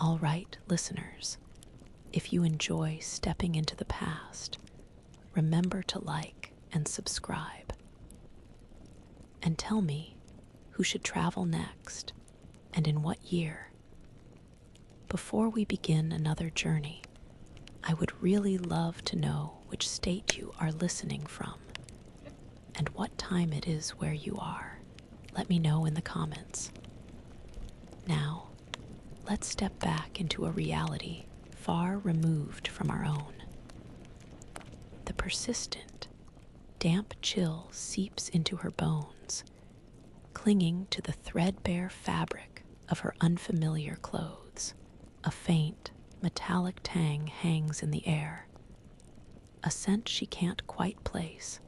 All right, listeners, if you enjoy stepping into the past, remember to like and subscribe. And tell me who should travel next and in what year. Before we begin another journey, I would really love to know which state you are listening from and what time it is where you are. Let me know in the comments. Now, let's step back into a reality far removed from our own. The persistent, damp chill seeps into her bones, clinging to the threadbare fabric of her unfamiliar clothes. A faint, metallic tang hangs in the air, a scent she can't quite place,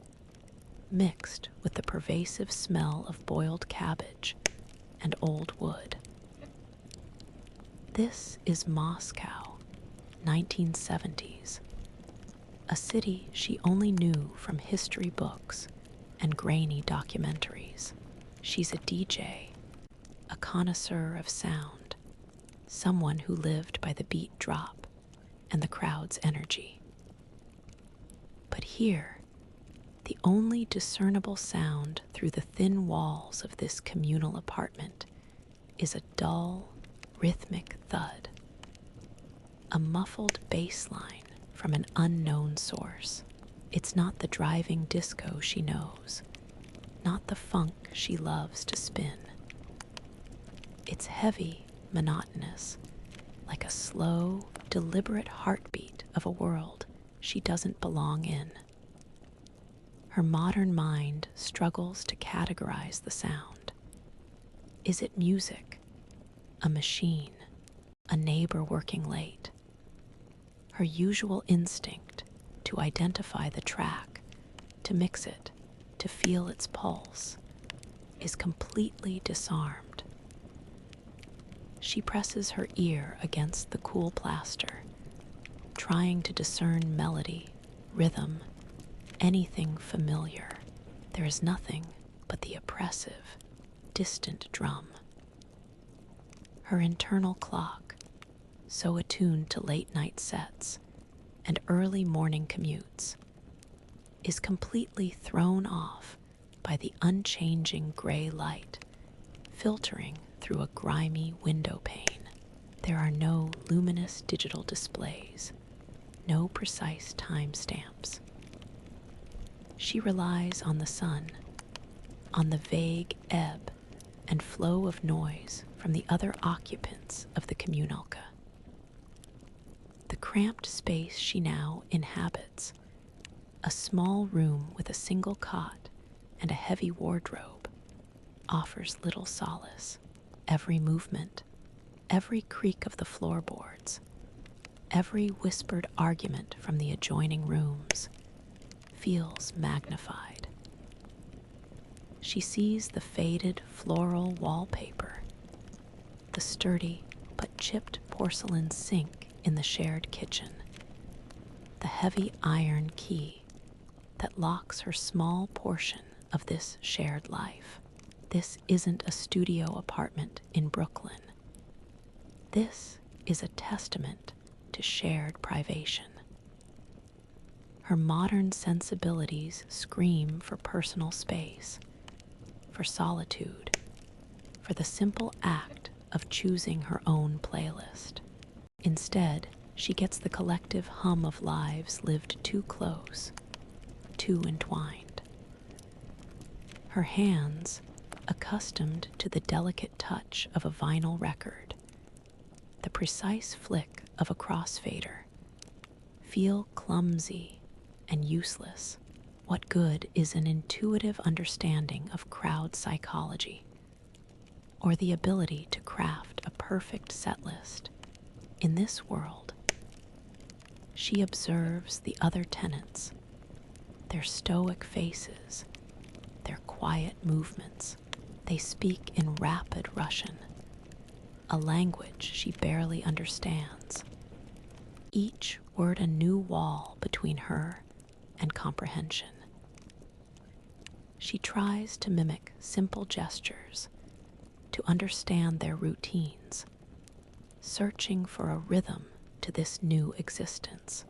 mixed with the pervasive smell of boiled cabbage and old wood. This is Moscow, 1970s, a city she only knew from history books and grainy documentaries. She's a DJ, a connoisseur of sound, someone who lived by the beat drop and the crowd's energy. But here, the only discernible sound through the thin walls of this communal apartment is a dull, rhythmic thud, a muffled bass line from an unknown source. It's not the driving disco she knows, not the funk she loves to spin. It's heavy, monotonous, like a slow, deliberate heartbeat of a world she doesn't belong in. Her modern mind struggles to categorize the sound. Is it music, a machine, a neighbor working late? Her usual instinct to identify the track, to mix it, to feel its pulse, is completely disarmed. She presses her ear against the cool plaster, trying to discern melody, rhythm, anything familiar. There is nothing but the oppressive, distant drum. Her internal clock, so attuned to late-night sets and early morning commutes, is completely thrown off by the unchanging gray light filtering through a grimy window pane. There are no luminous digital displays, no precise timestamps. She relies on the sun, on the vague ebb and flow of noise from the other occupants of the communalka. The cramped space she now inhabits, a small room with a single cot and a heavy wardrobe, offers little solace. Every movement, every creak of the floorboards, every whispered argument from the adjoining rooms feels magnified. She sees the faded floral wallpaper, the sturdy but chipped porcelain sink in the shared kitchen, the heavy iron key that locks her small portion of this shared life. This isn't a studio apartment in Brooklyn. This is a testament to shared privation. Her modern sensibilities scream for personal space, for solitude, for the simple act of choosing her own playlist. Instead, she gets the collective hum of lives lived too close, too entwined. Her hands, accustomed to the delicate touch of a vinyl record, the precise flick of a crossfader, feel clumsy and useless. What good is an intuitive understanding of crowd psychology, or the ability to craft a perfect set list? In this world, she observes the other tenants, their stoic faces, their quiet movements. They speak in rapid Russian, a language she barely understands, each word a new wall between her and comprehension. She tries to mimic simple gestures, to understand their routines, searching for a rhythm to this new existence.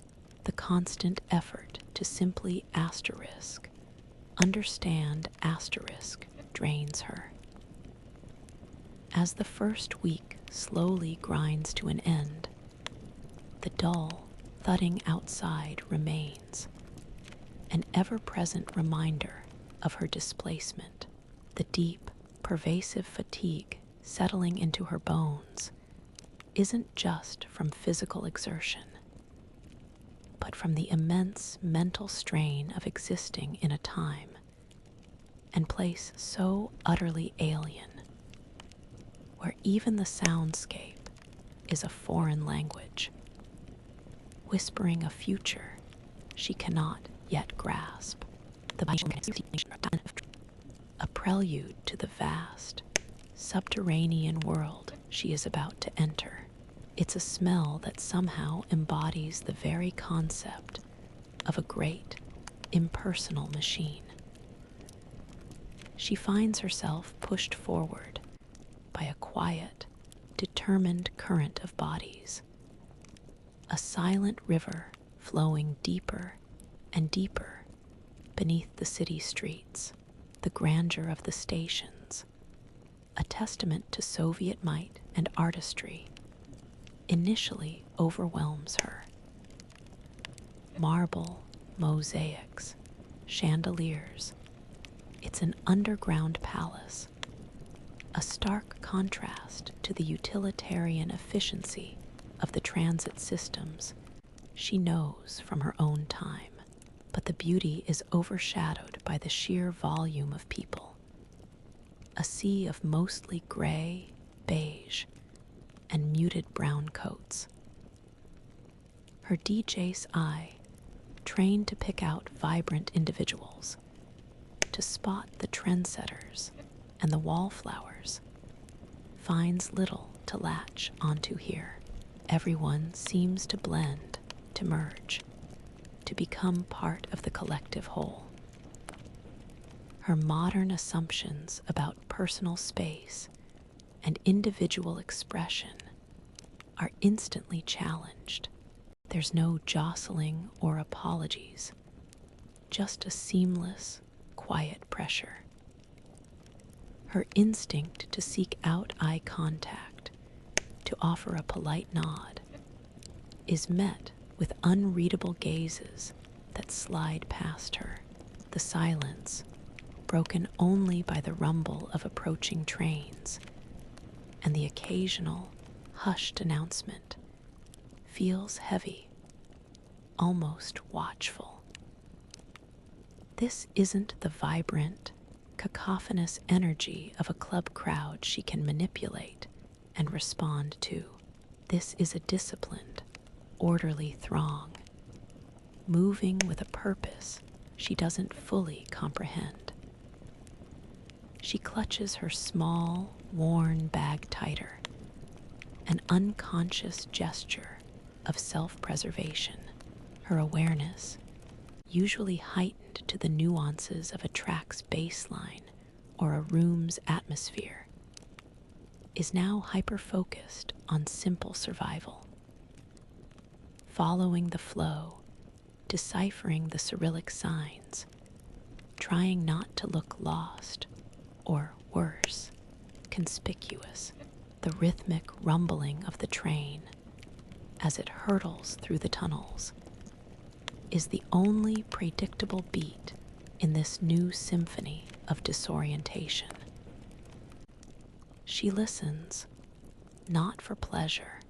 The constant effort to simply understand drains her. As the first week slowly grinds to an end, the dull thudding outside remains, an ever-present reminder of her displacement, the deep, pervasive fatigue settling into her bones isn't just from physical exertion, but from the immense mental strain of existing in a time and place so utterly alien, where even the soundscape is a foreign language, whispering a future she cannot yet grasp. A prelude to the vast, subterranean world she is about to enter. It's a smell that somehow embodies the very concept of a great, impersonal machine. She finds herself pushed forward by a quiet, determined current of bodies, a silent river flowing deeper and deeper beneath the city streets. The grandeur of the stations, a testament to Soviet might and artistry, initially overwhelms her. Marble, mosaics, chandeliers. It's an underground palace, a stark contrast to the utilitarian efficiency of the transit systems she knows from her own time. But the beauty is overshadowed by the sheer volume of people. A sea of mostly gray, beige, and muted brown coats. Her DJ's eye, trained to pick out vibrant individuals, to spot the trendsetters and the wallflowers, finds little to latch onto here. Everyone seems to blend, to merge, to become part of the collective whole. Her modern assumptions about personal space and individual expression are instantly challenged. There's no jostling or apologies, just a seamless, quiet pressure. Her instinct to seek out eye contact, to offer a polite nod, is met with unreadable gazes that slide past her. The silence, broken only by the rumble of approaching trains and the occasional hushed announcement, feels heavy, almost watchful. This isn't the vibrant, cacophonous energy of a club crowd she can manipulate and respond to. This is a disciplined, orderly throng, moving with a purpose she doesn't fully comprehend. She clutches her small, worn bag tighter, an unconscious gesture of self-preservation. Her awareness, usually heightened to the nuances of a track's bass line or a room's atmosphere, is now hyper-focused on simple survival. Following the flow, deciphering the Cyrillic signs, trying not to look lost, or worse, conspicuous. The rhythmic rumbling of the train as it hurtles through the tunnels is the only predictable beat in this new symphony of disorientation. She listens, not for pleasure,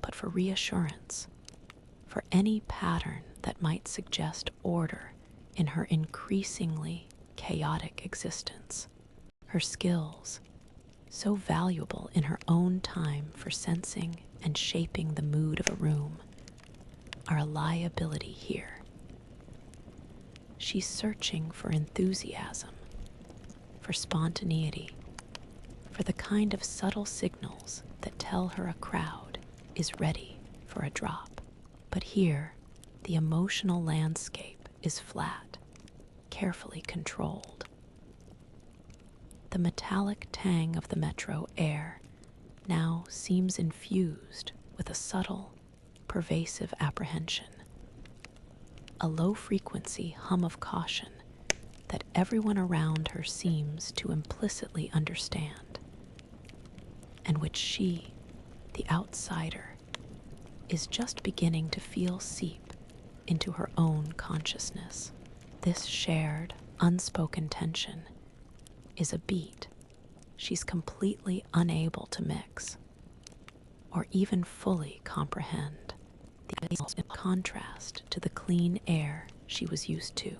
but for reassurance, for any pattern that might suggest order in her increasingly chaotic existence. Her skills, so valuable in her own time for sensing and shaping the mood of a room, are a liability here. She's searching for enthusiasm, for spontaneity, for the kind of subtle signals that tell her a crowd is ready for a drop. But here, the emotional landscape is flat, carefully controlled. The metallic tang of the metro air now seems infused with a subtle, pervasive apprehension, a low-frequency hum of caution that everyone around her seems to implicitly understand, and which she, the outsider, is just beginning to feel seep into her own consciousness. This shared, unspoken tension is a beat she's completely unable to mix or even fully comprehend, in contrast to the clean air she was used to.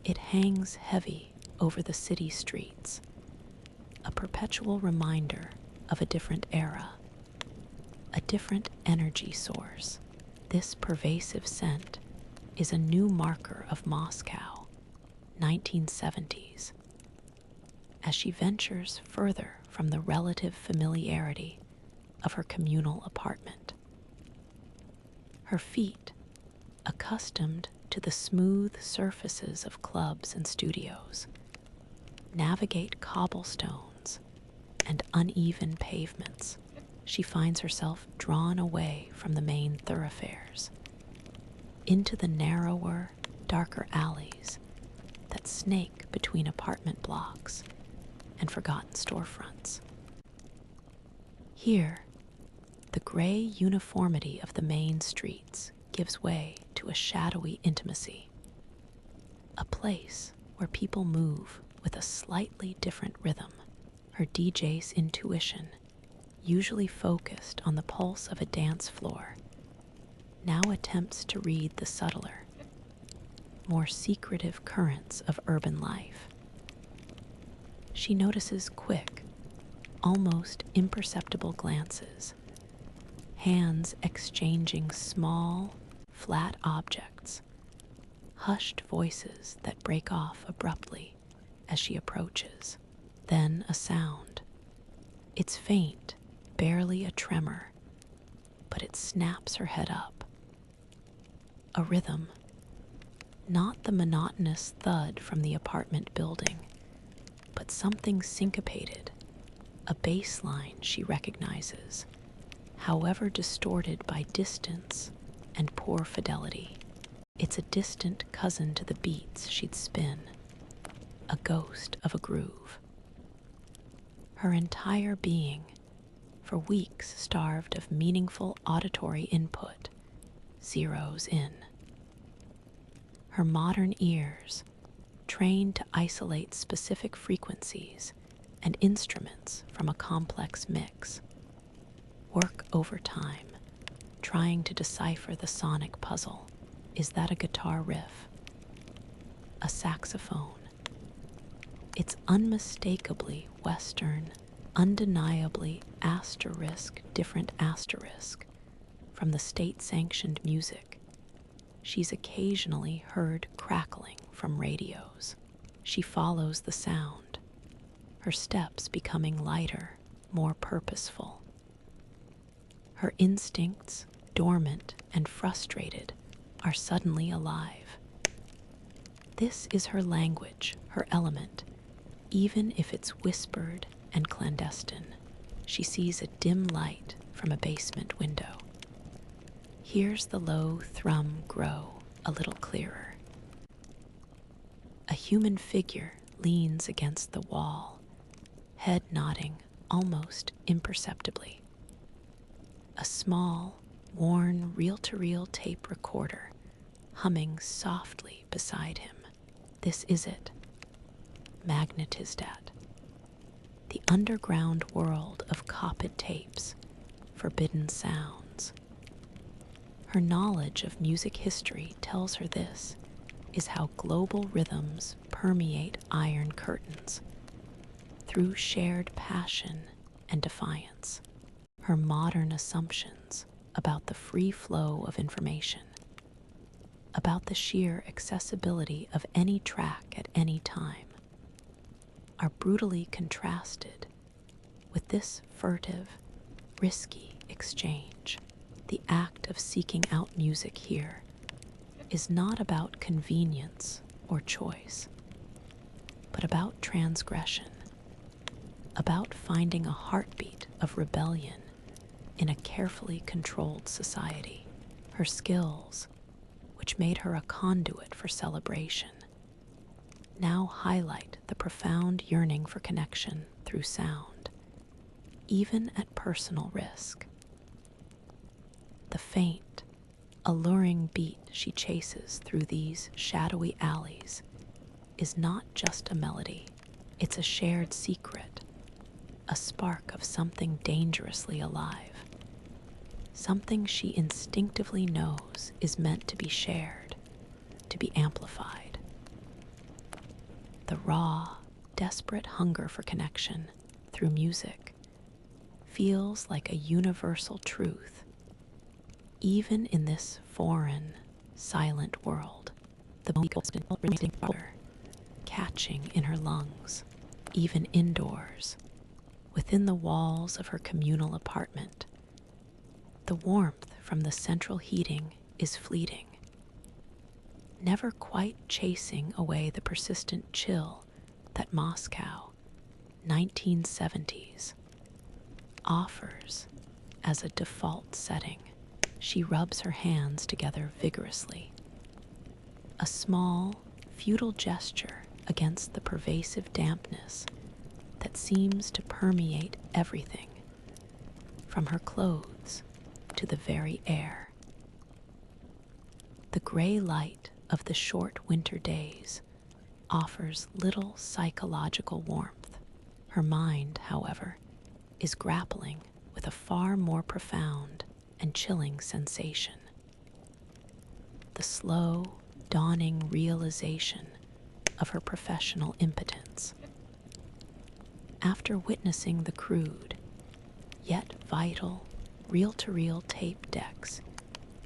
It hangs heavy over the city streets, a perpetual reminder of a different era, a different energy source. This pervasive scent is a new marker of Moscow, 1970s, as she ventures further from the relative familiarity of her communal apartment. Her feet, accustomed to the smooth surfaces of clubs and studios, navigate cobblestones and uneven pavements. She finds herself drawn away from the main thoroughfares, into the narrower, darker alleys that snake between apartment blocks and forgotten storefronts. Here, the gray uniformity of the main streets gives way to a shadowy intimacy, a place where people move with a slightly different rhythm. Her DJ's intuition, usually focused on the pulse of a dance floor, now attempts to read the subtler, more secretive currents of urban life. She notices quick, almost imperceptible glances, hands exchanging small, flat objects, hushed voices that break off abruptly as she approaches. Then a sound. It's faint, barely a tremor, but it snaps her head up. A rhythm, not the monotonous thud from the apartment building, but something syncopated, a bass line she recognizes, however distorted by distance and poor fidelity. It's a distant cousin to the beats she'd spin, a ghost of a groove. Her entire being, for weeks starved of meaningful auditory input, zeroes in. Her modern ears, trained to isolate specific frequencies and instruments from a complex mix, work overtime, trying to decipher the sonic puzzle. Is that a guitar riff? A saxophone? It's unmistakably Western, undeniably different asterisk from the state-sanctioned music she's occasionally heard crackling from radios. She follows the sound, her steps becoming lighter, more purposeful. Her instincts, dormant and frustrated, are suddenly alive. This is her language, her element, even if it's whispered and clandestine. She sees a dim light from a basement window, hears the low thrum grow a little clearer. A human figure leans against the wall, head nodding almost imperceptibly. A small, worn reel-to-reel tape recorder humming softly beside him. This is it, Magnetistat, the underground world of copied tapes, forbidden sounds. Her knowledge of music history tells her this is how global rhythms permeate iron curtains, through shared passion and defiance. Her modern assumptions about the free flow of information, about the sheer accessibility of any track at any time, are brutally contrasted with this furtive, risky exchange. The act of seeking out music here is not about convenience or choice, but about transgression. about finding a heartbeat of rebellion in a carefully controlled society. Her skills, which made her a conduit for celebration, now highlight the profound yearning for connection through sound, even at personal risk. The faint, alluring beat she chases through these shadowy alleys is not just a melody, it's a shared secret, a spark of something dangerously alive, something she instinctively knows is meant to be shared, to be amplified. The raw, desperate hunger for connection through music feels like a universal truth, even in this foreign, silent world. The remains water catching in her lungs, even indoors, within the walls of her communal apartment. The warmth from the central heating is fleeting, never quite chasing away the persistent chill that Moscow, 1970s, offers as a default setting. She rubs her hands together vigorously, a small, futile gesture against the pervasive dampness that seems to permeate everything, from her clothes to the very air. The gray light of the short winter days offers little psychological warmth. Her mind, however, is grappling with a far more profound and chilling sensation. The slow, dawning realization of her professional impotence. After witnessing the crude, yet vital, reel-to-reel tape decks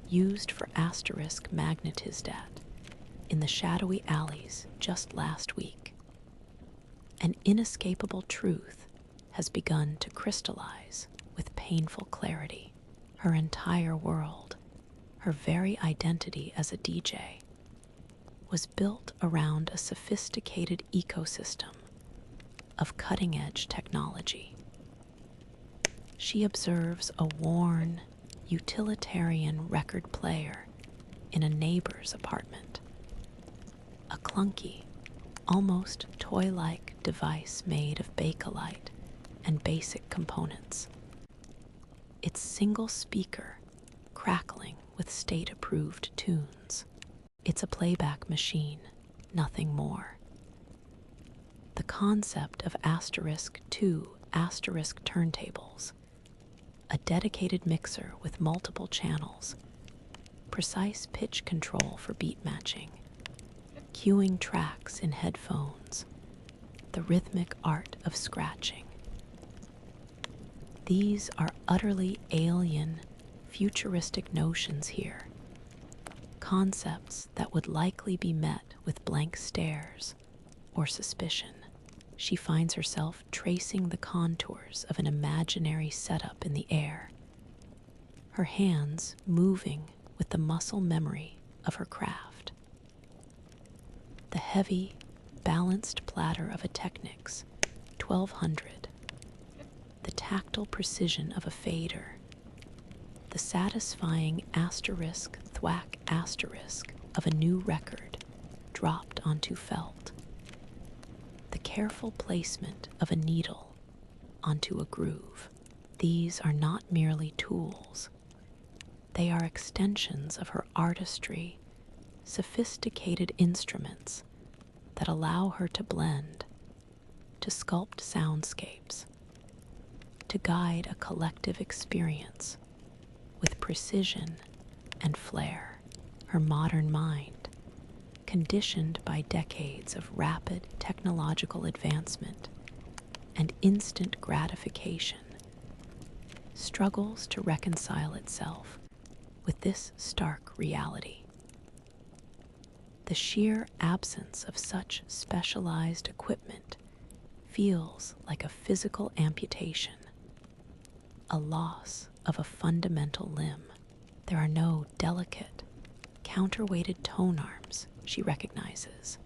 used for asterisk magnetistat in the shadowy alleys just last week, an inescapable truth has begun to crystallize with painful clarity. Her entire world, her very identity as a DJ, was built around a sophisticated ecosystem of cutting-edge technology. She observes a worn, utilitarian record player in a neighbor's apartment, a clunky, almost toy-like device made of Bakelite and basic components, its single speaker crackling with state-approved tunes. It's a playback machine, nothing more. The concept of *2* turntables, a dedicated mixer with multiple channels, precise pitch control for beat matching, cueing tracks in headphones, the rhythmic art of scratching. These are utterly alien, futuristic notions here, concepts that would likely be met with blank stares or suspicion. She finds herself tracing the contours of an imaginary setup in the air, her hands moving with the muscle memory of her craft. The heavy, balanced platter of a Technics 1200, the tactile precision of a fader, the satisfying thwack of a new record dropped onto felt, the careful placement of a needle onto a groove. These are not merely tools. They are extensions of her artistry, sophisticated instruments that allow her to blend, to sculpt soundscapes, to guide a collective experience with precision and flair. Her modern mind, conditioned by decades of rapid technological advancement and instant gratification, struggles to reconcile itself with this stark reality. The sheer absence of such specialized equipment feels like a physical amputation, a loss of a fundamental limb. There are no delicate, counterweighted tone arms she recognizes,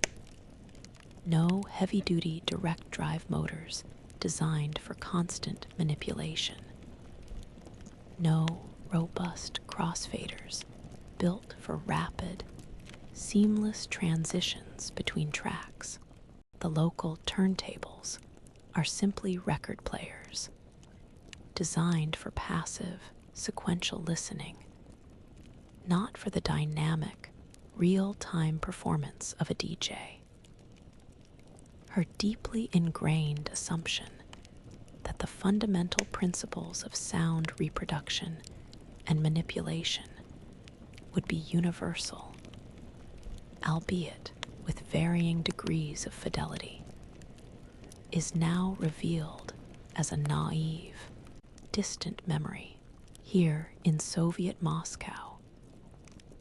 no heavy-duty direct drive motors designed for constant manipulation. No robust crossfaders built for rapid, seamless transitions between tracks. The local turntables are simply record players, designed for passive, sequential listening, not for the dynamic, real-time performance of a DJ. Her deeply ingrained assumption that the fundamental principles of sound reproduction and manipulation would be universal, albeit with varying degrees of fidelity, is now revealed as a naive, distant memory. Here in Soviet Moscow,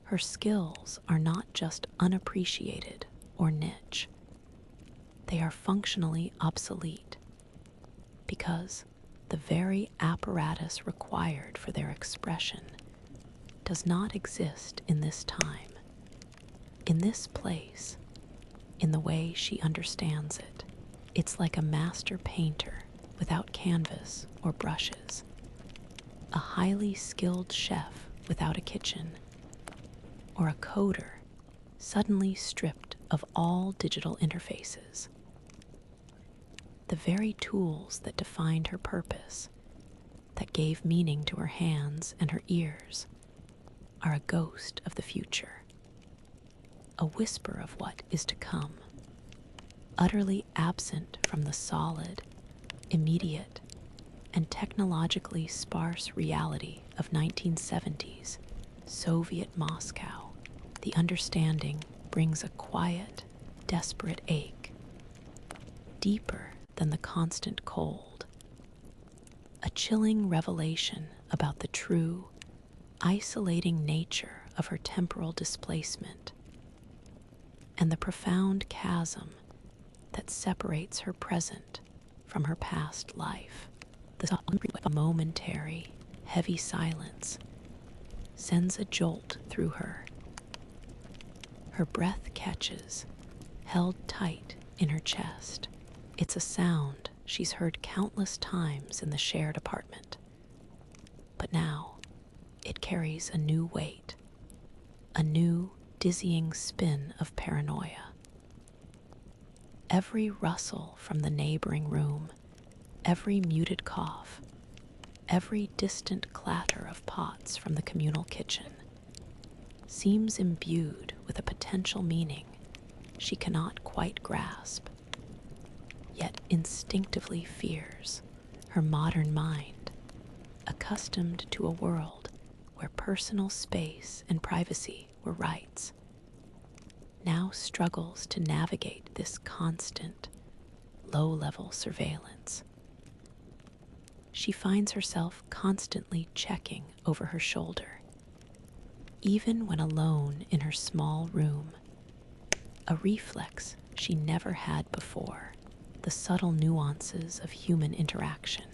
her skills are not just unappreciated or niche, they are functionally obsolete because the very apparatus required for their expression does not exist in this time, in this place, in the way she understands it. It's like a master painter without canvas or brushes, a highly skilled chef without a kitchen, or a coder suddenly stripped of all digital interfaces. The very tools that defined her purpose, that gave meaning to her hands and her ears, are a ghost of the future, a whisper of what is to come, utterly absent from the solid, immediate, and technologically sparse reality of 1970s Soviet Moscow. The understanding brings a quiet, desperate ache, deeper than the constant cold, a chilling revelation about the true, isolating nature of her temporal displacement, and the profound chasm that separates her present from her past life. The momentary, heavy silence sends a jolt through her. Her breath catches, held tight in her chest. It's a sound she's heard countless times in the shared apartment. But now, it carries a new weight, a new, dizzying spin of paranoia. Every rustle from the neighboring room, every muted cough, every distant clatter of pots from the communal kitchen seems imbued with a potential meaning she cannot quite grasp, yet instinctively fears. Her modern mind, accustomed to a world where personal space and privacy were rights, now struggles to navigate this constant, low-level surveillance. She finds herself constantly checking over her shoulder, even when alone in her small room, a reflex she never had before, the subtle nuances of human interaction,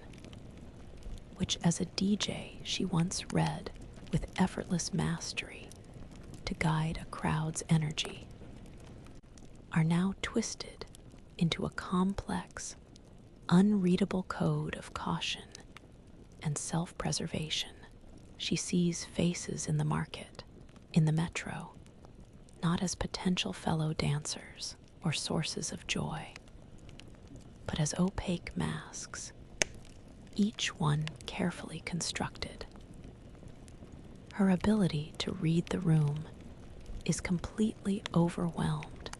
which as a DJ she once read with effortless mastery to guide a crowd's energy, are now twisted into a complex, unreadable code of caution and self-preservation. She sees faces in the market, in the metro, not as potential fellow dancers or sources of joy, but as opaque masks, each one carefully constructed. Her ability to read the room is completely overwhelmed,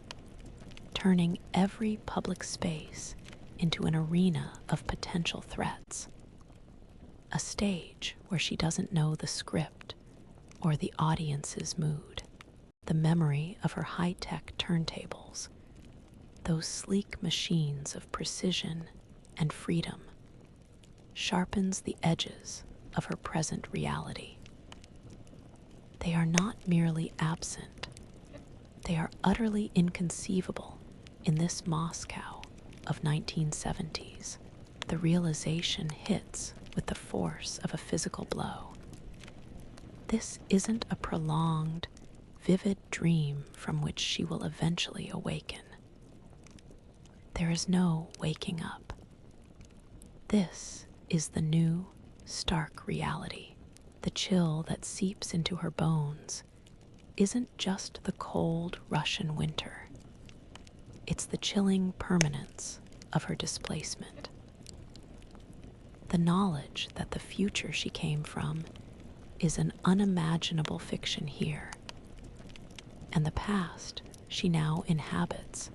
turning every public space into an arena of potential threats, a stage where she doesn't know the script or the audience's mood. The memory of her high-tech turntables, those sleek machines of precision and freedom, sharpens the edges of her present reality. They are not merely absent, they are utterly inconceivable in this Moscow of 1970s. The realization hits with the force of a physical blow. This isn't a prolonged, vivid dream from which she will eventually awaken. There is no waking up. This is the new, stark reality. The chill that seeps into her bones isn't just the cold Russian winter. It's the chilling permanence of her displacement. The knowledge that the future she came from is an unimaginable fiction here, and the past she now inhabits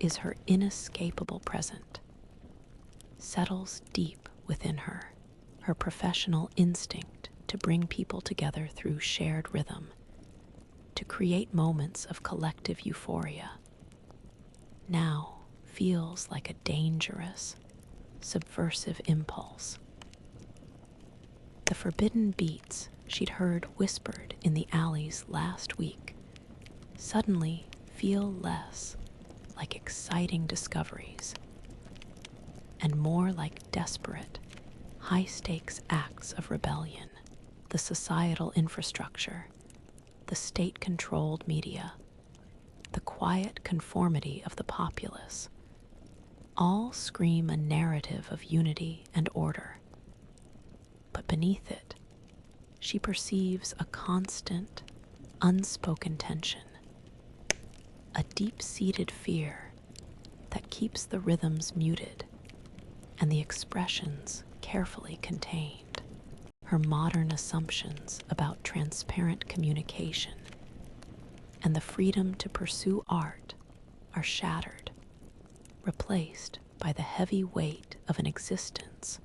is her inescapable present, settles deep within her, her professional instinct to bring people together through shared rhythm, to create moments of collective euphoria, now feels like a dangerous, subversive impulse. The forbidden beats she'd heard whispered in the alleys last week suddenly feel less like exciting discoveries and more like desperate, high-stakes acts of rebellion. The societal infrastructure, the state-controlled media, the quiet conformity of the populace, all scream a narrative of unity and order. But beneath it, she perceives a constant, unspoken tension, a deep-seated fear that keeps the rhythms muted and the expressions carefully contained. Her modern assumptions about transparent communication and the freedom to pursue art are shattered, replaced by the heavy weight of an existence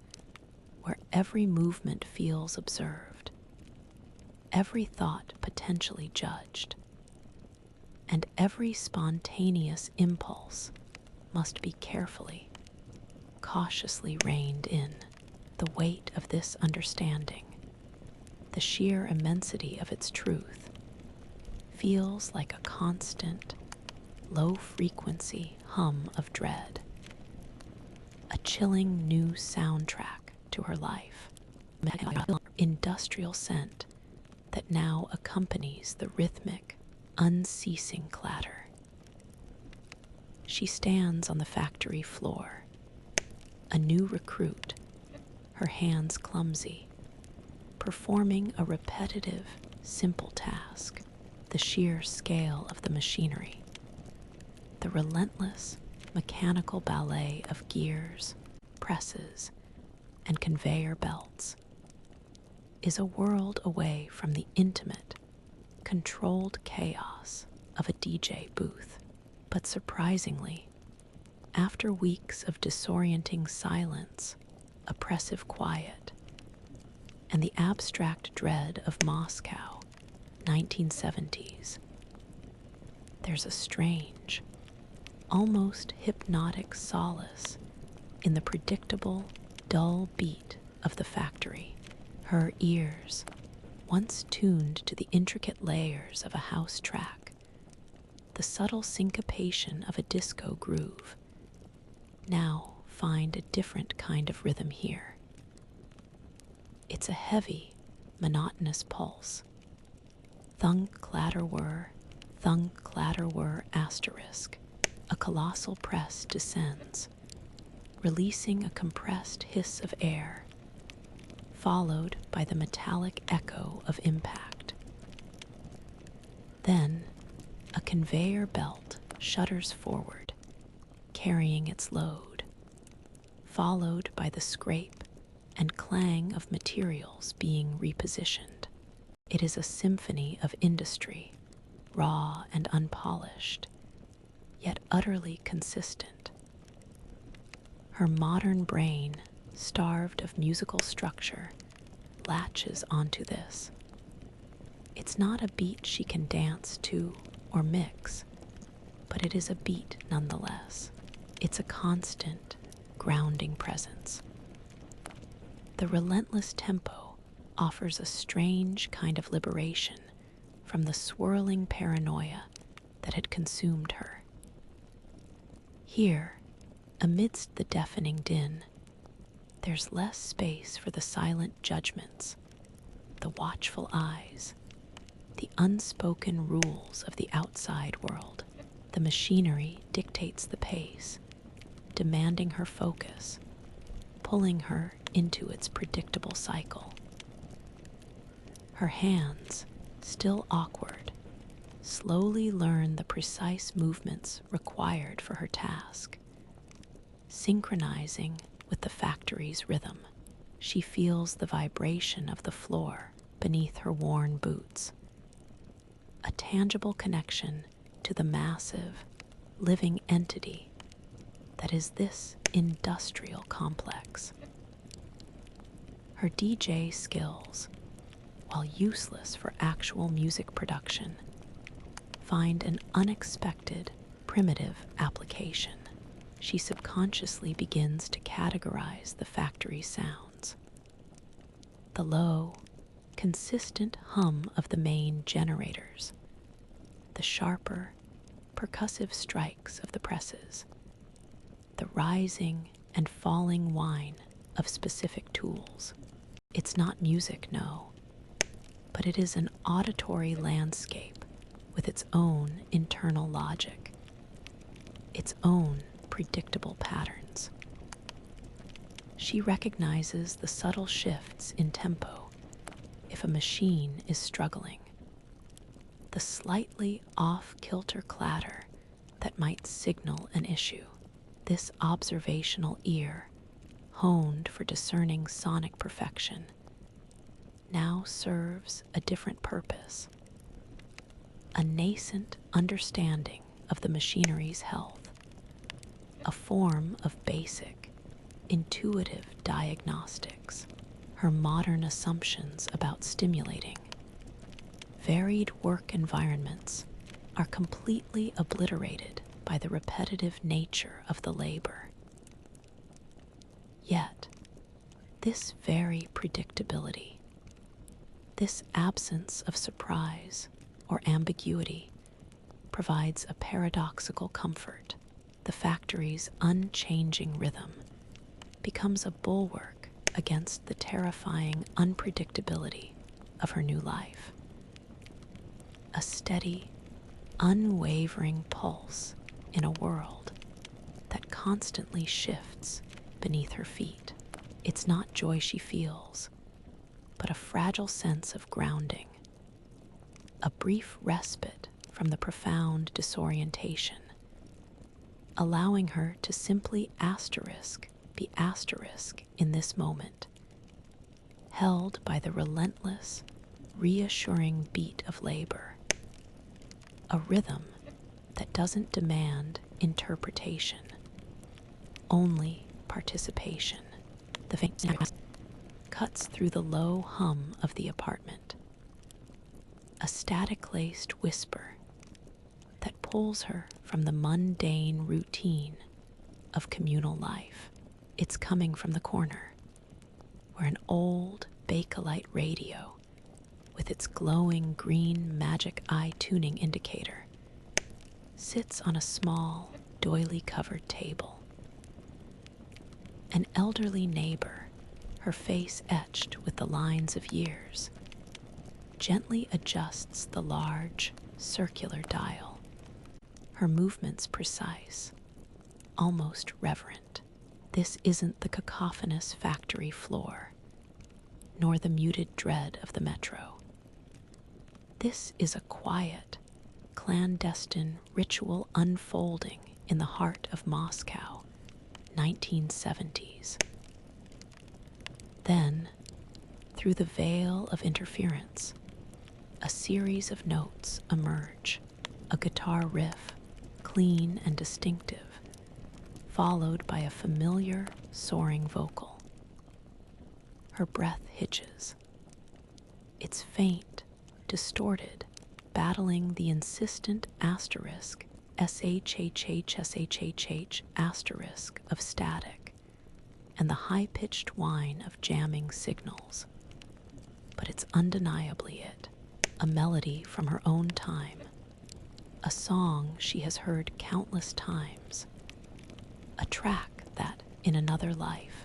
where every movement feels observed, every thought potentially judged, and every spontaneous impulse must be carefully, cautiously reined in. The weight of this understanding, the sheer immensity of its truth, feels like a constant, low-frequency hum of dread, a chilling new soundtrack to her life, industrial scent that now accompanies the rhythmic, unceasing clatter. She stands on the factory floor, a new recruit, her hands clumsy, performing a repetitive, simple task. The sheer scale of the machinery, the relentless, mechanical ballet of gears, presses, and conveyor belts, is a world away from the intimate, controlled chaos of a DJ booth. But surprisingly, after weeks of disorienting silence, oppressive quiet, and the abstract dread of Moscow, 1970s, there's a strange, almost hypnotic solace in the predictable, dull beat of the factory. Her ears, once tuned to the intricate layers of a house track, the subtle syncopation of a disco groove, now find a different kind of rhythm here. It's a heavy, monotonous pulse. Thunk, clatter, whir, asterisk. A colossal press descends, releasing a compressed hiss of air, followed by the metallic echo of impact. Then, a conveyor belt shudders forward, carrying its load, followed by the scrape and clang of materials being repositioned. It is a symphony of industry, raw and unpolished, yet utterly consistent. Her modern brain, starved of musical structure, latches onto this. It's not a beat she can dance to or mix, but it is a beat nonetheless. It's a constant, grounding presence. The relentless tempo offers a strange kind of liberation from the swirling paranoia that had consumed her. Here, amidst the deafening din, there's less space for the silent judgments, the watchful eyes, the unspoken rules of the outside world. The machinery dictates the pace, demanding her focus, pulling her into its predictable cycle. Her hands, still awkward, slowly learn the precise movements required for her task. Synchronizing with the factory's rhythm, she feels the vibration of the floor beneath her worn boots, a tangible connection to the massive, living entity that is this industrial complex. Her DJ skills, while useless for actual music production, find an unexpected, primitive application. She subconsciously begins to categorize the factory sounds. The low, consistent hum of the main generators, the sharper, percussive strikes of the presses, the rising and falling whine of specific tools. It's not music, no, but it is an auditory landscape with its own internal logic, its own predictable patterns. She recognizes the subtle shifts in tempo if a machine is struggling, the slightly off-kilter clatter that might signal an issue. This observational ear, honed for discerning sonic perfection, now serves a different purpose, a nascent understanding of the machinery's health, a form of basic, intuitive diagnostics. Her modern assumptions about stimulating, varied work environments are completely obliterated by the repetitive nature of the labor. Yet, this very predictability, this absence of surprise or ambiguity, provides a paradoxical comfort. The factory's unchanging rhythm becomes a bulwark against the terrifying unpredictability of her new life. A steady, unwavering pulse in a world that constantly shifts beneath her feet. It's not joy she feels, but a fragile sense of grounding, a brief respite from the profound disorientation, allowing her to simply be asterisk in this moment, held by the relentless, reassuring beat of labor, a rhythm that doesn't demand interpretation, only participation. The faint sound cuts through the low hum of the apartment, a static-laced whisper that pulls her from the mundane routine of communal life. It's coming from the corner, where an old Bakelite radio, with its glowing green magic eye tuning indicator, sits on a small, doily-covered table. An elderly neighbor, her face etched with the lines of years, gently adjusts the large, circular dial, her movements precise, almost reverent. This isn't the cacophonous factory floor, nor the muted dread of the metro. This is a quiet, clandestine ritual unfolding in the heart of Moscow, 1970s. Then, through the veil of interference, a series of notes emerge, a guitar riff, clean and distinctive, followed by a familiar, soaring vocal. Her breath hitches. It's faint, distorted, battling the insistent asterisk, SHHH asterisk of static, and the high-pitched whine of jamming signals. But it's undeniably it, a melody from her own time, a song she has heard countless times, a track that, in another life,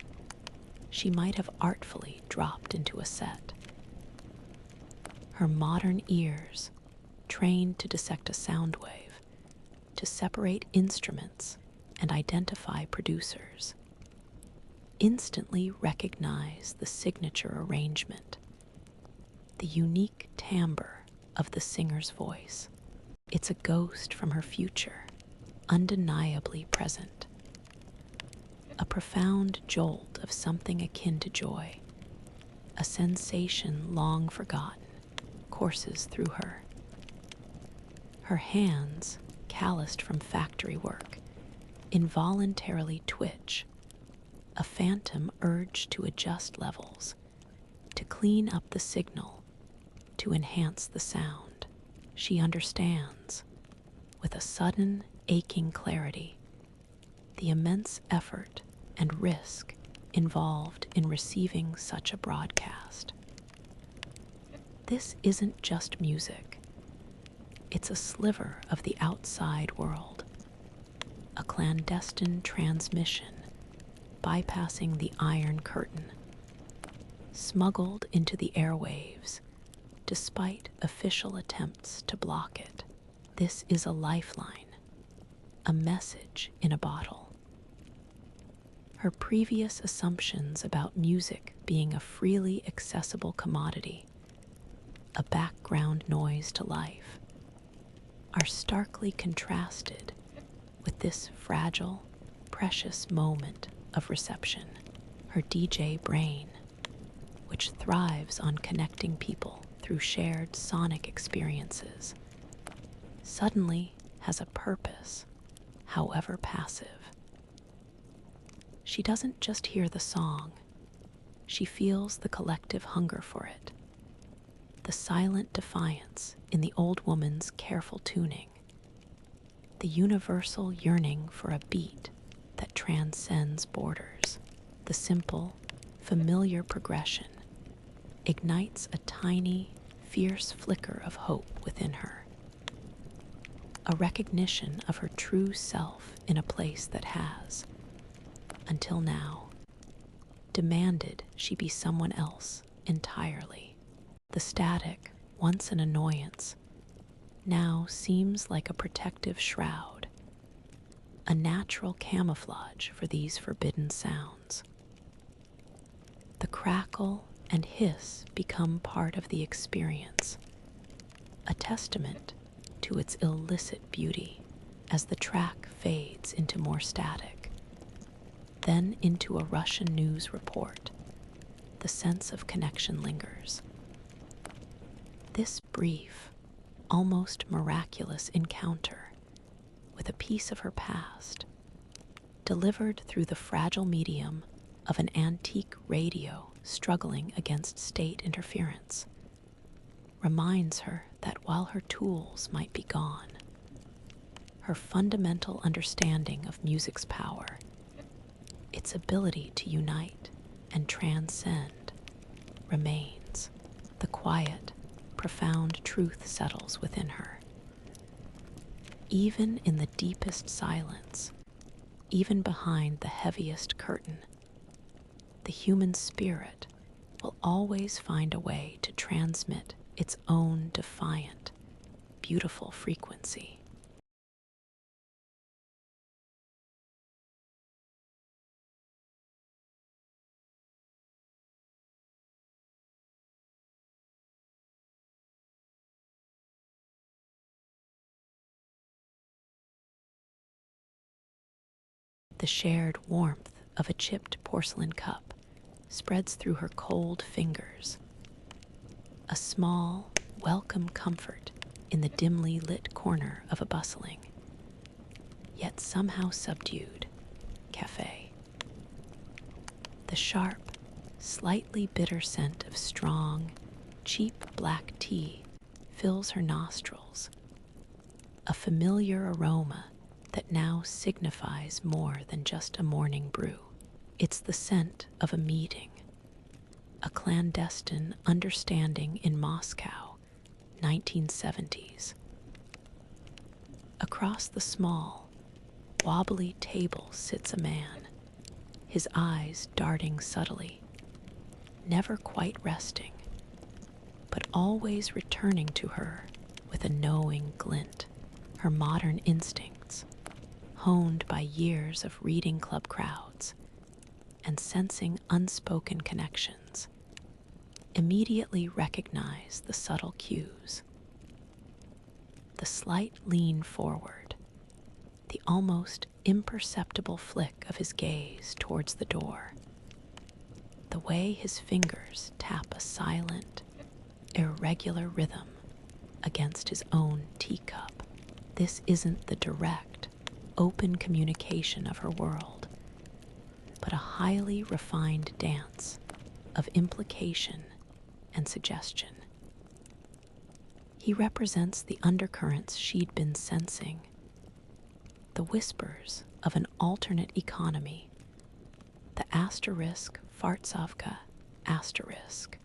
she might have artfully dropped into a set. Her modern ears, trained to dissect a sound wave, to separate instruments and identify producers, instantly recognize the signature arrangement, the unique timbre of the singer's voice. It's a ghost from her future, undeniably present. A profound jolt of something akin to joy, a sensation long forgotten, courses through her. Her hands, calloused from factory work, involuntarily twitch, a phantom urge to adjust levels, to clean up the signal, to enhance the sound. She understands, with a sudden, aching clarity, the immense effort and risk involved in receiving such a broadcast. This isn't just music. It's a sliver of the outside world, a clandestine transmission bypassing the Iron Curtain, smuggled into the airwaves despite official attempts to block it. This is a lifeline, a message in a bottle. Her previous assumptions about music being a freely accessible commodity, a background noise to life, are starkly contrasted with this fragile, precious moment of reception. Her DJ brain, which thrives on connecting people through shared sonic experiences, suddenly has a purpose, however passive. She doesn't just hear the song, she feels the collective hunger for it, the silent defiance in the old woman's careful tuning, the universal yearning for a beat that transcends borders. The simple, familiar progression ignites a tiny, fierce flicker of hope within her, a recognition of her true self in a place that has, until now, demanded she be someone else entirely. The static, once an annoyance, now seems like a protective shroud, a natural camouflage for these forbidden sounds. The crackle and hiss become part of the experience, a testament to its illicit beauty as the track fades into more static, then into a Russian news report. The sense of connection lingers. This brief, almost miraculous encounter with a piece of her past, delivered through the fragile medium of an antique radio struggling against state interference, reminds her that while her tools might be gone, her fundamental understanding of music's power, its ability to unite and transcend, remains. The quiet, profound truth settles within her. Even in the deepest silence, even behind the heaviest curtain, the human spirit will always find a way to transmit its own defiant, beautiful frequency. The shared warmth of a chipped porcelain cup spreads through her cold fingers, a small, welcome comfort in the dimly lit corner of a bustling, yet somehow subdued, cafe. The sharp, slightly bitter scent of strong, cheap black tea fills her nostrils, a familiar aroma that now signifies more than just a morning brew. It's the scent of a meeting, a clandestine understanding in Moscow, 1970s. Across the small, wobbly table sits a man, his eyes darting subtly, never quite resting, but always returning to her with a knowing glint. Her modern instincts, honed by years of reading club crowds and sensing unspoken connections, immediately recognize the subtle cues. The slight lean forward, the almost imperceptible flick of his gaze towards the door, the way his fingers tap a silent, irregular rhythm against his own teacup. This isn't the direct, open communication of her world, but a highly refined dance of implication and suggestion. He represents the undercurrents she'd been sensing, the whispers of an alternate economy, the asterisk fartsavka asterisk,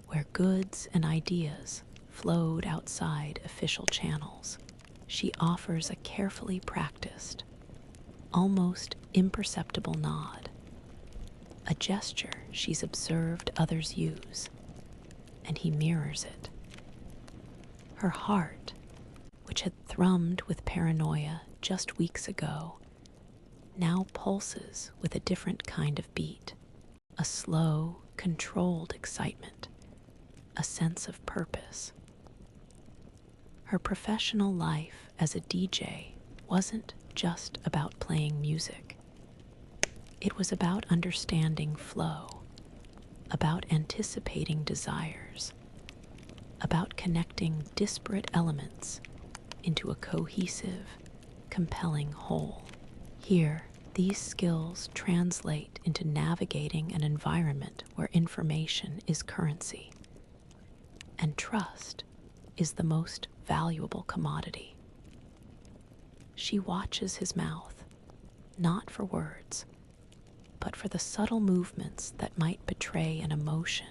where goods and ideas flowed outside official channels. She offers a carefully practiced, almost imperceptible nod, a gesture she's observed others use, and he mirrors it. Her heart, which had thrummed with paranoia just weeks ago, now pulses with a different kind of beat, a slow, controlled excitement, a sense of purpose. Her professional life as a DJ wasn't just about playing music. It was about understanding flow, about anticipating desires, about connecting disparate elements into a cohesive, compelling whole. Here, these skills translate into navigating an environment where information is currency, and trust is the most valuable commodity. She watches his mouth, not for words, but for the subtle movements that might betray an emotion,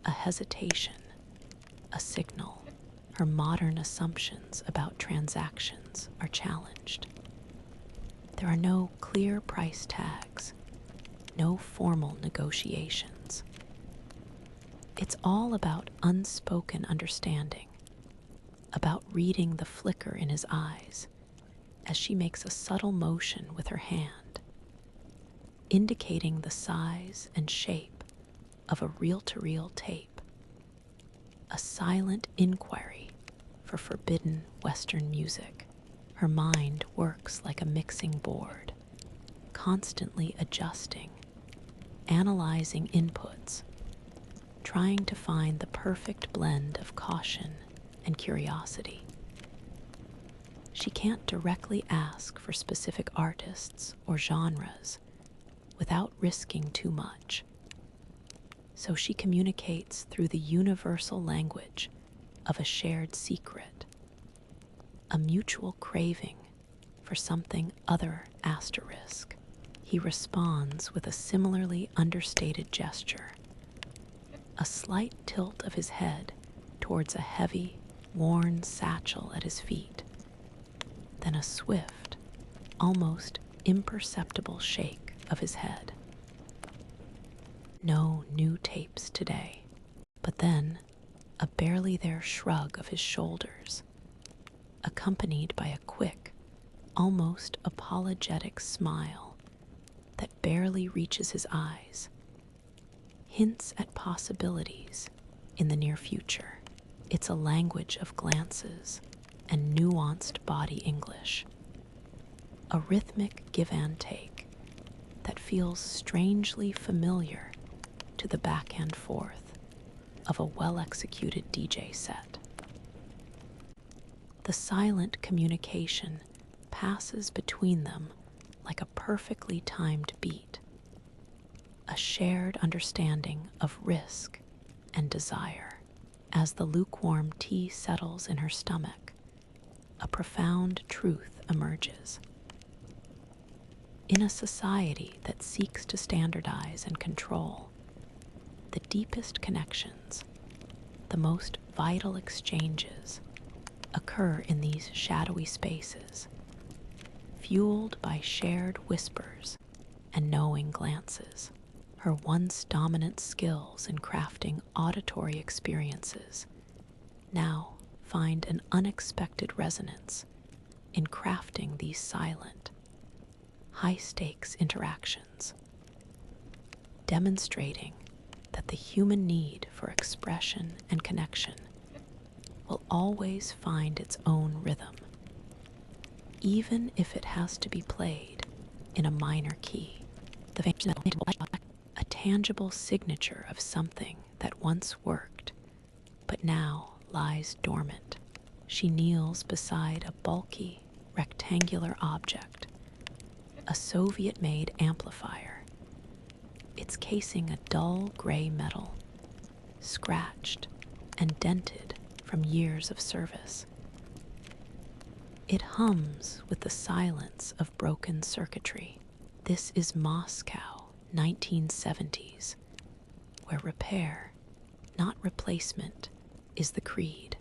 a hesitation, a signal. Her modern assumptions about transactions are challenged. There are no clear price tags, no formal negotiations. It's all about unspoken understanding, about reading the flicker in his eyes as she makes a subtle motion with her hand, indicating the size and shape of a reel-to-reel tape, a silent inquiry for forbidden Western music. Her mind works like a mixing board, constantly adjusting, analyzing inputs, trying to find the perfect blend of caution and curiosity. She can't directly ask for specific artists or genres without risking too much. So she communicates through the universal language of a shared secret, a mutual craving for something other asterisk. He responds with a similarly understated gesture, a slight tilt of his head towards a heavy, worn satchel at his feet, then a swift, almost imperceptible shake of his head. No new tapes today, but then a barely there shrug of his shoulders, accompanied by a quick, almost apologetic smile that barely reaches his eyes, hints at possibilities in the near future. It's a language of glances and nuanced body English, a rhythmic give and take that feels strangely familiar to the back and forth of a well-executed DJ set. The silent communication passes between them like a perfectly timed beat, a shared understanding of risk and desire. As the lukewarm tea settles in her stomach, a profound truth emerges. In a society that seeks to standardize and control, the deepest connections, the most vital exchanges, occur in these shadowy spaces, fueled by shared whispers and knowing glances. Her once dominant skills in crafting auditory experiences now find an unexpected resonance in crafting these silent, high-stakes interactions, demonstrating that the human need for expression and connection will always find its own rhythm, even if it has to be played in a minor key. A tangible signature of something that once worked, but now lies dormant. She kneels beside a bulky, rectangular object, a Soviet-made amplifier, its casing a dull gray metal, scratched and dented from years of service. It hums with the silence of broken circuitry. This is Moscow, 1970s, where repair, not replacement, is the creed.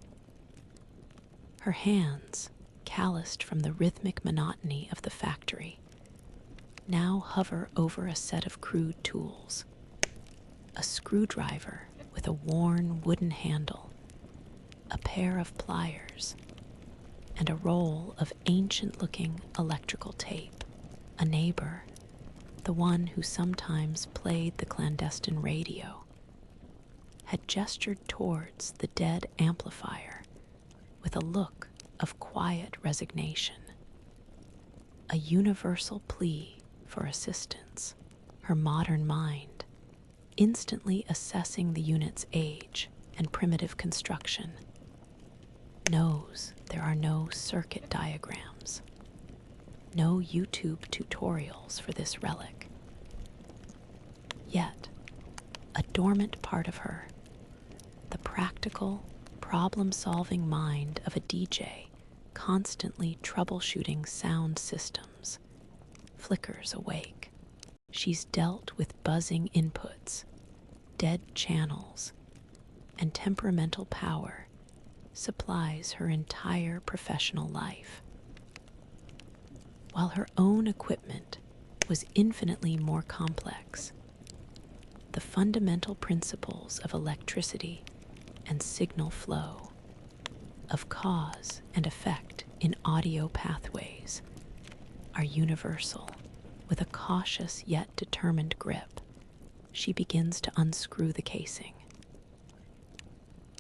Her hands, calloused from the rhythmic monotony of the factory, now hover over a set of crude tools. A screwdriver with a worn wooden handle, a pair of pliers, and a roll of ancient-looking electrical tape. A neighbor, the one who sometimes played the clandestine radio, had gestured towards the dead amplifier with a look of quiet resignation, a universal plea for assistance. Her modern mind, instantly assessing the unit's age and primitive construction, knows there are no circuit diagrams, no YouTube tutorials for this relic. Yet, a dormant part of her, the practical, problem-solving mind of a DJ constantly troubleshooting sound systems, flickers awake. She's dealt with buzzing inputs, dead channels, and temperamental power supplies her entire professional life. While her own equipment was infinitely more complex, the fundamental principles of electricity and signal flow, of cause and effect in audio pathways, are universal. With a cautious yet determined grip, she begins to unscrew the casing.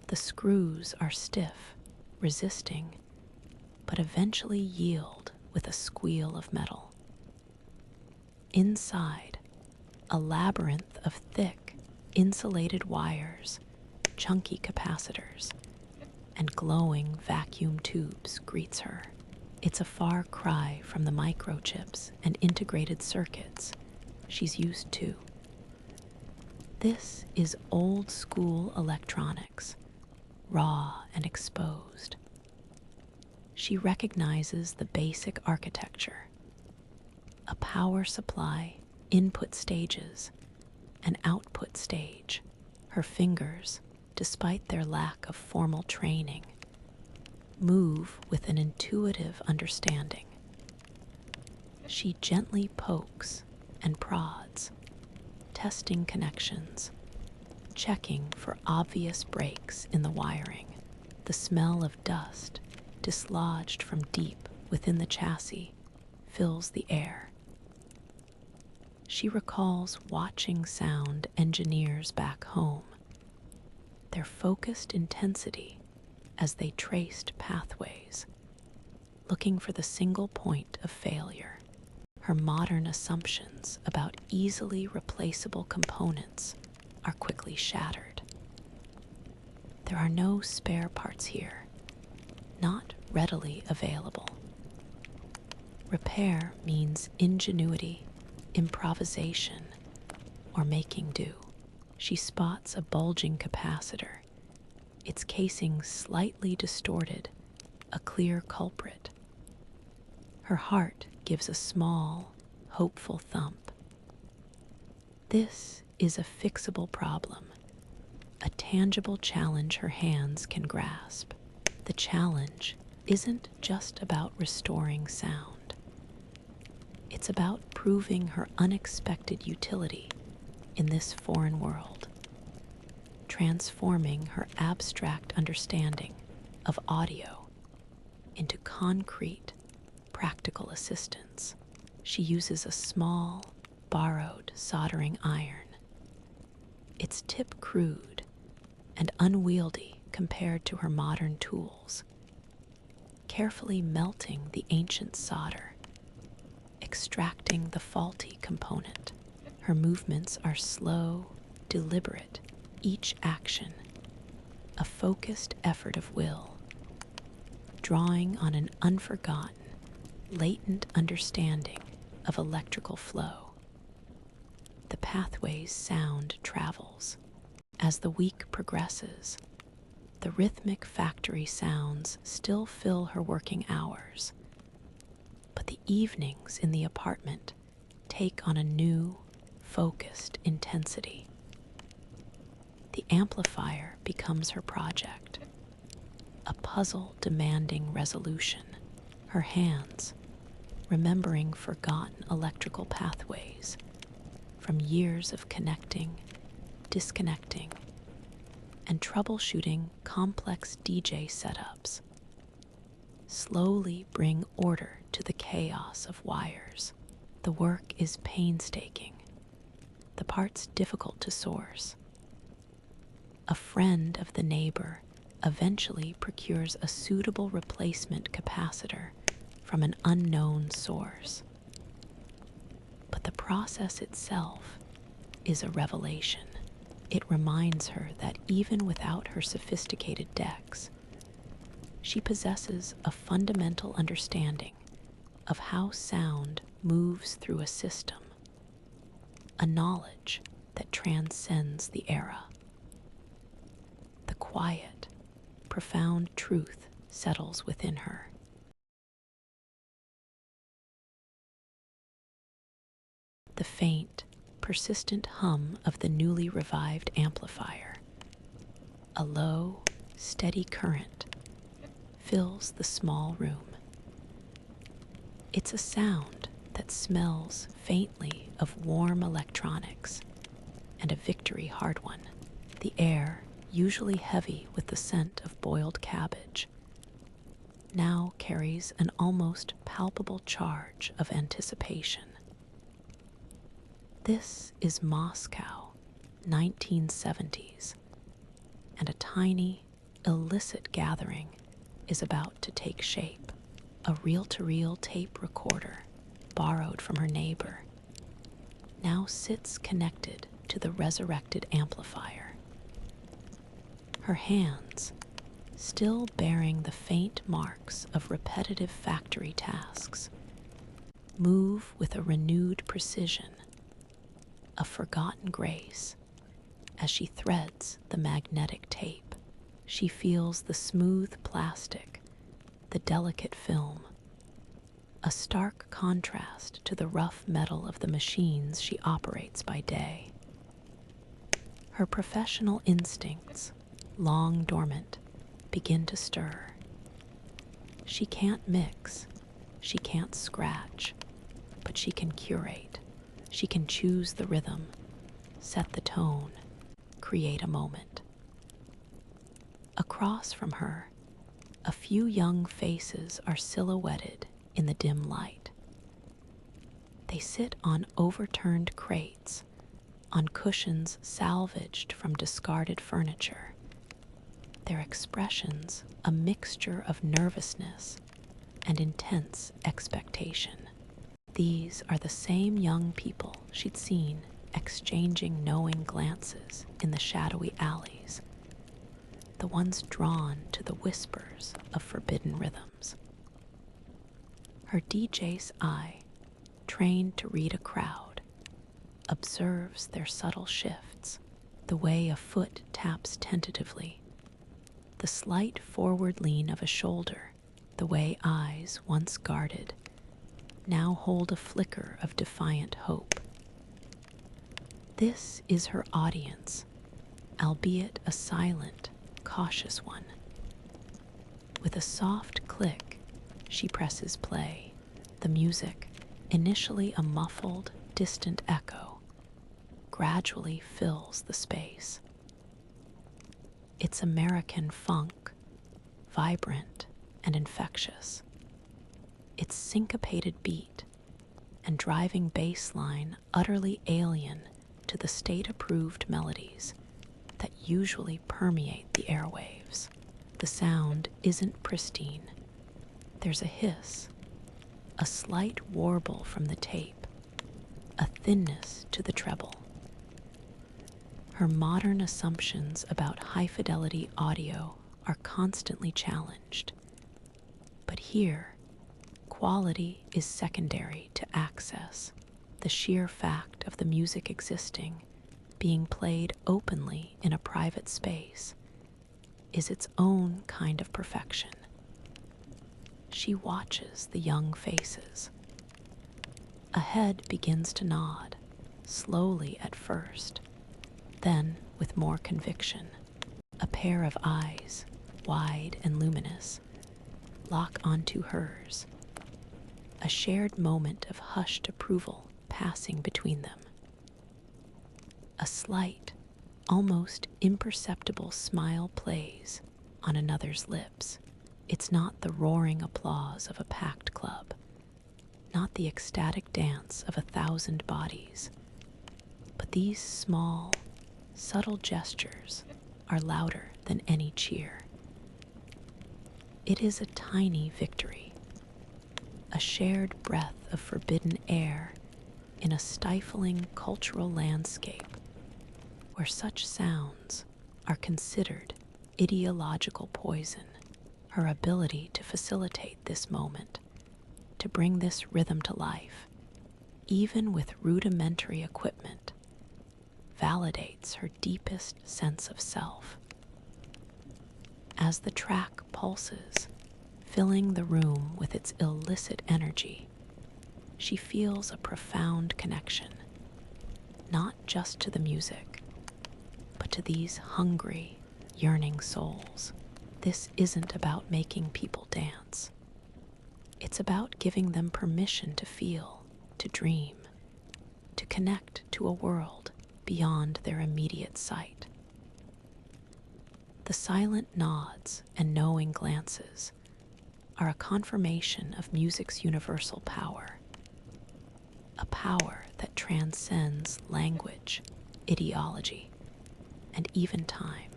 The screws are stiff, resisting, but eventually yield with a squeal of metal. Inside, a labyrinth of thick, insulated wires, chunky capacitors, and glowing vacuum tubes greets her. It's a far cry from the microchips and integrated circuits she's used to. This is old-school electronics, raw and exposed. She recognizes the basic architecture: a power supply, input stages, an output stage. Her fingers, despite their lack of formal training, move with an intuitive understanding. She gently pokes and prods, testing connections, checking for obvious breaks in the wiring. The smell of dust, dislodged from deep within the chassis, fills the air. She recalls watching sound engineers back home, their focused intensity as they traced pathways, looking for the single point of failure. Her modern assumptions about easily replaceable components are quickly shattered. There are no spare parts here, not readily available. Repair means ingenuity, improvisation, or making do. She spots a bulging capacitor, its casing slightly distorted, a clear culprit. Her heart gives a small, hopeful thump. This is a fixable problem, a tangible challenge her hands can grasp. The challenge isn't just about restoring sound. It's about proving her unexpected utility in this foreign world, transforming her abstract understanding of audio into concrete, practical assistance. she uses a small, borrowed soldering iron. Its tip crude and unwieldy compared to her modern tools, carefully melting the ancient solder, extracting the faulty component. Her movements are slow, deliberate, each action a focused effort of will, drawing on an unforgotten, latent understanding of electrical flow. The pathway's sound travels. As the week progresses, the rhythmic factory sounds still fill her working hours, but the evenings in the apartment take on a new, focused intensity. The amplifier becomes her project, a puzzle demanding resolution. Her hands, remembering forgotten electrical pathways from years of connecting, disconnecting, and troubleshooting complex DJ setups, slowly bring order to the chaos of wires. The work is painstaking, the parts difficult to source. A friend of the neighbor eventually procures a suitable replacement capacitor from an unknown source. But the process itself is a revelation. It reminds her that even without her sophisticated decks, she possesses a fundamental understanding of how sound moves through a system, a knowledge that transcends the era. The quiet, profound truth settles within her. The faint, persistent hum of the newly revived amplifier, a low, steady current, fills the small room. It's a sound that smells faintly of warm electronics and a victory hard one. The air, usually heavy with the scent of boiled cabbage, now carries an almost palpable charge of anticipation. This is Moscow, 1970s, and a tiny, illicit gathering is about to take shape. A reel-to-reel tape recorder, borrowed from her neighbor, now sits connected to the resurrected amplifier. Her hands, still bearing the faint marks of repetitive factory tasks, move with a renewed precision, a forgotten grace. As she threads the magnetic tape, she feels the smooth plastic, the delicate film, a stark contrast to the rough metal of the machines she operates by day. Her professional instincts, long dormant, begin to stir. She can't mix, she can't scratch, but she can curate. She can choose the rhythm, set the tone, create a moment. Across from her, a few young faces are silhouetted in the dim light. They sit on overturned crates, on cushions salvaged from discarded furniture, their expressions a mixture of nervousness and intense expectation. These are the same young people she'd seen exchanging knowing glances in the shadowy alleys, the ones drawn to the whispers of forbidden rhythms. Her DJ's eye, trained to read a crowd, observes their subtle shifts, the way a foot taps tentatively, the slight forward lean of a shoulder, the way eyes once guarded now hold a flicker of defiant hope. This is her audience, albeit a silent, cautious one. With a soft click, she presses play. The music, initially a muffled, distant echo, gradually fills the space. It's American funk, vibrant and infectious. Its syncopated beat, and driving bass line utterly alien to the state-approved melodies that usually permeate the airwaves. The sound isn't pristine. There's a hiss, a slight warble from the tape, a thinness to the treble. Her modern assumptions about high-fidelity audio are constantly challenged. But here, quality is secondary to access. The sheer fact of the music existing, being played openly in a private space, is its own kind of perfection. She watches the young faces. A head begins to nod, slowly at first, then with more conviction. A pair of eyes, wide and luminous, lock onto hers, a shared moment of hushed approval passing between them. A slight, almost imperceptible smile plays on another's lips. It's not the roaring applause of a packed club, not the ecstatic dance of 1,000 bodies, but these small, subtle gestures are louder than any cheer. It is a tiny victory, a shared breath of forbidden air in a stifling cultural landscape where such sounds are considered ideological poison. Her ability to facilitate this moment, to bring this rhythm to life, even with rudimentary equipment, validates her deepest sense of self. As the track pulses, filling the room with its illicit energy, she feels a profound connection, not just to the music, but to these hungry, yearning souls. This isn't about making people dance. It's about giving them permission to feel, to dream, to connect to a world beyond their immediate sight. The silent nods and knowing glances are a confirmation of music's universal power, a power that transcends language, ideology, and even time.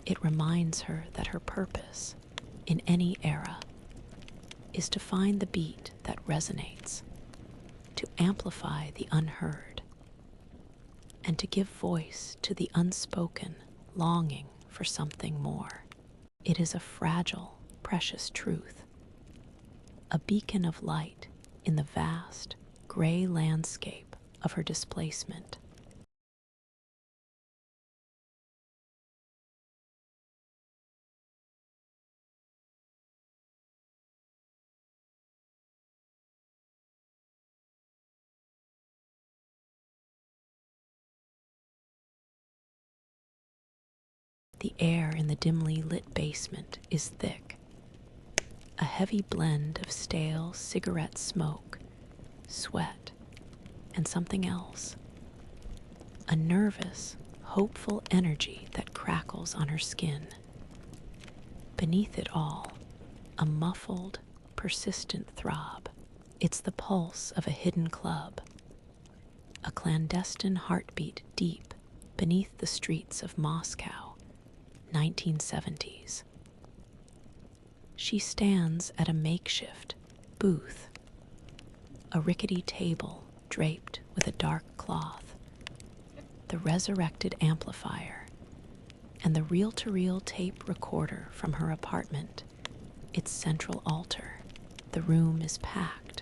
It reminds her that her purpose, in any era, is to find the beat that resonates, to amplify the unheard, and to give voice to the unspoken longing for something more. It is a fragile, precious truth, a beacon of light in the vast, gray landscape of her displacement. The air in the dimly lit basement is thick, a heavy blend of stale cigarette smoke, sweat, and something else. A nervous, hopeful energy that crackles on her skin. Beneath it all, a muffled, persistent throb. It's the pulse of a hidden club, a clandestine heartbeat deep beneath the streets of Moscow, 1970s. She stands at a makeshift booth, a rickety table draped with a dark cloth, the resurrected amplifier, and the reel-to-reel tape recorder from her apartment, its central altar. The room is packed,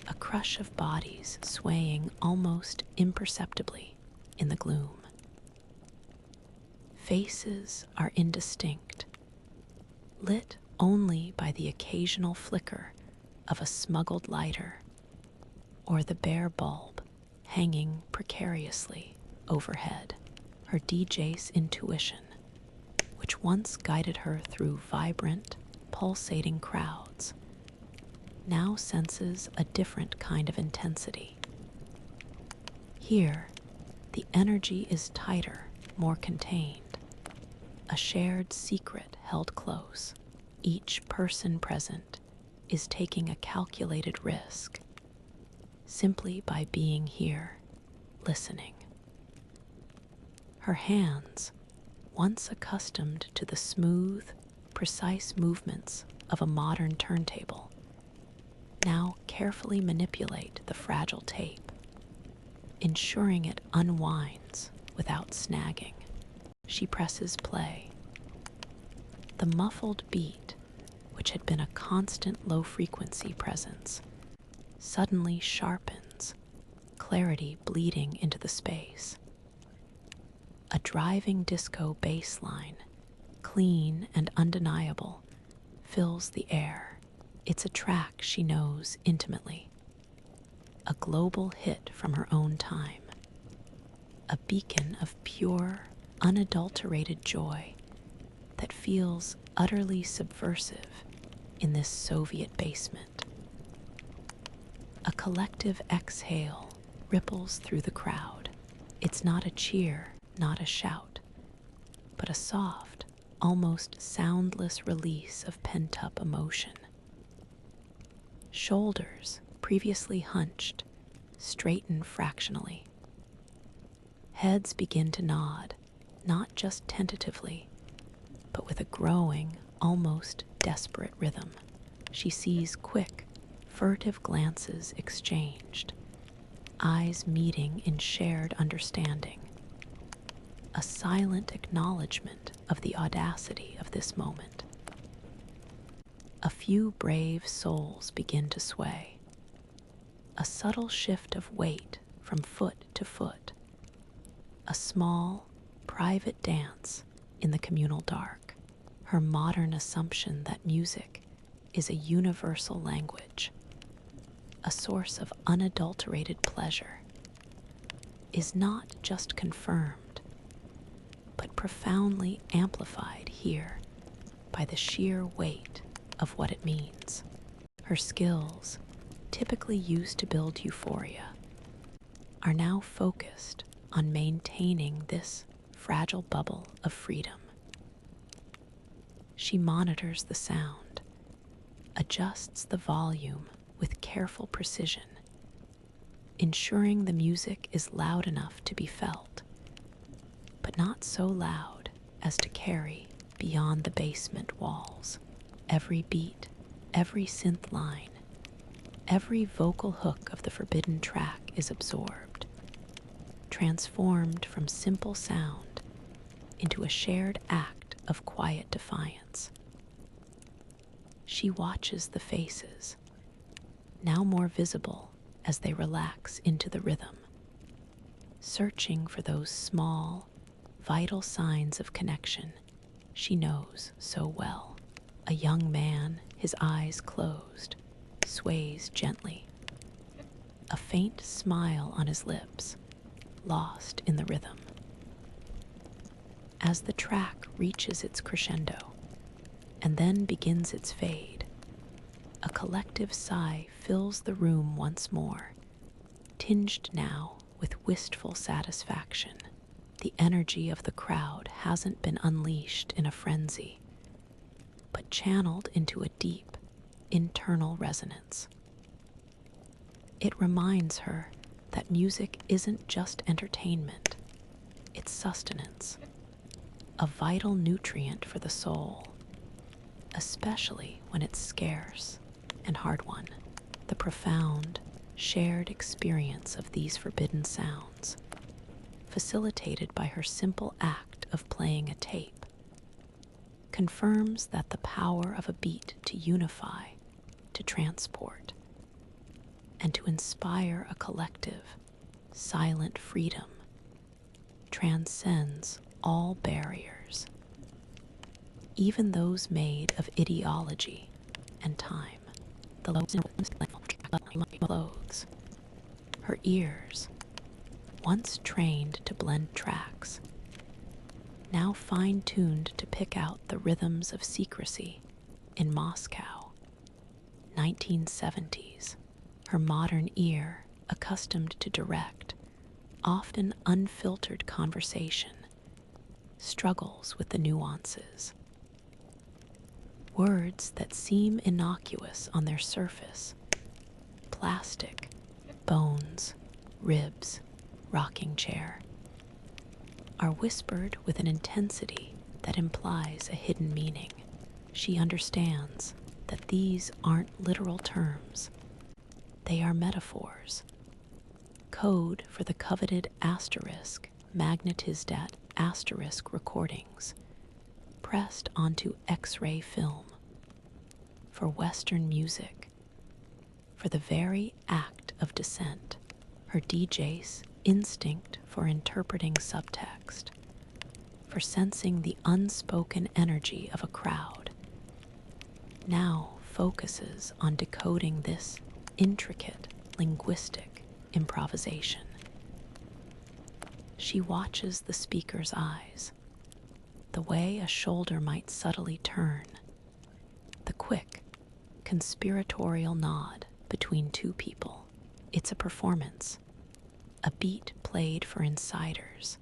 a crush of bodies swaying almost imperceptibly in the gloom. Faces are indistinct, lit only by the occasional flicker of a smuggled lighter or the bare bulb hanging precariously overhead. Her DJ's intuition, which once guided her through vibrant, pulsating crowds, now senses a different kind of intensity. Here, the energy is tighter, more contained, a shared secret held close. Each person present is taking a calculated risk, simply by being here, listening. Her hands, once accustomed to the smooth, precise movements of a modern turntable, now carefully manipulate the fragile tape, ensuring it unwinds without snagging. She presses play. The muffled beat, which had been a constant low-frequency presence, suddenly sharpens, clarity bleeding into the space. A driving disco bass line, clean and undeniable, fills the air. It's a track she knows intimately. A global hit from her own time. A beacon of pure, unadulterated joy that feels utterly subversive in this Soviet basement. A collective exhale ripples through the crowd. It's not a cheer, not a shout, but a soft, almost soundless release of pent-up emotion. Shoulders, previously hunched, straighten fractionally. Heads begin to nod, not just tentatively, but with a growing, almost desperate rhythm. She sees quick, furtive glances exchanged, eyes meeting in shared understanding. A silent acknowledgement of the audacity of this moment. A few brave souls begin to sway. A subtle shift of weight from foot to foot. A small, private dance in the communal dark. Her modern assumption that music is a universal language, a source of unadulterated pleasure, is not just confirmed, but profoundly amplified here by the sheer weight of what it means. Her skills, typically used to build euphoria, are now focused on maintaining this fragile bubble of freedom. She monitors the sound, adjusts the volume with careful precision, ensuring the music is loud enough to be felt, but not so loud as to carry beyond the basement walls. Every beat, every synth line, every vocal hook of the forbidden track is absorbed, transformed from simple sound into a shared act of quiet defiance. She watches the faces, now more visible as they relax into the rhythm, searching for those small, vital signs of connection she knows so well. A young man, his eyes closed, sways gently, a faint smile on his lips, lost in the rhythm. As the track reaches its crescendo and then begins its fade, a collective sigh fills the room once more, tinged now with wistful satisfaction. The energy of the crowd hasn't been unleashed in a frenzy, but channeled into a deep, internal resonance. It reminds her that music isn't just entertainment, it's sustenance, a vital nutrient for the soul, especially when it's scarce and hard-won. The profound, shared experience of these forbidden sounds, facilitated by her simple act of playing a tape, confirms that the power of a beat to unify, to transport, and to inspire a collective, silent freedom transcends all barriers, even those made of ideology and time. The clothes, her ears, once trained to blend tracks, now fine-tuned to pick out the rhythms of secrecy in Moscow, 1970s. Her modern ear, accustomed to direct, often unfiltered conversation, struggles with the nuances. Words that seem innocuous on their surface, plastic, bones, ribs, rocking chair, are whispered with an intensity that implies a hidden meaning. She understands that these aren't literal terms, they are metaphors, code for the coveted asterisk magnetisdat asterisk recordings pressed onto X-ray film, for Western music, for the very act of descent, her DJ's instinct for interpreting subtext, for sensing the unspoken energy of a crowd, now focuses on decoding this intricate linguistic improvisation. She watches the speaker's eyes, the way a shoulder might subtly turn, the quick, conspiratorial nod between two people. It's a performance, a beat played for insiders,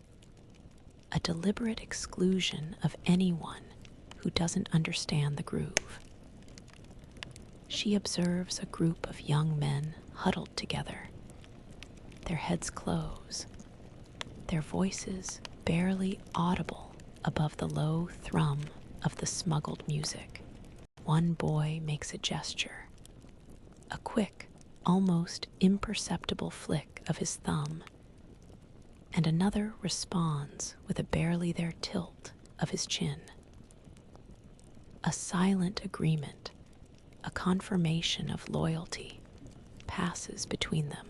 a deliberate exclusion of anyone who doesn't understand the groove. She observes a group of young men huddled together, their heads close, their voices barely audible above the low thrum of the smuggled music. One boy makes a gesture, a quick, almost imperceptible flick of his thumb, and another responds with a barely there tilt of his chin. A silent agreement, a confirmation of loyalty, passes between them.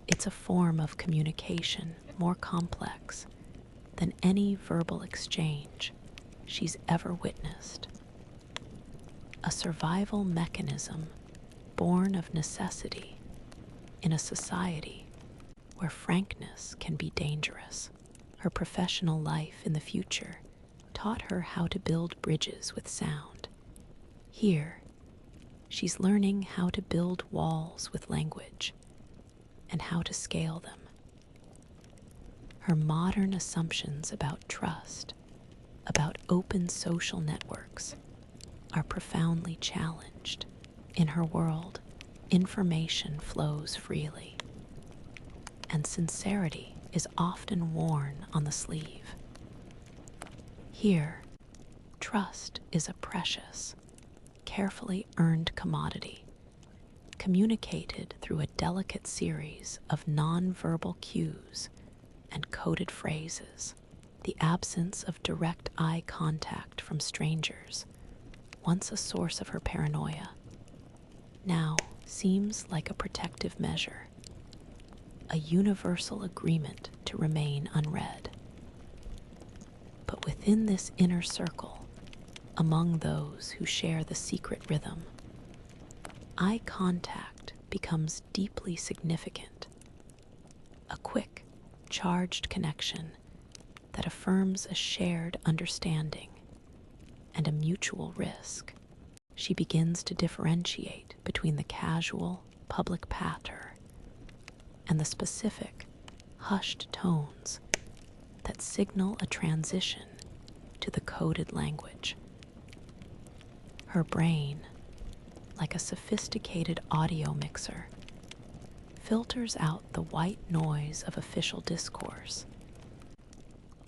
It's a form of communication more complex than any verbal exchange she's ever witnessed. A survival mechanism born of necessity in a society where frankness can be dangerous. Her professional life in the future taught her how to build bridges with sound. Here, she's learning how to build walls with language and how to scale them. Her modern assumptions about trust, about open social networks, are profoundly challenged. In her world, information flows freely, and sincerity is often worn on the sleeve. Here, trust is a precious, carefully earned commodity, communicated through a delicate series of nonverbal cues and coded phrases. The absence of direct eye contact from strangers, once a source of her paranoia, now seems like a protective measure, a universal agreement to remain unread. But within this inner circle, among those who share the secret rhythm, eye contact becomes deeply significant, a quick, charged connection that affirms a shared understanding and a mutual risk. She begins to differentiate between the casual, public patter and the specific, hushed tones that signal a transition to the coded language. Her brain, like a sophisticated audio mixer, filters out the white noise of official discourse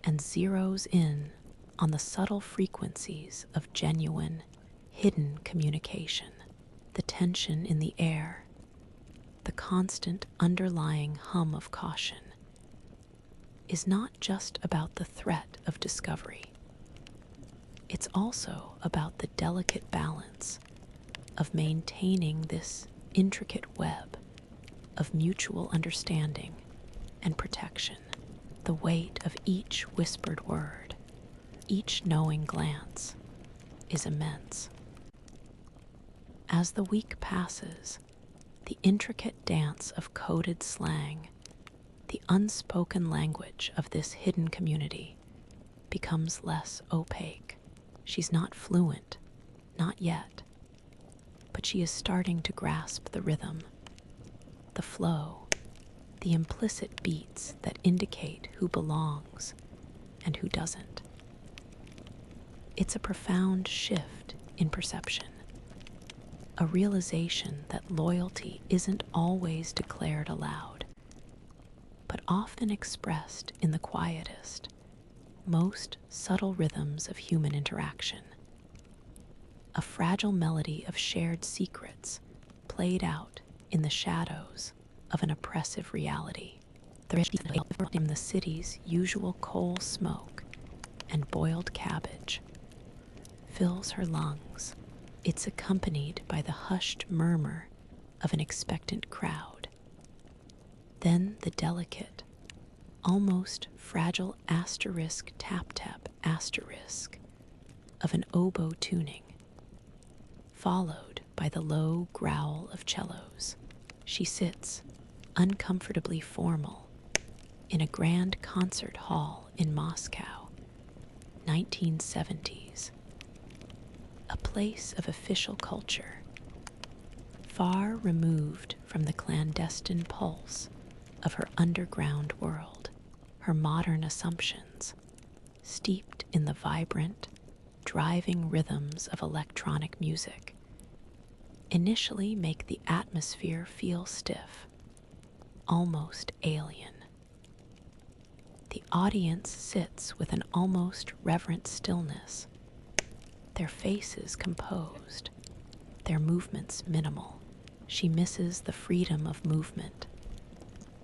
and zeroes in on the subtle frequencies of genuine, hidden communication. The tension in the air, the constant underlying hum of caution, is not just about the threat of discovery. It's also about the delicate balance of maintaining this intricate web of mutual understanding and protection. The weight of each whispered word, each knowing glance, is immense. As the week passes, the intricate dance of coded slang, the unspoken language of this hidden community, becomes less opaque. She's not fluent, not yet, but she is starting to grasp the rhythm, the flow, the implicit beats that indicate who belongs and who doesn't. It's a profound shift in perception, a realization that loyalty isn't always declared aloud, but often expressed in the quietest, most subtle rhythms of human interaction. A fragile melody of shared secrets played out in the shadows of an oppressive reality. From the city's usual coal smoke and boiled cabbage fills her lungs. It's accompanied by the hushed murmur of an expectant crowd. Then the delicate, almost fragile asterisk tap-tap asterisk of an oboe tuning, followed by the low growl of cellos. She sits, uncomfortably formal, in a grand concert hall in Moscow, 1970s. A place of official culture, far removed from the clandestine pulse of her underground world. Her modern assumptions, steeped in the vibrant, driving rhythms of electronic music, initially make the atmosphere feel stiff, almost alien. The audience sits with an almost reverent stillness, their faces composed, their movements minimal. She misses the freedom of movement,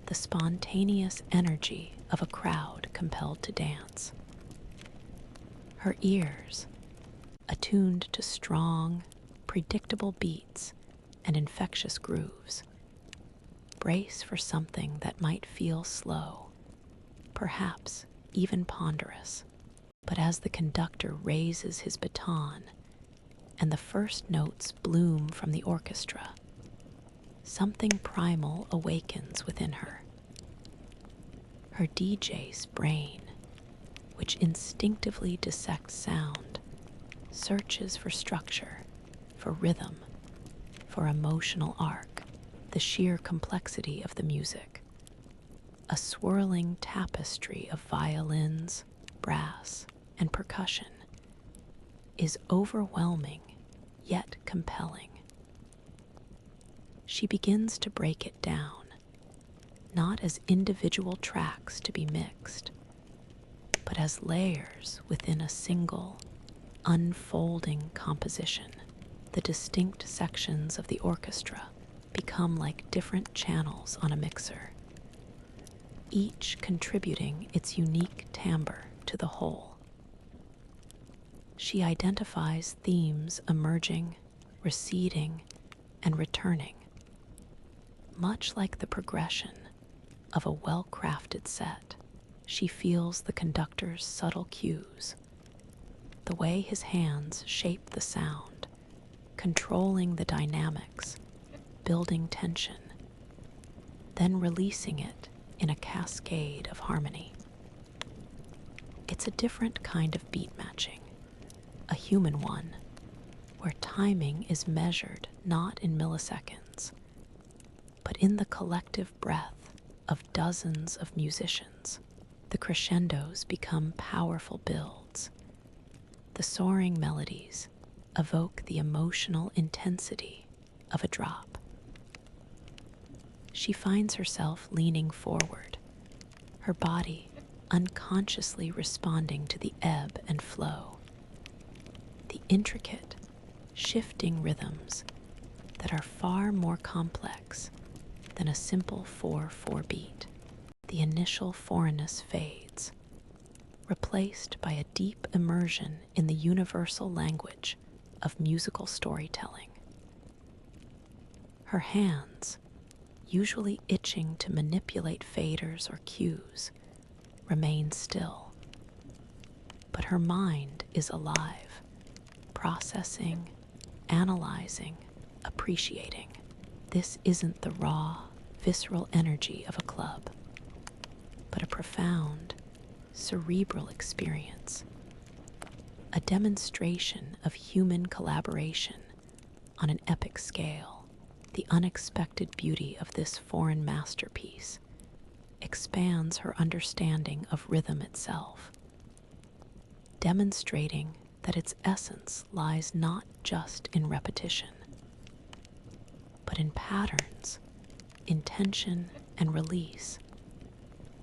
the spontaneous energy of a crowd compelled to dance. Her ears, attuned to strong, predictable beats and infectious grooves, brace for something that might feel slow, perhaps even ponderous. But as the conductor raises his baton and the first notes bloom from the orchestra, something primal awakens within her. Her DJ's brain, which instinctively dissects sound, searches for structure, for rhythm, for emotional arc, the sheer complexity of the music. A swirling tapestry of violins, brass, and percussion is overwhelming yet compelling. She begins to break it down, not as individual tracks to be mixed, but as layers within a single, unfolding composition. The distinct sections of the orchestra become like different channels on a mixer, each contributing its unique timbre to the whole. She identifies themes emerging, receding, and returning, much like the progression of a well-crafted set. She feels the conductor's subtle cues, the way his hands shape the sound, controlling the dynamics, building tension, then releasing it in a cascade of harmony. It's a different kind of beat matching, a human one, where timing is measured not in milliseconds, but in the collective breath of dozens of musicians. The crescendos become powerful builds. The soaring melodies evoke the emotional intensity of a drop. She finds herself leaning forward, her body unconsciously responding to the ebb and flow, the intricate, shifting rhythms that are far more complex than a simple 4/4 beat. The initial foreignness fades, replaced by a deep immersion in the universal language of musical storytelling. Her hands, usually itching to manipulate faders or cues, remain still, but her mind is alive, processing, analyzing, appreciating. This isn't the raw, visceral energy of a club, but a profound, cerebral experience, a demonstration of human collaboration on an epic scale. The unexpected beauty of this foreign masterpiece expands her understanding of rhythm itself, demonstrating that its essence lies not just in repetition, but in patterns, intention, and release,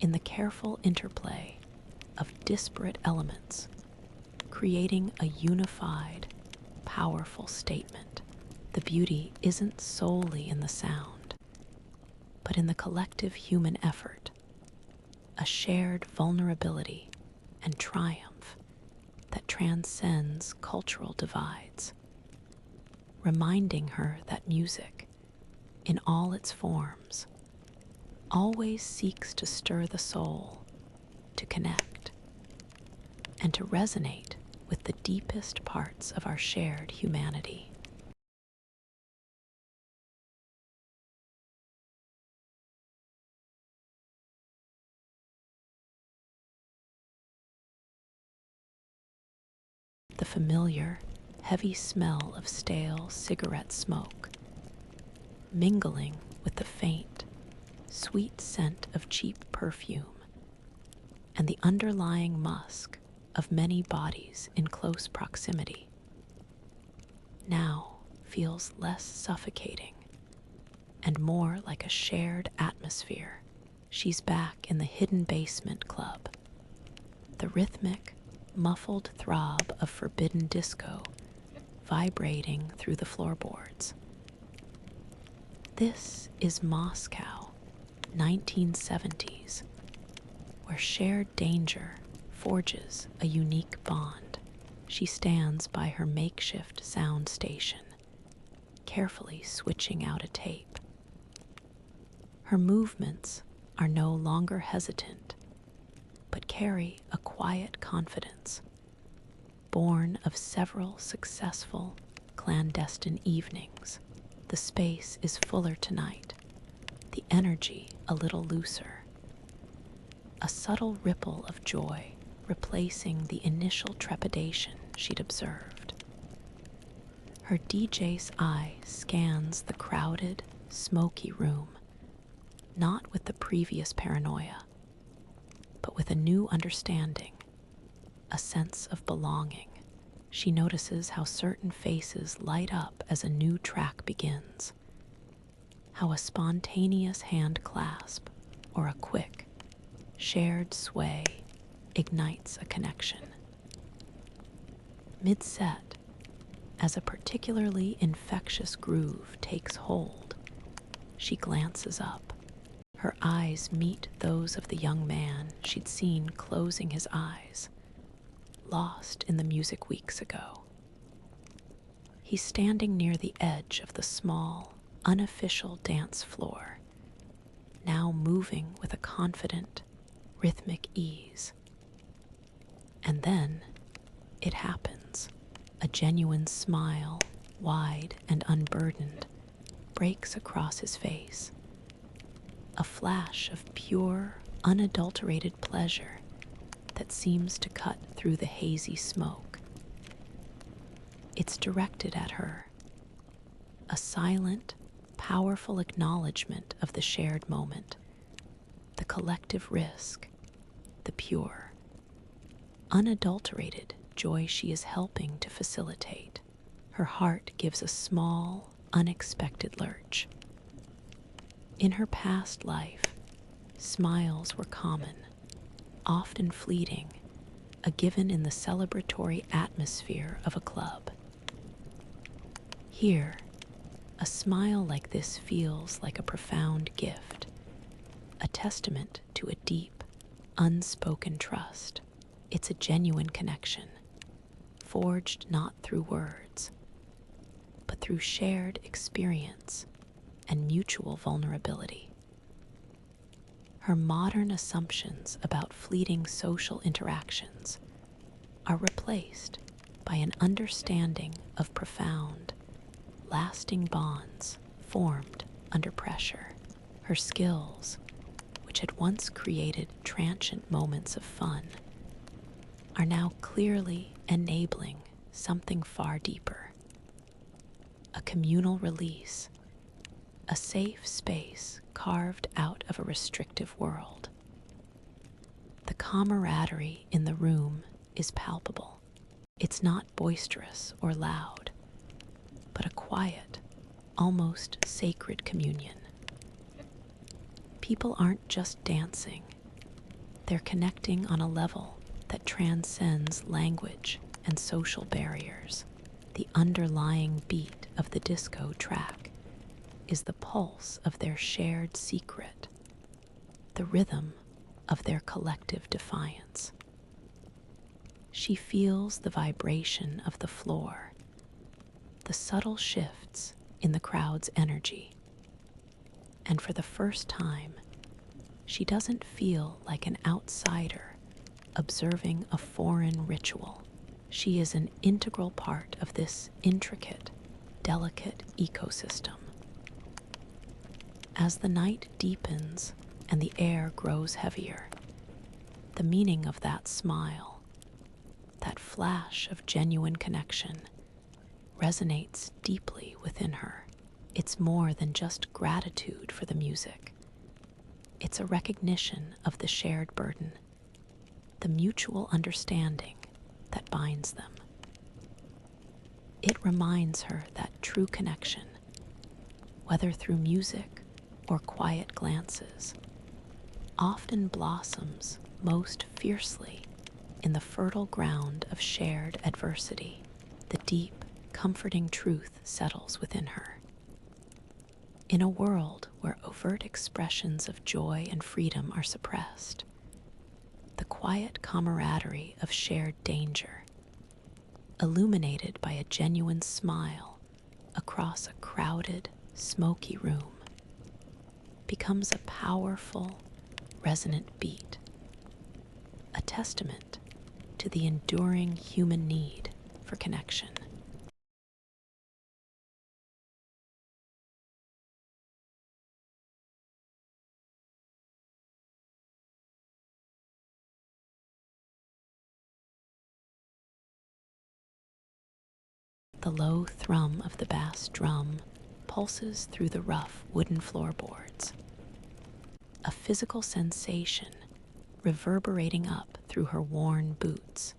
in the careful interplay of disparate elements, creating a unified, powerful statement. The beauty isn't solely in the sound, but in the collective human effort, a shared vulnerability and triumph that transcends cultural divides, reminding her that music, in all its forms, always seeks to stir the soul, to connect, and to resonate with the deepest parts of our shared humanity. The familiar, heavy smell of stale cigarette smoke, mingling with the faint, sweet scent of cheap perfume, and the underlying musk of many bodies in close proximity, now feels less suffocating and more like a shared atmosphere. She's back in the hidden basement club, the rhythmic, muffled throb of forbidden disco vibrating through the floorboards. This is Moscow, 1970s, where shared danger forges a unique bond. She stands by her makeshift sound station, carefully switching out a tape. Her movements are no longer hesitant, but carry a quiet confidence, born of several successful clandestine evenings. The space is fuller tonight, the energy a little looser, a subtle ripple of joy replacing the initial trepidation she'd observed. Her DJ's eye scans the crowded, smoky room, not with the previous paranoia, but with a new understanding, a sense of belonging. She notices how certain faces light up as a new track begins, how a spontaneous hand clasp or a quick, shared sway ignites a connection. Mid-set, as a particularly infectious groove takes hold, she glances up. Her eyes meet those of the young man she'd seen closing his eyes, lost in the music weeks ago. He's standing near the edge of the small, unofficial dance floor, now moving with a confident, rhythmic ease. And then it happens. A genuine smile, wide and unburdened, breaks across his face. A flash of pure, unadulterated pleasure that seems to cut through the hazy smoke. It's directed at her, a silent, powerful acknowledgement of the shared moment, the collective risk, the pure, unadulterated joy she is helping to facilitate. Her heart gives a small, unexpected lurch. In her past life, smiles were common, often fleeting, a given in the celebratory atmosphere of a club. Here, a smile like this feels like a profound gift, a testament to a deep, unspoken trust. It's a genuine connection, forged not through words, but through shared experience and mutual vulnerability. Her modern assumptions about fleeting social interactions are replaced by an understanding of profound, lasting bonds formed under pressure. Her skills, which had once created transient moments of fun, are now clearly enabling something far deeper. A communal release, a safe space carved out of a restrictive world. The camaraderie in the room is palpable. It's not boisterous or loud, but a quiet, almost sacred communion. People aren't just dancing, they're connecting on a level that transcends language and social barriers. The underlying beat of the disco track is the pulse of their shared secret, the rhythm of their collective defiance. She feels the vibration of the floor, the subtle shifts in the crowd's energy, and for the first time, she doesn't feel like an outsider observing a foreign ritual. She is an integral part of this intricate, delicate ecosystem. As the night deepens and the air grows heavier, the meaning of that smile, that flash of genuine connection, resonates deeply within her. It's more than just gratitude for the music. It's a recognition of the shared burden, the mutual understanding that binds them. It reminds her that true connection, whether through music or quiet glances, often blossoms most fiercely in the fertile ground of shared adversity. The deep, comforting truth settles within her. In a world where overt expressions of joy and freedom are suppressed, the quiet camaraderie of shared danger, illuminated by a genuine smile across a crowded, smoky room, becomes a powerful, resonant beat, a testament to the enduring human need for connection. The low thrum of the bass drum pulses through the rough wooden floorboards, a physical sensation reverberating up through her worn boots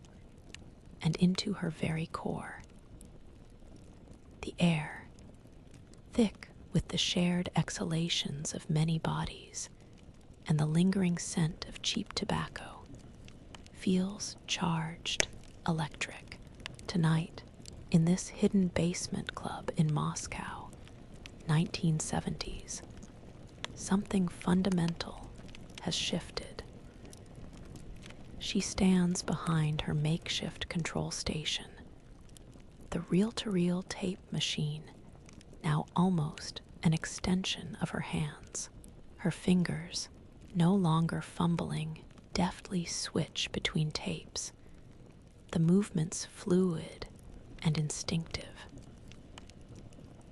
and into her very core. The air, thick with the shared exhalations of many bodies and the lingering scent of cheap tobacco, feels charged, electric. Tonight, in this hidden basement club in Moscow, 1970s, something fundamental has shifted. She stands behind her makeshift control station, the reel-to-reel tape machine now almost an extension of her hands. Her fingers, no longer fumbling, deftly switch between tapes, the movements fluid and instinctive.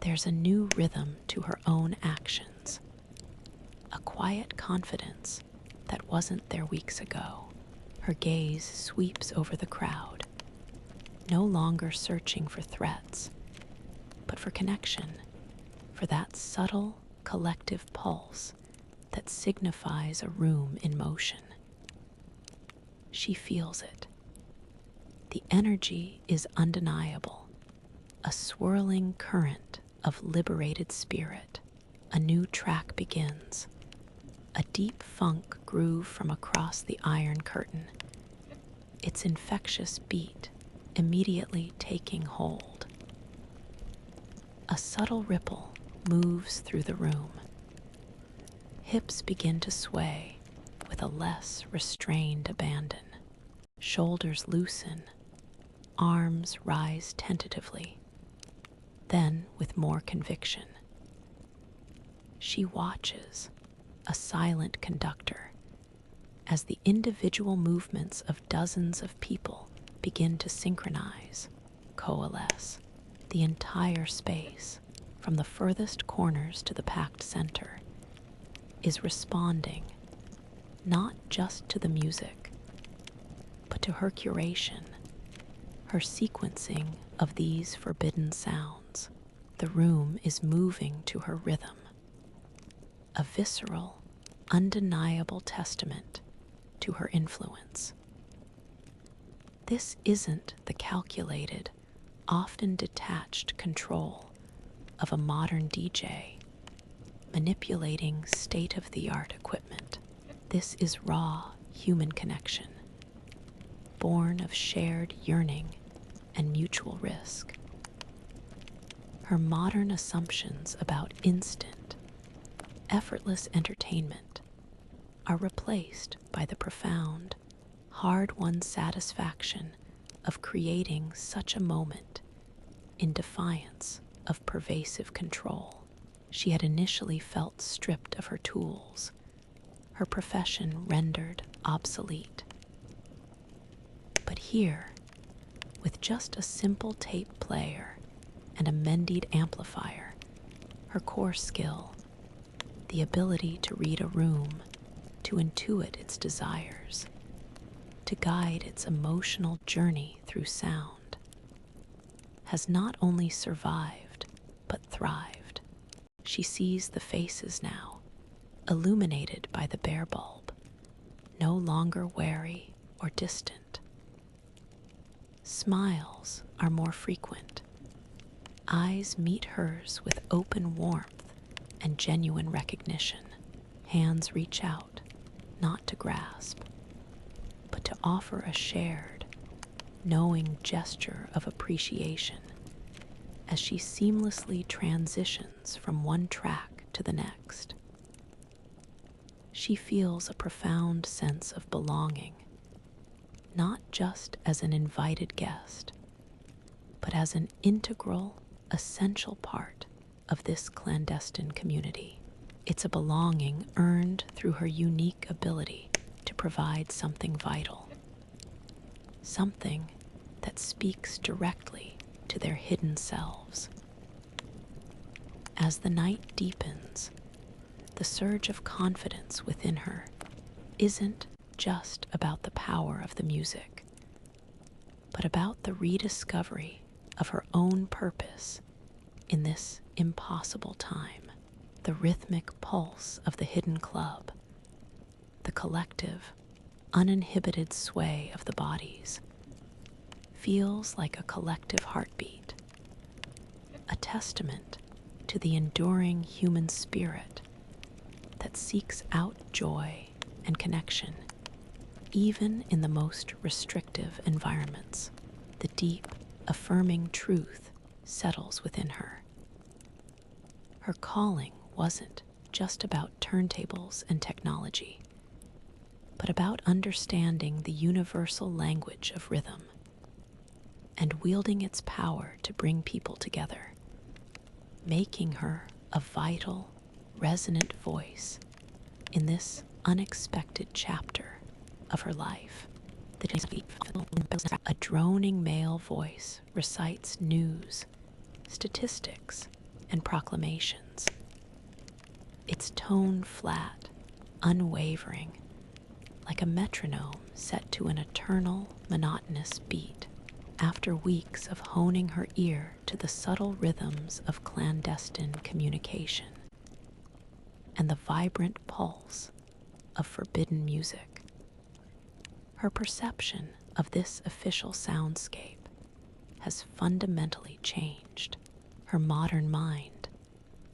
There's a new rhythm to her own actions, a quiet confidence that wasn't there weeks ago. Her gaze sweeps over the crowd, no longer searching for threats, but for connection, for that subtle, collective pulse that signifies a room in motion. She feels it. The energy is undeniable, a swirling current of liberated spirit. A new track begins, a deep funk groove from across the iron curtain, its infectious beat immediately taking hold. A subtle ripple moves through the room. Hips begin to sway with a less restrained abandon. Shoulders loosen, arms rise tentatively, then with more conviction. She watches, a silent conductor, as the individual movements of dozens of people begin to synchronize, coalesce. The entire space, from the furthest corners to the packed center, is responding not just to the music, but to her curation, her sequencing of these forbidden sounds. The room is moving to her rhythm, a visceral, undeniable testament to her influence. This isn't the calculated, often detached control of a modern DJ, manipulating state-of-the-art equipment. This is raw human connection, born of shared yearning and mutual risk. Her modern assumptions about instant, effortless entertainment are replaced by the profound, hard-won satisfaction of creating such a moment in defiance of pervasive control. She had initially felt stripped of her tools, her profession rendered obsolete. But here, with just a simple tape player and a Mendied amplifier, her core skill, the ability to read a room, to intuit its desires, to guide its emotional journey through sound, has not only survived, but thrived. She sees the faces now, illuminated by the bare bulb, no longer wary or distant. Smiles are more frequent. Eyes meet hers with open warmth and genuine recognition. Hands reach out, not to grasp, but to offer a shared, knowing gesture of appreciation as she seamlessly transitions from one track to the next. She feels a profound sense of belonging, not just as an invited guest, but as an integral, essential part of this clandestine community. It's a belonging earned through her unique ability to provide something vital, something that speaks directly to their hidden selves. As the night deepens, the surge of confidence within her isn't just about the power of the music, but about the rediscovery of her own purpose in this impossible time. The rhythmic pulse of the hidden club, the collective, uninhibited sway of the bodies, feels like a collective heartbeat, a testament to the enduring human spirit that seeks out joy and connection, even in the most restrictive environments. The deep, affirming truth settles within her. Her calling wasn't just about turntables and technology, but about understanding the universal language of rhythm and wielding its power to bring people together, making her a vital, resonant voice in this unexpected chapter of her life. A droning male voice recites news, statistics, and proclamations. Its tone flat, unwavering, like a metronome set to an eternal, monotonous beat. After weeks of honing her ear to the subtle rhythms of clandestine communication and the vibrant pulse of forbidden music, her perception of this official soundscape has fundamentally changed. Her modern mind,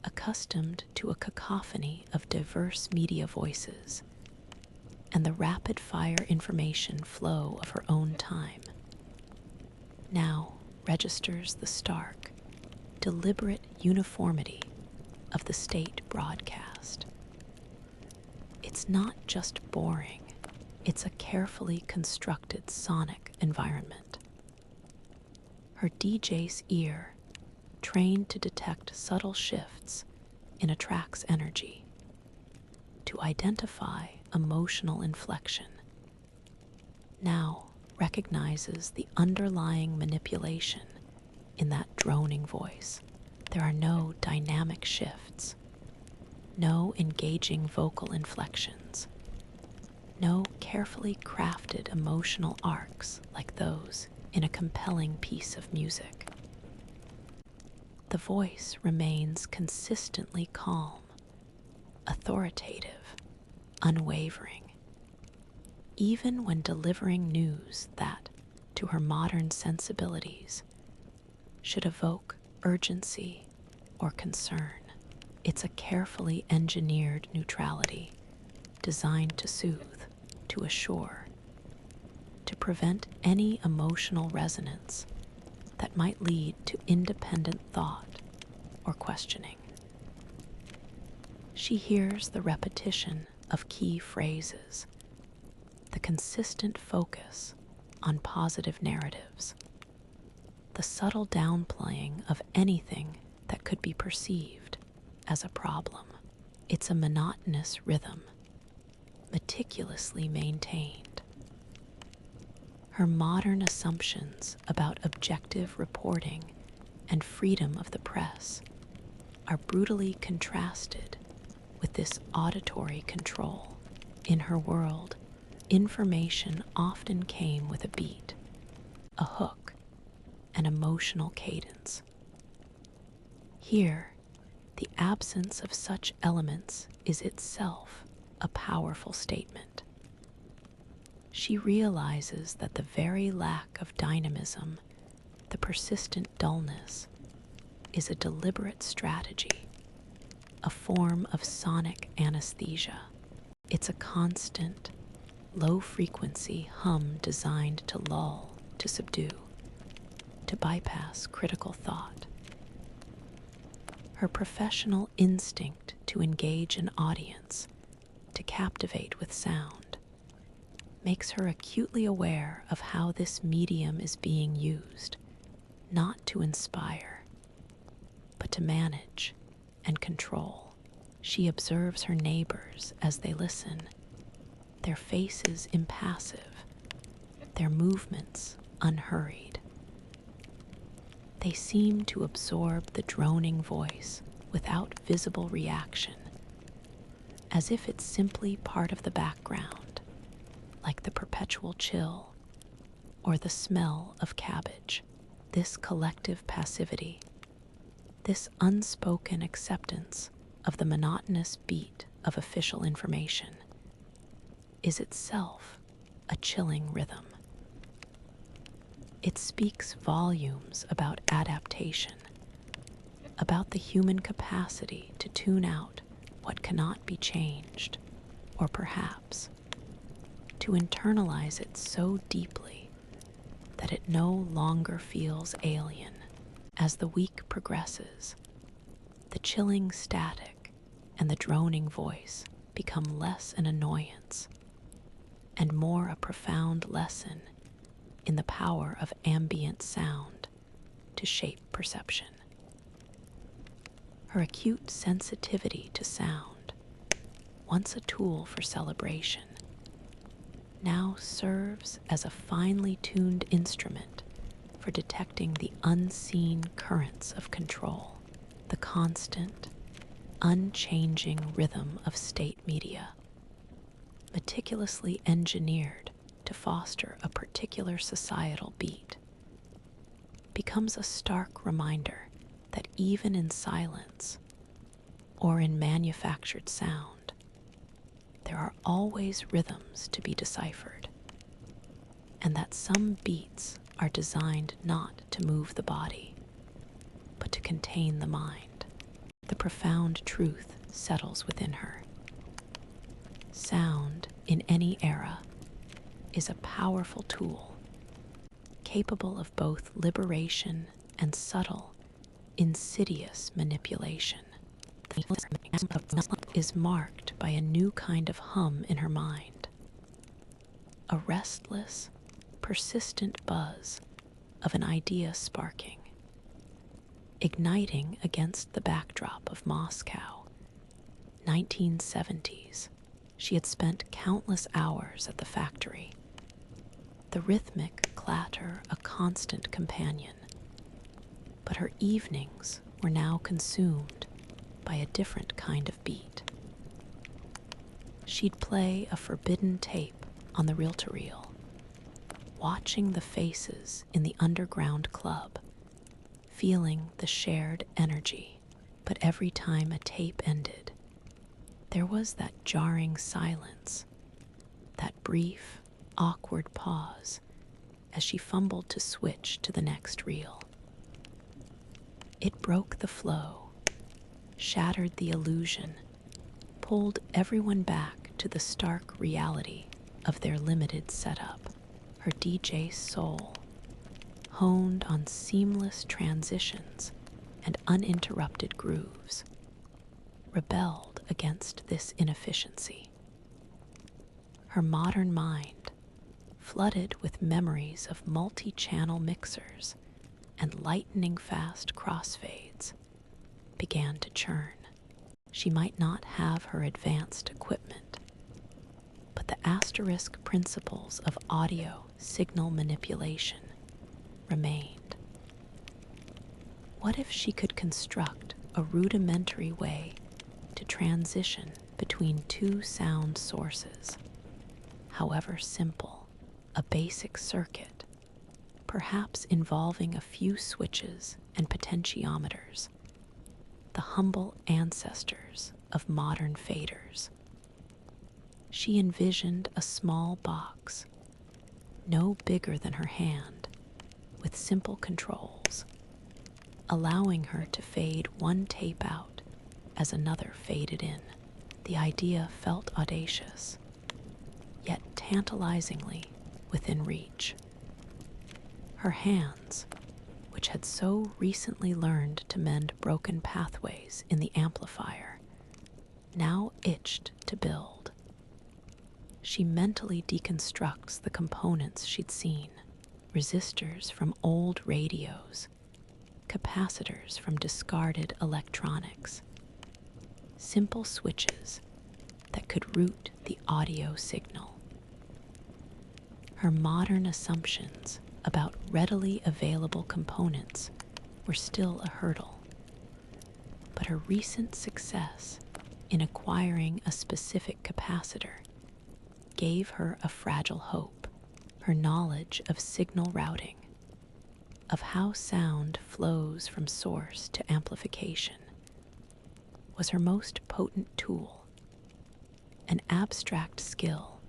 accustomed to a cacophony of diverse media voices and the rapid-fire information flow of her own time, now registers the stark, deliberate uniformity of the state broadcast. It's not just boring, it's a carefully constructed sonic environment. Her DJ's ear, trained to detect subtle shifts in a track's energy, to identify emotional inflection, now recognizes the underlying manipulation in that droning voice. There are no dynamic shifts, no engaging vocal inflections, no carefully crafted emotional arcs like those in a compelling piece of music. The voice remains consistently calm, authoritative, unwavering, even when delivering news that, to her modern sensibilities, should evoke urgency or concern. It's a carefully engineered neutrality designed to soothe, to assure, to prevent any emotional resonance that might lead to independent thought or questioning. She hears the repetition of key phrases, the consistent focus on positive narratives, the subtle downplaying of anything that could be perceived as a problem. It's a monotonous rhythm, meticulously maintained. Her modern assumptions about objective reporting and freedom of the press are brutally contrasted with this auditory control. In her world, information often came with a beat, a hook, an emotional cadence. Here, the absence of such elements is itself a powerful statement. She realizes that the very lack of dynamism, the persistent dullness, is a deliberate strategy, a form of sonic anesthesia. It's a constant, low-frequency hum designed to lull, to subdue, to bypass critical thought. Her professional instinct to engage an audience, to captivate with sound, makes her acutely aware of how this medium is being used, not to inspire, but to manage and control. She observes her neighbors as they listen, their faces impassive, their movements unhurried. They seem to absorb the droning voice without visible reaction, as if it's simply part of the background, like the perpetual chill or the smell of cabbage. This collective passivity, this unspoken acceptance of the monotonous beat of official information, is itself a chilling rhythm. It speaks volumes about adaptation, about the human capacity to tune out what cannot be changed, or perhaps to internalize it so deeply that it no longer feels alien. As the week progresses, the chilling static and the droning voice become less an annoyance and more a profound lesson in the power of ambient sound to shape perception. Her acute sensitivity to sound, once a tool for celebration, now serves as a finely tuned instrument for detecting the unseen currents of control, the constant, unchanging rhythm of state media, meticulously engineered to foster a particular societal beat, becomes a stark reminder that even in silence or in manufactured sound, there are always rhythms to be deciphered, and that some beats are designed not to move the body, but to contain the mind. The profound truth settles within her. Sound, in any era, is a powerful tool, capable of both liberation and subtle, insidious manipulation. The is marked by a new kind of hum in her mind, a restless, persistent buzz of an idea sparking, igniting against the backdrop of Moscow, 1970s. She had spent countless hours at the factory, the rhythmic clatter a constant companion, but her evenings were now consumed by a different kind of beat. She'd play a forbidden tape on the reel-to-reel, watching the faces in the underground club, feeling the shared energy. But every time a tape ended, there was that jarring silence, that brief, awkward pause as she fumbled to switch to the next reel. It broke the flow, shattered the illusion, pulled everyone back to the stark reality of their limited setup. Her DJ soul, honed on seamless transitions and uninterrupted grooves, rebelled against this inefficiency. Her modern mind, flooded with memories of multi-channel mixers and lightning-fast crossfades, began to churn. She might not have her advanced equipment, but the asterisk principles of audio signal manipulation remained. What if she could construct a rudimentary way to transition between two sound sources? However simple, a basic circuit, perhaps involving a few switches and potentiometers, the humble ancestors of modern faders. She envisioned a small box, no bigger than her hand, with simple controls, allowing her to fade one tape out as another faded in. The idea felt audacious, yet tantalizingly within reach. Her hands, which had so recently learned to mend broken pathways in the amplifier, now itched to build. She mentally deconstructs the components she'd seen: resistors from old radios, capacitors from discarded electronics, simple switches that could route the audio signal. Her modern assumptions about readily available components were still a hurdle, but her recent success in acquiring a specific capacitor gave her a fragile hope. Her knowledge of signal routing, of how sound flows from source to amplification, was her most potent tool, an abstract skill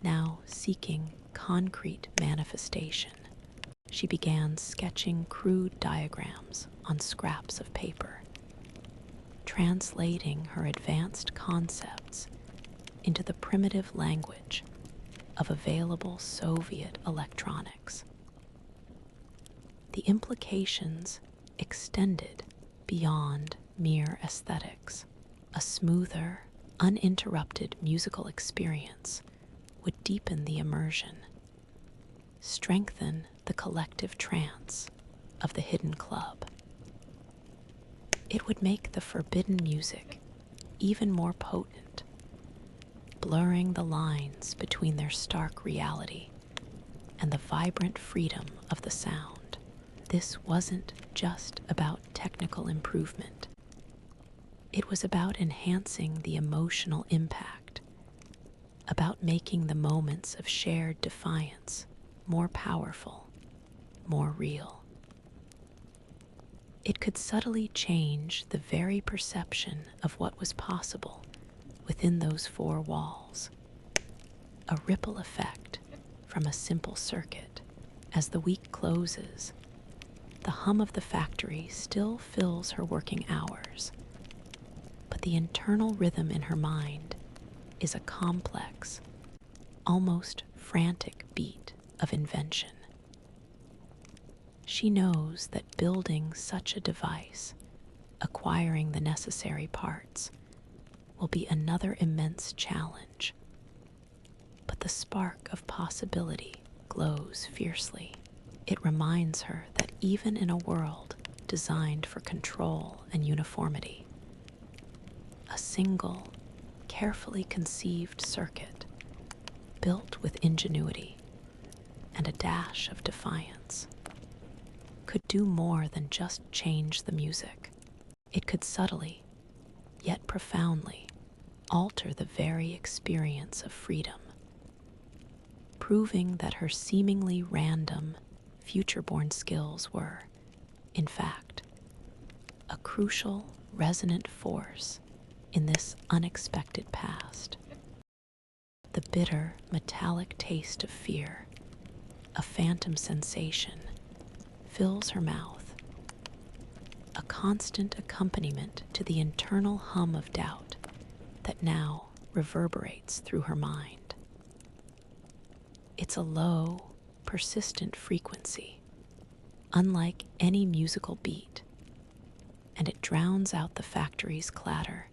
now seeking concrete manifestation. She began sketching crude diagrams on scraps of paper, translating her advanced concepts into the primitive language of available Soviet electronics. The implications extended beyond mere aesthetics. A smoother, uninterrupted musical experience would deepen the immersion, strengthen the collective trance of the hidden club. It would make the forbidden music even more potent, blurring the lines between their stark reality and the vibrant freedom of the sound. This wasn't just about technical improvement. It was about enhancing the emotional impact, about making the moments of shared defiance more powerful, more real. It could subtly change the very perception of what was possible within those four walls. A ripple effect from a simple circuit. As the week closes, the hum of the factory still fills her working hours, but the internal rhythm in her mind is a complex, almost frantic beat of invention. She knows that building such a device, acquiring the necessary parts, will be another immense challenge, but the spark of possibility glows fiercely. It reminds her that even in a world designed for control and uniformity, a single, carefully conceived circuit, built with ingenuity and a dash of defiance, could do more than just change the music. It could subtly, yet profoundly, alter the very experience of freedom, proving that her seemingly random, future-born skills were, in fact, a crucial, resonant force in this unexpected past. The bitter, metallic taste of fear, a phantom sensation, fills her mouth, a constant accompaniment to the internal hum of doubt that now reverberates through her mind. It's a low, persistent frequency, unlike any musical beat, and it drowns out the factory's clatter,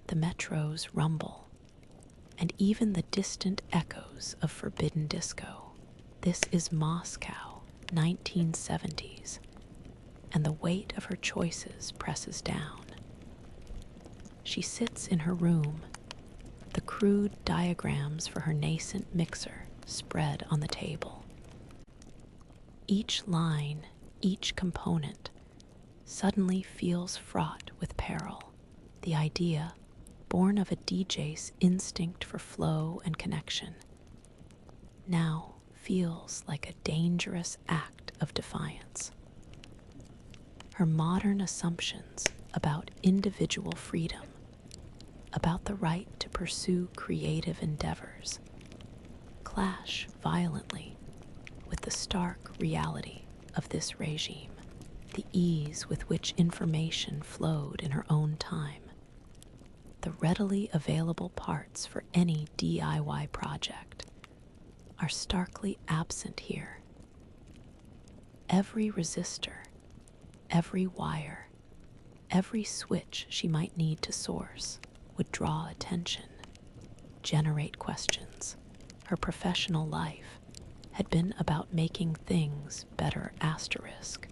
the metro's rumble, and even the distant echoes of forbidden disco. This is Moscow, 1970s, and the weight of her choices presses down. She sits in her room, the crude diagrams for her nascent mixer spread on the table. Each line, each component, suddenly feels fraught with peril. The idea, born of a DJ's instinct for flow and connection, now feels like a dangerous act of defiance. Her modern assumptions about individual freedom, about the right to pursue creative endeavors, clash violently with the stark reality of this regime. The ease with which information flowed in her own time, the readily available parts for any DIY project, are starkly absent here. Every resistor, every wire, every switch she might need to source would draw attention, generate questions. Her professional life had been about making things better asterisk,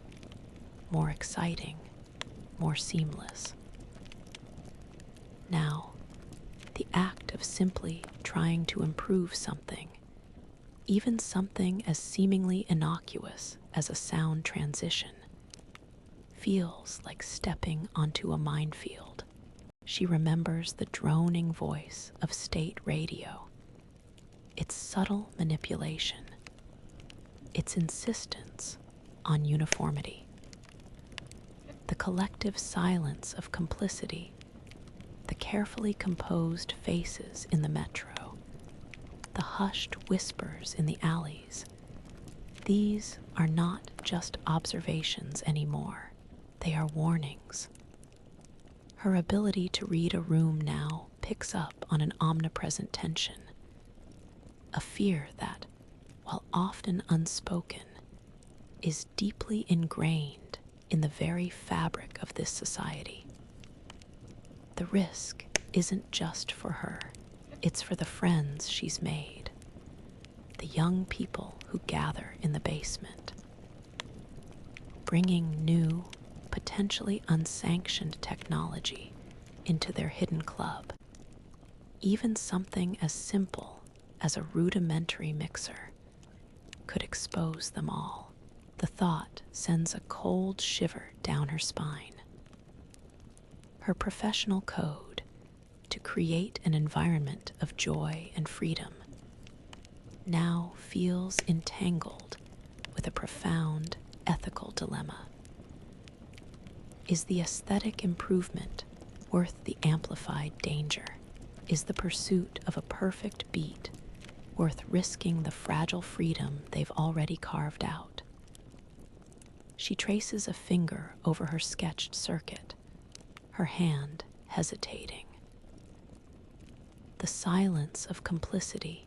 more exciting, more seamless. Now, the act of simply trying to improve something, even something as seemingly innocuous as a sound transition, feels like stepping onto a minefield. She remembers the droning voice of state radio, its subtle manipulation, its insistence on uniformity, the collective silence of complicity, the carefully composed faces in the metro, the hushed whispers in the alleys. These are not just observations anymore. They are warnings. Her ability to read a room now picks up on an omnipresent tension, a fear that, while often unspoken, is deeply ingrained in the very fabric of this society. The risk isn't just for her, it's for the friends she's made, the young people who gather in the basement, bringing new, potentially unsanctioned technology into their hidden club. Even something as simple as a rudimentary mixer could expose them all. The thought sends a cold shiver down her spine. Her professional code to create an environment of joy and freedom now feels entangled with a profound ethical dilemma. Is the aesthetic improvement worth the amplified danger? Is the pursuit of a perfect beat worth risking the fragile freedom they've already carved out? She traces a finger over her sketched circuit, her hand hesitating. The silence of complicity,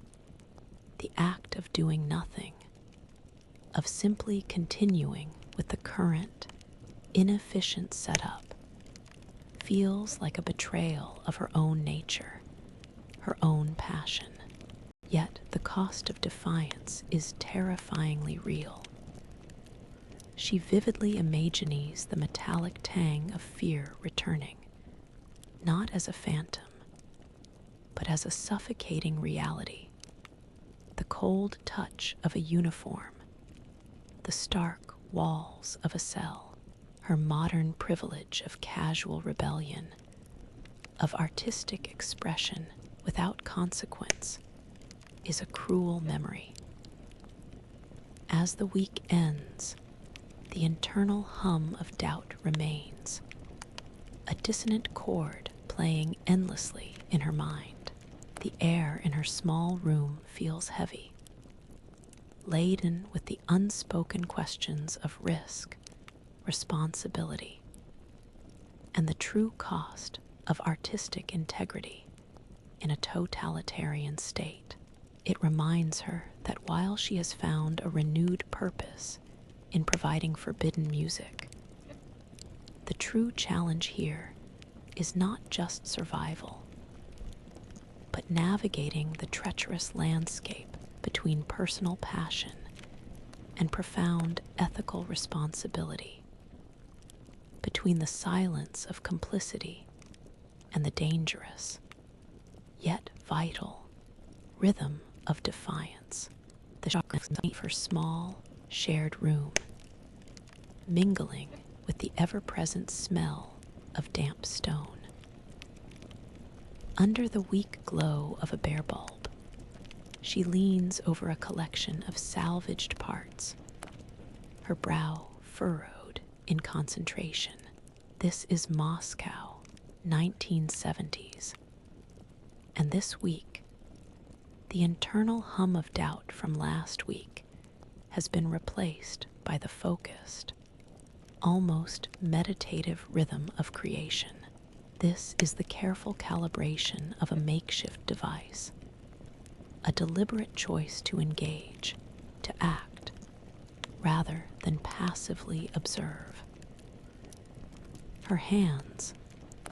the act of doing nothing, of simply continuing with the current, inefficient setup, feels like a betrayal of her own nature, her own passion. Yet the cost of defiance is terrifyingly real. She vividly imagines the metallic tang of fear returning, not as a phantom, but as a suffocating reality. The cold touch of a uniform, the stark walls of a cell, her modern privilege of casual rebellion, of artistic expression without consequence, is a cruel memory. As the week ends, the internal hum of doubt remains, a dissonant chord playing endlessly in her mind. The air in her small room feels heavy, laden with the unspoken questions of risk, responsibility, and the true cost of artistic integrity in a totalitarian state. It reminds her that while she has found a renewed purpose in providing forbidden music, the true challenge here is not just survival, but navigating the treacherous landscape between personal passion and profound ethical responsibility, between the silence of complicity and the dangerous, yet vital, rhythm of defiance. The shock of her small, shared room, mingling with the ever-present smell of damp stone. Under the weak glow of a bare bulb, she leans over a collection of salvaged parts, her brow furrowed in concentration. This is Moscow, 1970s. And this week, the internal hum of doubt from last week has been replaced by the focused, almost meditative rhythm of creation. This is the careful calibration of a makeshift device, a deliberate choice to engage, to act, rather than passively observe. Her hands,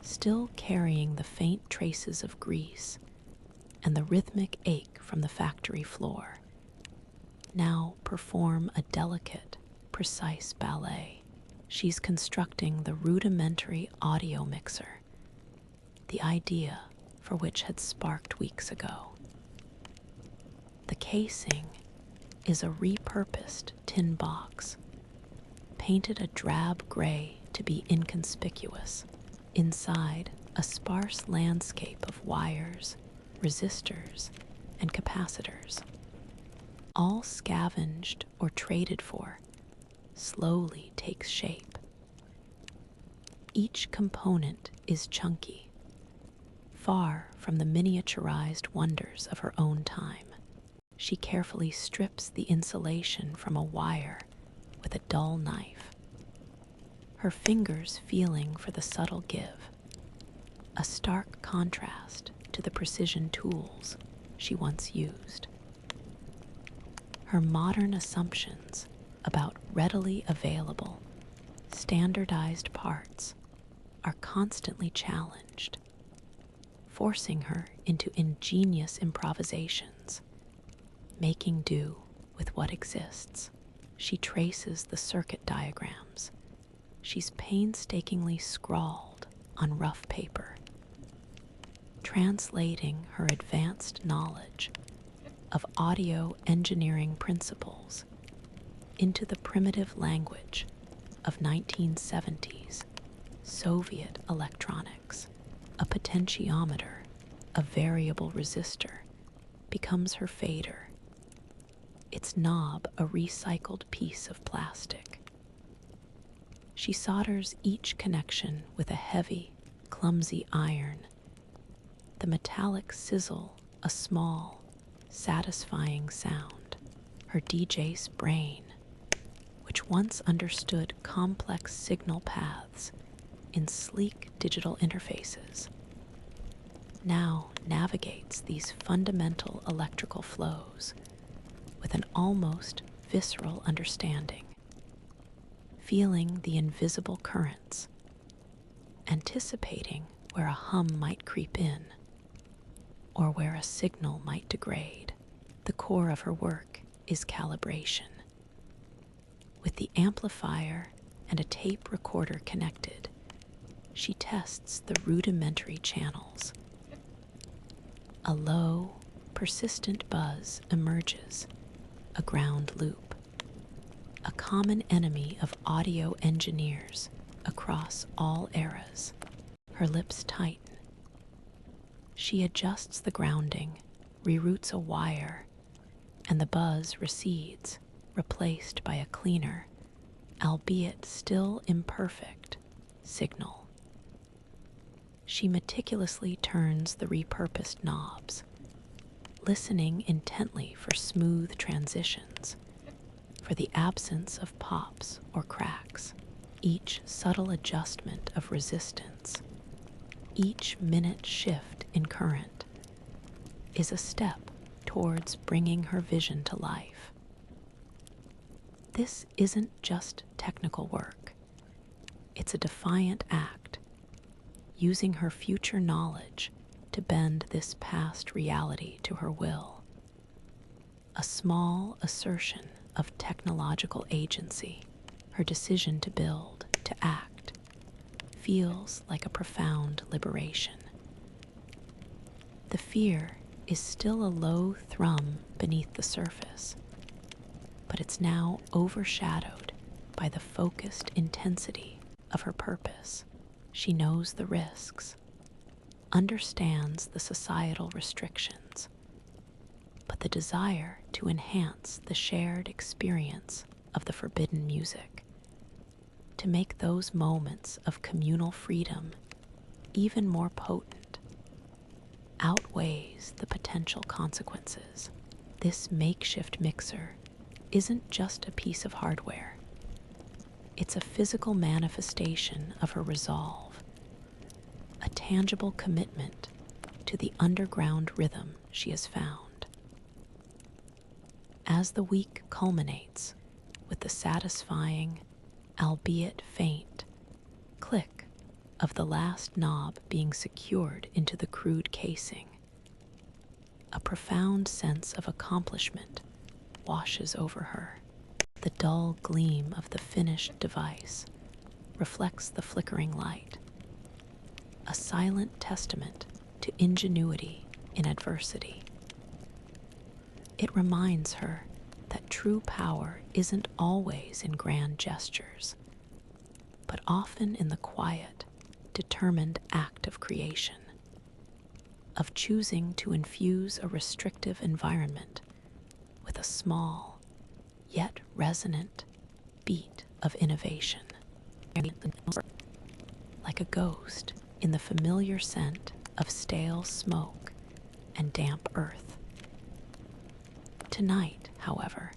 still carrying the faint traces of grease and the rhythmic ache from the factory floor, now perform a delicate, precise ballet. She's constructing the rudimentary audio mixer, the idea for which had sparked weeks ago. The casing is a repurposed tin box, painted a drab gray to be inconspicuous. Inside, a sparse landscape of wires, resistors, and capacitors, all scavenged or traded for, slowly takes shape. Each component is chunky, far from the miniaturized wonders of her own time. She carefully strips the insulation from a wire with a dull knife, her fingers feeling for the subtle give, a stark contrast to the precision tools she once used. Her modern assumptions about readily available, standardized parts are constantly challenged, forcing her into ingenious improvisations, making do with what exists. She traces the circuit diagrams she's painstakingly scrawled on rough paper, translating her advanced knowledge of audio engineering principles into the primitive language of 1970s Soviet electronics. A potentiometer, a variable resistor, becomes her fader, its knob a recycled piece of plastic. She solders each connection with a heavy, clumsy iron, the metallic sizzle a small, satisfying sound. Her DJ's brain, which once understood complex signal paths in sleek digital interfaces, now navigates these fundamental electrical flows with an almost visceral understanding, feeling the invisible currents, anticipating where a hum might creep in or where a signal might degrade. The core of her work is calibration. With the amplifier and a tape recorder connected, she tests the rudimentary channels. A low, persistent buzz emerges, a ground loop, a common enemy of audio engineers across all eras. Her lips tighten. She adjusts the grounding, reroutes a wire, and the buzz recedes, replaced by a cleaner, albeit still imperfect, signal. She meticulously turns the repurposed knobs, listening intently for smooth transitions, for the absence of pops or cracks. Each subtle adjustment of resistance, each minute shift in current, is a step towards bringing her vision to life. This isn't just technical work. It's a defiant act, using her future knowledge to bend this past reality to her will. A small assertion of technological agency, her decision to build, to act, feels like a profound liberation. The fear is still a low thrum beneath the surface, but it's now overshadowed by the focused intensity of her purpose. She knows the risks, understands the societal restrictions, but the desire to enhance the shared experience of the forbidden music, to make those moments of communal freedom even more potent, outweighs the potential consequences. This makeshift mixer isn't just a piece of hardware. It's a physical manifestation of her resolve, a tangible commitment to the underground rhythm she has found. As the week culminates with the satisfying, albeit faint, click of the last knob being secured into the crude casing, a profound sense of accomplishment washes over her. The dull gleam of the finished device reflects the flickering light, a silent testament to ingenuity in adversity. It reminds her that true power isn't always in grand gestures, but often in the quiet, determined act of creation, of choosing to infuse a restrictive environment with a small, yet resonant beat of innovation. Like a ghost in the familiar scent of stale smoke and damp earth. Tonight, however,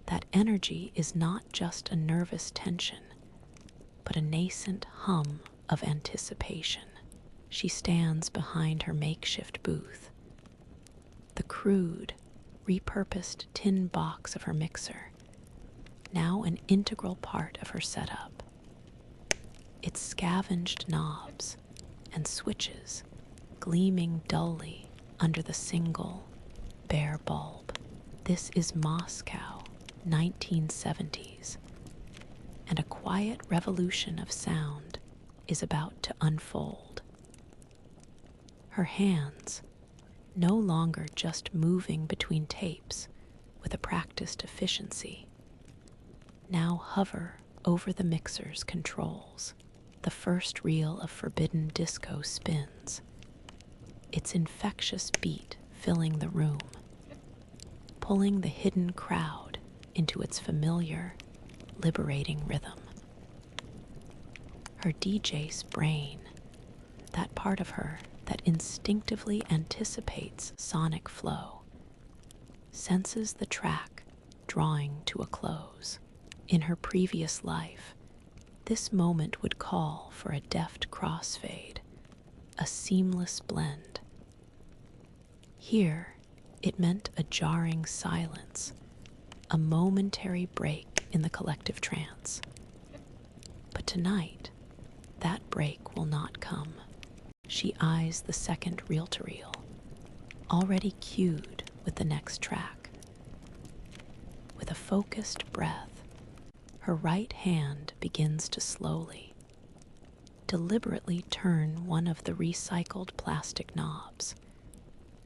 that energy is not just a nervous tension, but a nascent hum of anticipation. She stands behind her makeshift booth, the crude, repurposed tin box of her mixer, now an integral part of her setup. Its scavenged knobs and switches gleaming dully under the single, bare bulb. This is Moscow, 1970s, and a quiet revolution of sound is about to unfold. Her hands, no longer just moving between tapes with a practiced efficiency, now hover over the mixer's controls. The first reel of forbidden disco spins, its infectious beat filling the room, pulling the hidden crowd into its familiar, liberating rhythm. Her DJ's brain, that part of her that instinctively anticipates sonic flow, senses the track drawing to a close. In her previous life, this moment would call for a deft crossfade, a seamless blend. Here, it meant a jarring silence, a momentary break in the collective trance. But tonight, that break will not come. She eyes the second reel-to-reel, already cued with the next track. With a focused breath, her right hand begins to slowly, deliberately turn one of the recycled plastic knobs,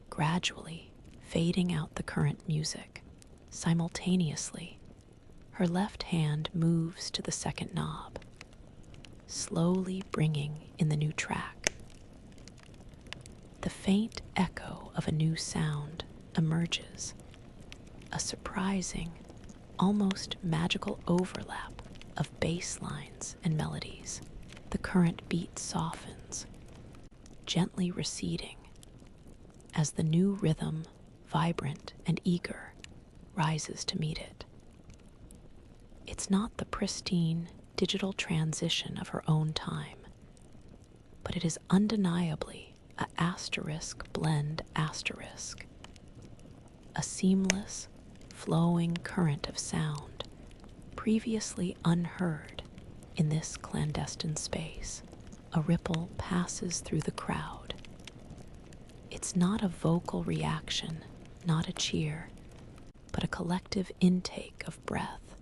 gradually fading out the current music. Simultaneously, her left hand moves to the second knob, slowly bringing in the new track. The faint echo of a new sound emerges, a surprising, almost magical overlap of bass lines and melodies. The current beat softens, gently receding, as the new rhythm, vibrant and eager, rises to meet it. It's not the pristine, digital transition of her own time, but it is undeniably a asterisk blend asterisk, a seamless, flowing current of sound previously unheard in this clandestine space. A ripple passes through the crowd. It's not a vocal reaction, not a cheer, but a collective intake of breath,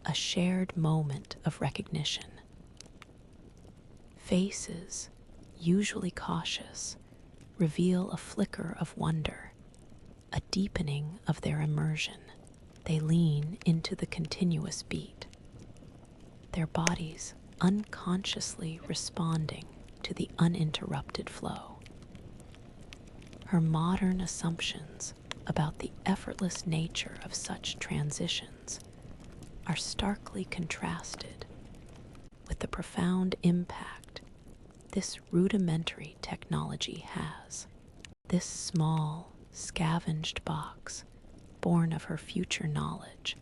a shared moment of recognition. Faces, usually cautious, reveal a flicker of wonder, a deepening of their immersion. They lean into the continuous beat, their bodies unconsciously responding to the uninterrupted flow. Her modern assumptions about the effortless nature of such transitions are starkly contrasted with the profound impact this rudimentary technology has. This small, scavenged box, born of her future knowledge,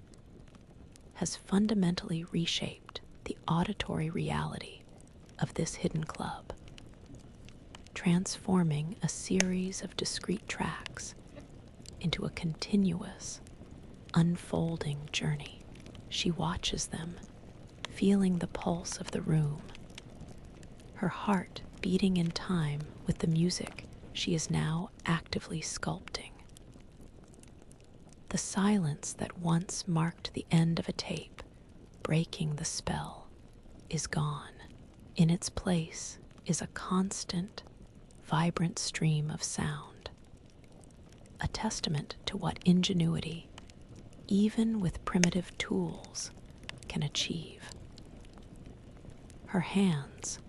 has fundamentally reshaped the auditory reality of this hidden club, transforming a series of discrete tracks into a continuous, unfolding journey. She watches them, feeling the pulse of the room, her heart beating in time with the music she is now actively sculpting. The silence that once marked the end of a tape, breaking the spell, is gone. In its place is a constant, vibrant stream of sound, a testament to what ingenuity, even with primitive tools, can achieve. Her hands,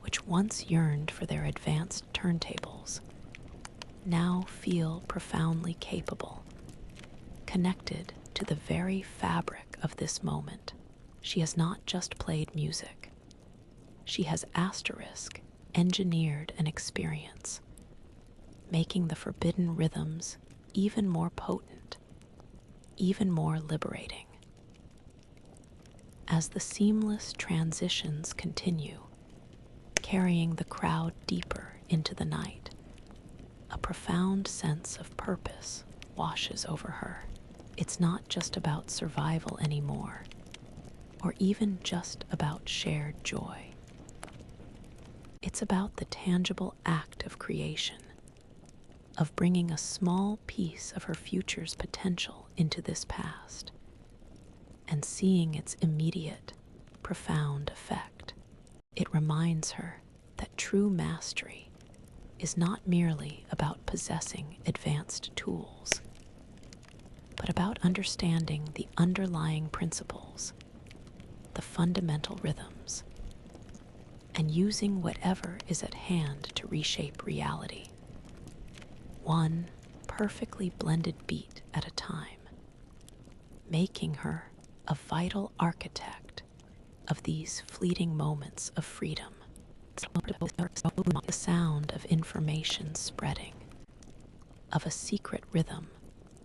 which once yearned for their advanced turntables, now feel profoundly capable, connected to the very fabric of this moment. She has not just played music. She has engineered an experience, making the forbidden rhythms even more potent, even more liberating. As the seamless transitions continue, carrying the crowd deeper into the night, a profound sense of purpose washes over her. It's not just about survival anymore, or even just about shared joy. It's about the tangible act of creation, of bringing a small piece of her future's potential into this past, and seeing its immediate, profound effect. It reminds her that true mastery is not merely about possessing advanced tools, but about understanding the underlying principles, the fundamental rhythms, and using whatever is at hand to reshape reality, one perfectly blended beat at a time, making her a vital architect of these fleeting moments of freedom. The sound of information spreading, of a secret rhythm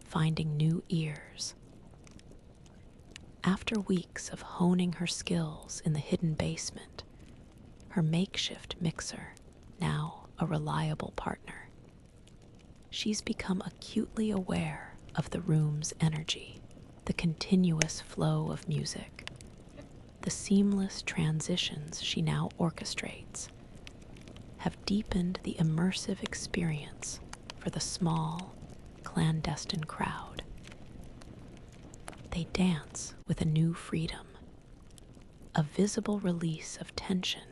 finding new ears. After weeks of honing her skills in the hidden basement, her makeshift mixer, now a reliable partner, she's become acutely aware of the room's energy, the continuous flow of music, the seamless transitions she now orchestrates have deepened the immersive experience for the small, clandestine crowd. They dance with a new freedom, a visible release of tension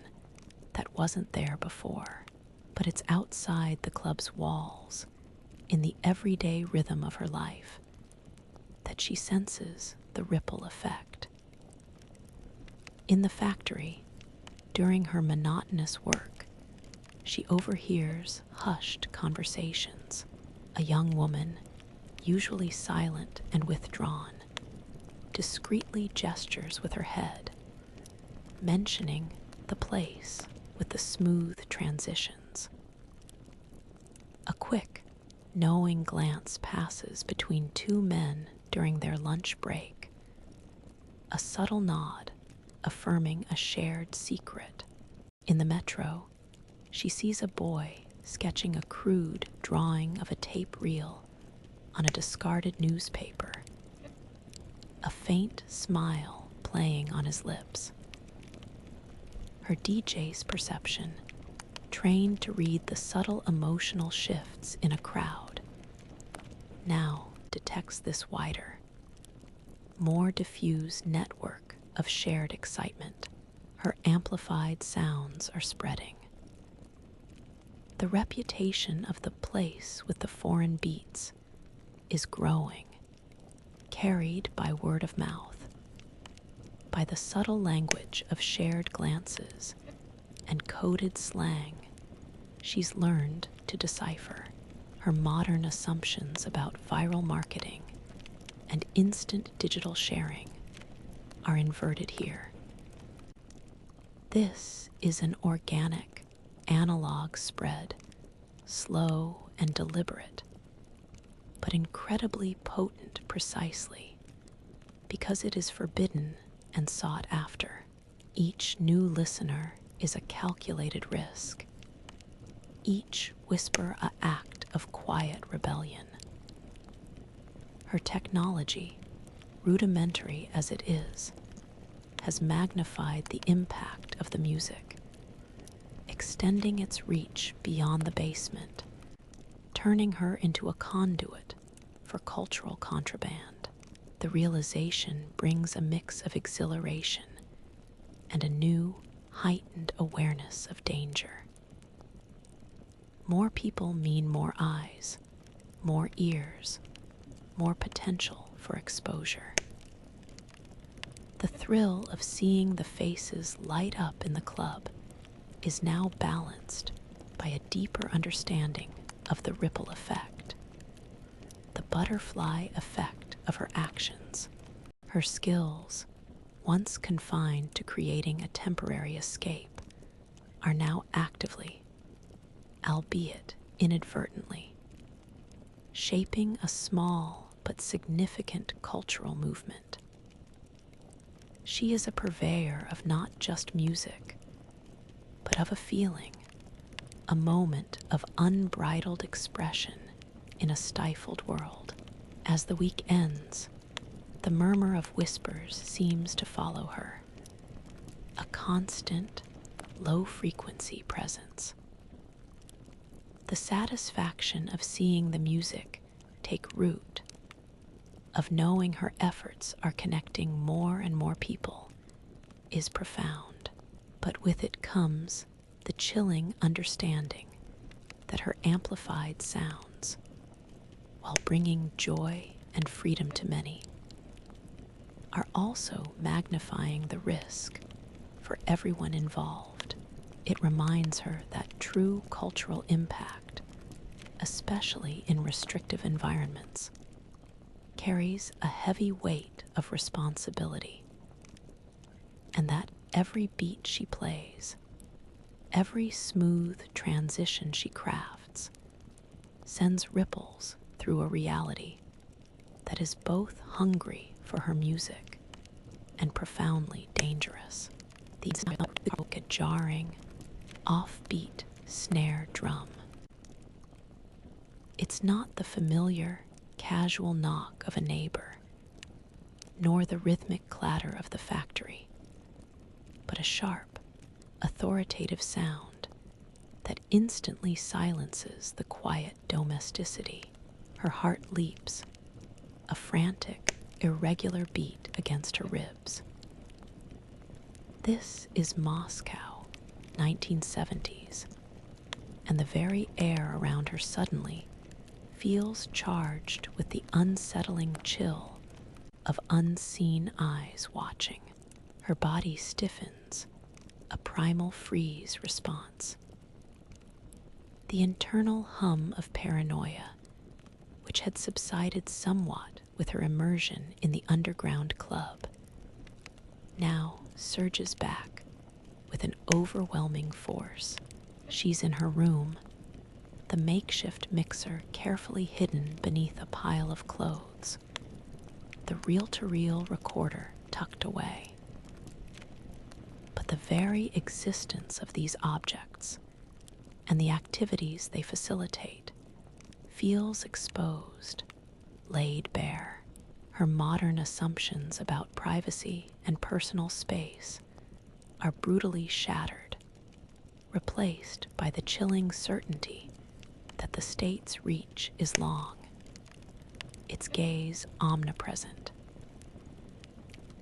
that wasn't there before, but it's outside the club's walls, in the everyday rhythm of her life, that she senses the ripple effect. In the factory, during her monotonous work, she overhears hushed conversations. A young woman, usually silent and withdrawn, discreetly gestures with her head, mentioning the place with the smooth transitions. A quick, knowing glance passes between two men during their lunch break, a subtle nod, affirming a shared secret. In the metro, she sees a boy sketching a crude drawing of a tape reel on a discarded newspaper, a faint smile playing on his lips. Her DJ's perception, trained to read the subtle emotional shifts in a crowd, now detects this wider, more diffuse network of shared excitement. Her amplified sounds are spreading. The reputation of the place with the foreign beats is growing, carried by word of mouth, by the subtle language of shared glances and coded slang she's learned to decipher. Her modern assumptions about viral marketing and instant digital sharing are inverted here. This is an organic, analog spread, slow and deliberate, but incredibly potent precisely because it is forbidden and sought after. Each new listener is a calculated risk, each whisper an act of quiet rebellion. Her technology, rudimentary as it is, has magnified the impact of the music, extending its reach beyond the basement, turning her into a conduit for cultural contraband. The realization brings a mix of exhilaration and a new, heightened awareness of danger. More people mean more eyes, more ears, more potential for exposure. The thrill of seeing the faces light up in the club is now balanced by a deeper understanding of the ripple effect, the butterfly effect of her actions. Her skills, once confined to creating a temporary escape, are now actively, albeit inadvertently, shaping a small but significant cultural movement. She is a purveyor of not just music, but of a feeling, a moment of unbridled expression in a stifled world. As the week ends, the murmur of whispers seems to follow her, a constant, low-frequency presence. The satisfaction of seeing the music take root, of knowing her efforts are connecting more and more people, is profound. But with it comes the chilling understanding that her amplified sounds, while bringing joy and freedom to many, are also magnifying the risk for everyone involved. It reminds her that true cultural impact, especially in restrictive environments, carries a heavy weight of responsibility, and that every beat she plays, every smooth transition she crafts, sends ripples through a reality that is both hungry for her music and profoundly dangerous. These a jarring, offbeat snare drum. It's not the familiar, casual knock of a neighbor, nor the rhythmic clatter of the factory, but a sharp, authoritative sound that instantly silences the quiet domesticity. Her heart leaps, a frantic, irregular beat against her ribs. This is Moscow, 1970s, and the very air around her suddenly feels charged with the unsettling chill of unseen eyes watching. Her body stiffens, a primal freeze response. The internal hum of paranoia, which had subsided somewhat with her immersion in the underground club, now surges back with an overwhelming force. She's in her room, the makeshift mixer carefully hidden beneath a pile of clothes, the reel-to-reel recorder tucked away. the very existence of these objects and the activities they facilitate feels exposed, laid bare. Her modern assumptions about privacy and personal space are brutally shattered, replaced by the chilling certainty that the state's reach is long, its gaze omnipresent.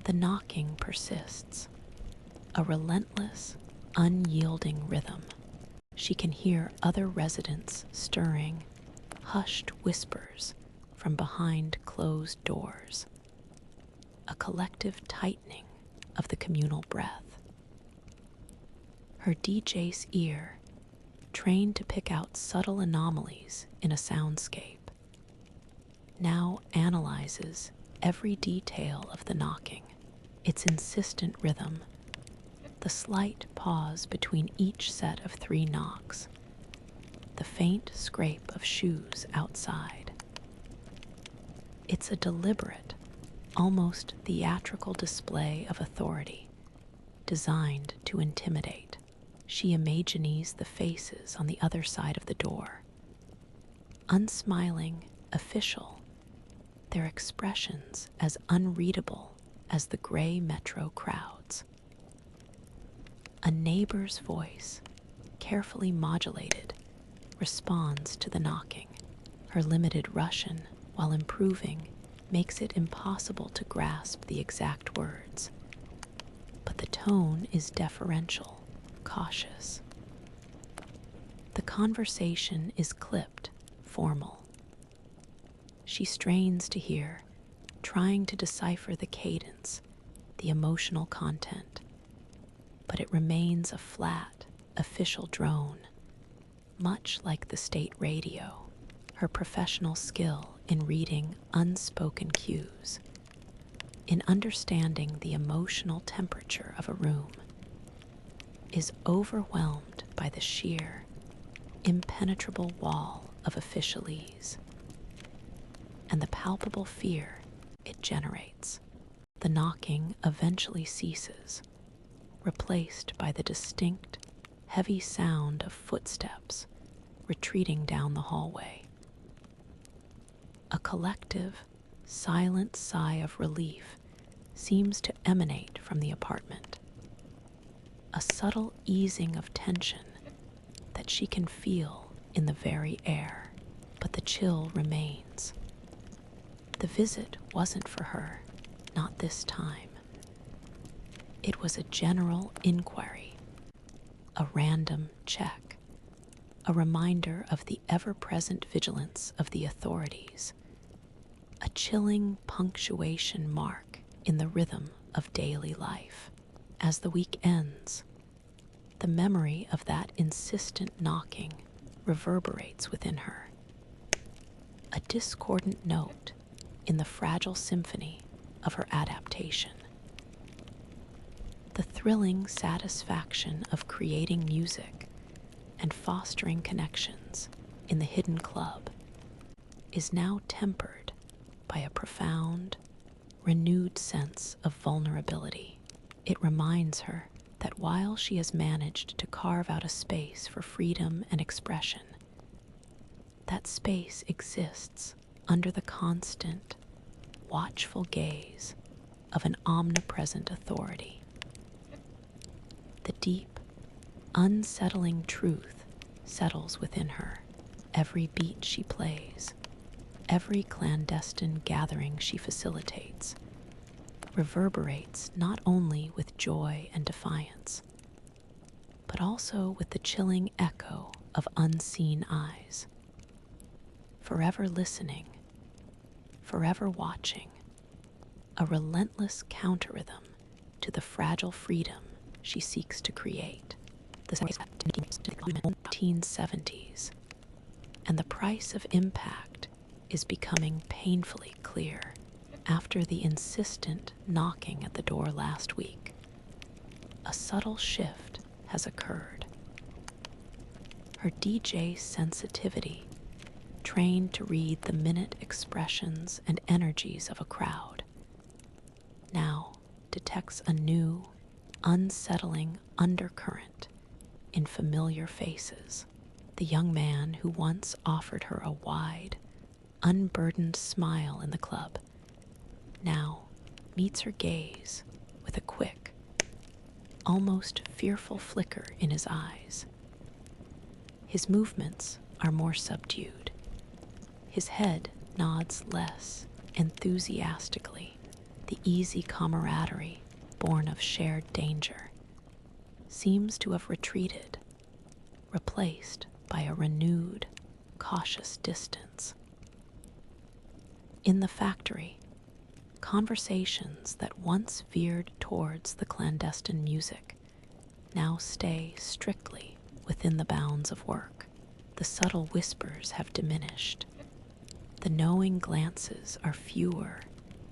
The knocking persists, a relentless, unyielding rhythm. She can hear other residents stirring, hushed whispers from behind closed doors, a collective tightening of the communal breath. Her DJ's ear, trained to pick out subtle anomalies in a soundscape, now analyzes every detail of the knocking, its insistent rhythm, the slight pause between each set of 3 knocks, the faint scrape of shoes outside. It's a deliberate, almost theatrical display of authority, designed to intimidate. She imagines the faces on the other side of the door. Unsmiling, official, their expressions as unreadable as the gray metro crowds. A neighbor's voice, carefully modulated, responds to the knocking. Her limited Russian, while improving, makes it impossible to grasp the exact words. But the tone is deferential, cautious. The conversation is clipped, formal. She strains to hear, trying to decipher the cadence, the emotional content. But it remains a flat, official drone, much like the state radio. Her professional skill in reading unspoken cues, in understanding the emotional temperature of a room, is overwhelmed by the sheer, impenetrable wall of officialese and the palpable fear it generates. The knocking eventually ceases, replaced by the distinct, heavy sound of footsteps retreating down the hallway. A collective, silent sigh of relief seems to emanate from the apartment, a subtle easing of tension that she can feel in the very air, but the chill remains. The visit wasn't for her, not this time. It was a general inquiry, a random check, a reminder of the ever-present vigilance of the authorities, a chilling punctuation mark in the rhythm of daily life. As the week ends, the memory of that insistent knocking reverberates within her, a discordant note in the fragile symphony of her adaptation. The thrilling satisfaction of creating music and fostering connections in the hidden club is now tempered by a profound, renewed sense of vulnerability. It reminds her that while she has managed to carve out a space for freedom and expression, that space exists under the constant, watchful gaze of an omnipresent authority. The deep, unsettling truth settles within her. Every beat she plays, every clandestine gathering she facilitates, reverberates not only with joy and defiance, but also with the chilling echo of unseen eyes, forever listening, forever watching, a relentless counterrhythm to the fragile freedom she seeks to create. The 1970s, and the price of impact is becoming painfully clear after the insistent knocking at the door last week. A subtle shift has occurred. Her DJ sensitivity, trained to read the minute expressions and energies of a crowd, now detects a new, unsettling undercurrent in familiar faces. The young man who once offered her a wide, unburdened smile in the club now meets her gaze with a quick, almost fearful flicker in his eyes. His movements are more subdued. His head nods less enthusiastically. The easy camaraderie, born of shared danger, seems to have retreated, replaced by a renewed, cautious distance. In the factory, conversations that once veered towards the clandestine music now stay strictly within the bounds of work. The subtle whispers have diminished. The knowing glances are fewer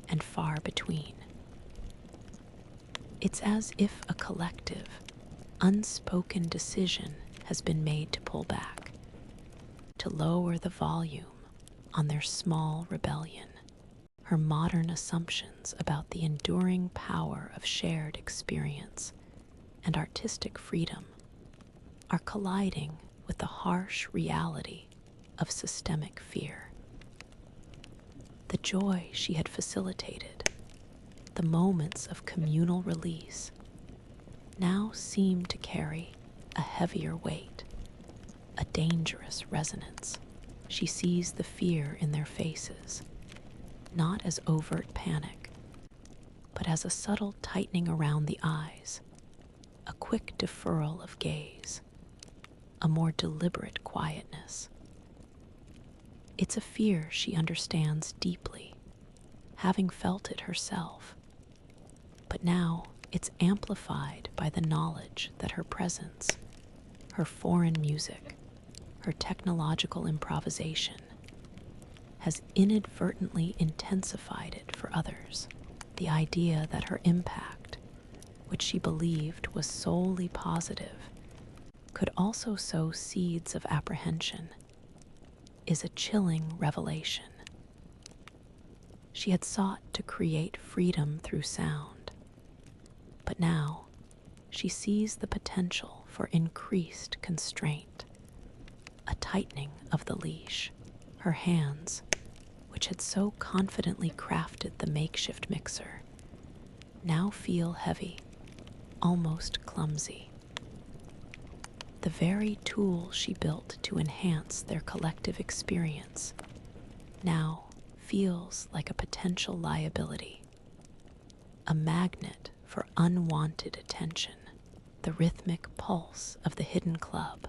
and far between. It's as if a collective, unspoken decision has been made to pull back, to lower the volume on their small rebellion. Her modern assumptions about the enduring power of shared experience and artistic freedom are colliding with the harsh reality of systemic fear. The joy she had facilitated, the moments of communal release, now seem to carry a heavier weight, a dangerous resonance. She sees the fear in their faces, not as overt panic, but as a subtle tightening around the eyes, a quick deferral of gaze, a more deliberate quietness. It's a fear she understands deeply, having felt it herself, but now it's amplified by the knowledge that her presence, her foreign music, her technological improvisation, has inadvertently intensified it for others. The idea that her impact, which she believed was solely positive, could also sow seeds of apprehension, is a chilling revelation. She had sought to create freedom through sound, but now she sees the potential for increased constraint, a tightening of the leash. Her hands, which had so confidently crafted the makeshift mixer, now feel heavy, almost clumsy. The very tool she built to enhance their collective experience now feels like a potential liability, a magnet for unwanted attention. The rhythmic pulse of the hidden club,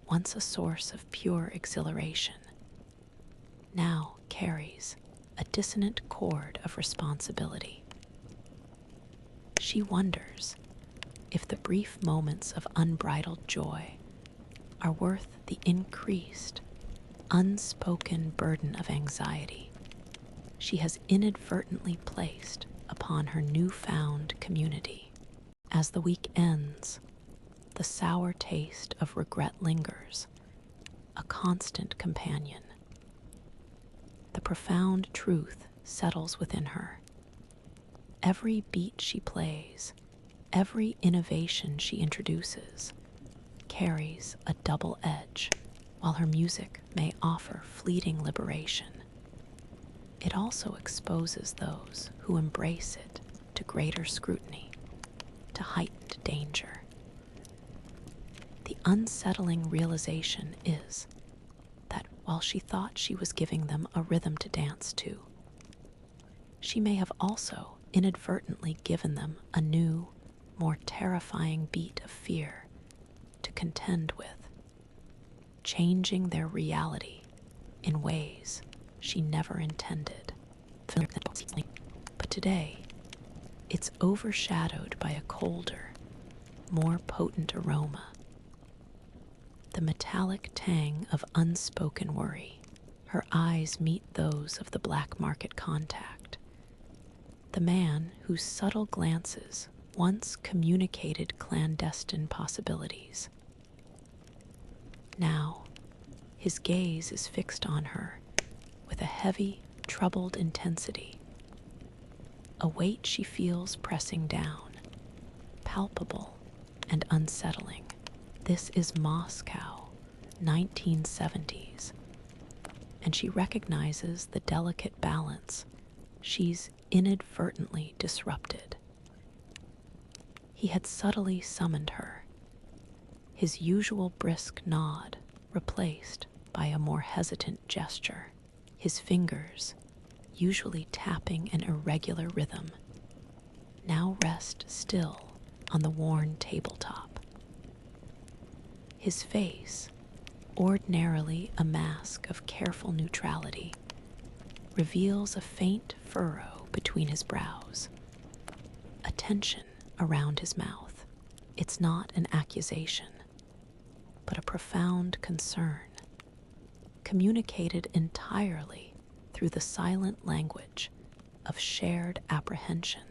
once a source of pure exhilaration, now carries a dissonant chord of responsibility. She wonders if the brief moments of unbridled joy are worth the increased, unspoken burden of anxiety she has inadvertently placed upon her newfound community. As the week ends, the sour taste of regret lingers, a constant companion. The profound truth settles within her. Every beat she plays, every innovation she introduces, carries a double edge. While her music may offer fleeting liberation, it also exposes those who embrace it to greater scrutiny, to heightened danger. The unsettling realization is that while she thought she was giving them a rhythm to dance to, she may have also inadvertently given them a new, more terrifying beat of fear to contend with, changing their reality in ways she never intended. But today, it's overshadowed by a colder, more potent aroma, the metallic tang of unspoken worry. Her eyes meet those of the black market contact, the man whose subtle glances once communicated clandestine possibilities. Now, his gaze is fixed on her with a heavy, troubled intensity, a weight she feels pressing down, palpable and unsettling. This is Moscow, 1970s, and she recognizes the delicate balance she's inadvertently disrupted. He had subtly summoned her, his usual brisk nod replaced by a more hesitant gesture, his fingers, usually tapping an irregular rhythm, now rest still on the worn tabletop. His face, ordinarily a mask of careful neutrality, reveals a faint furrow between his brows, a tension around his mouth. It's not an accusation, but a profound concern, communicated entirely through the silent language of shared apprehension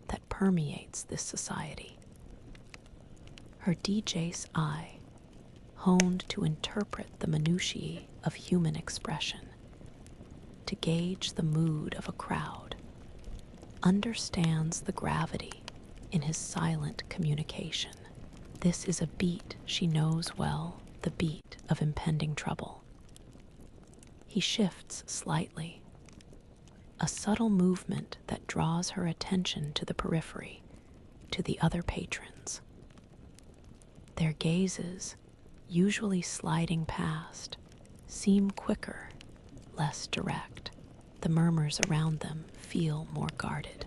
that permeates this society. Her DJ's eye, honed to interpret the minutiae of human expression, to gauge the mood of a crowd, understands the gravity in his silent communication. This is a beat she knows well, the beat of impending trouble. He shifts slightly, a subtle movement that draws her attention to the periphery, to the other patrons. Their gazes, usually sliding past, seem quicker, less direct. The murmurs around them feel more guarded.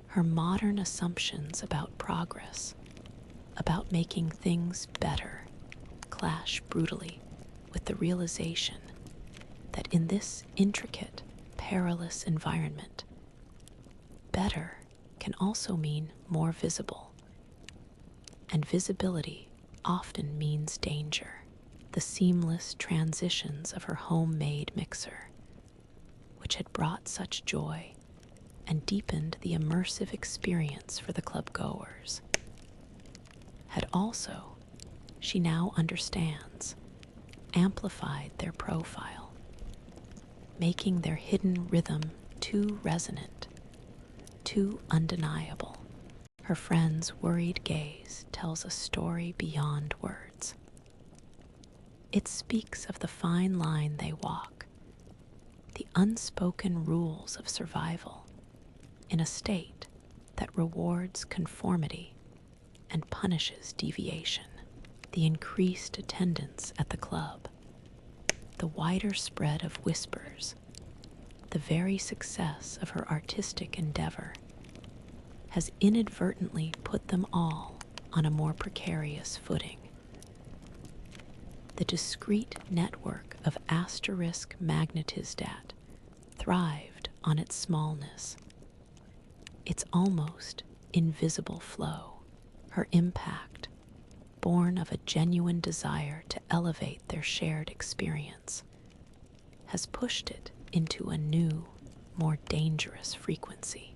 Her modern assumptions about progress, about making things better, clash brutally with the realization that in this intricate, perilous environment, better can also mean more visible, and visibility often means danger. The seamless transitions of her homemade mixer, which had brought such joy and deepened the immersive experience for the club goers, had also, she now understands, amplified their profile, making their hidden rhythm too resonant, too undeniable. Her friend's worried gaze tells a story beyond words. It speaks of the fine line they walk, the unspoken rules of survival in a state that rewards conformity and punishes deviation. The increased attendance at the club, the wider spread of whispers, the very success of her artistic endeavor has inadvertently put them all on a more precarious footing. The discrete network of asterisk magnetisdat thrived on its smallness, its almost invisible flow. Her impact, born of a genuine desire to elevate their shared experience, has pushed it into a new, more dangerous frequency.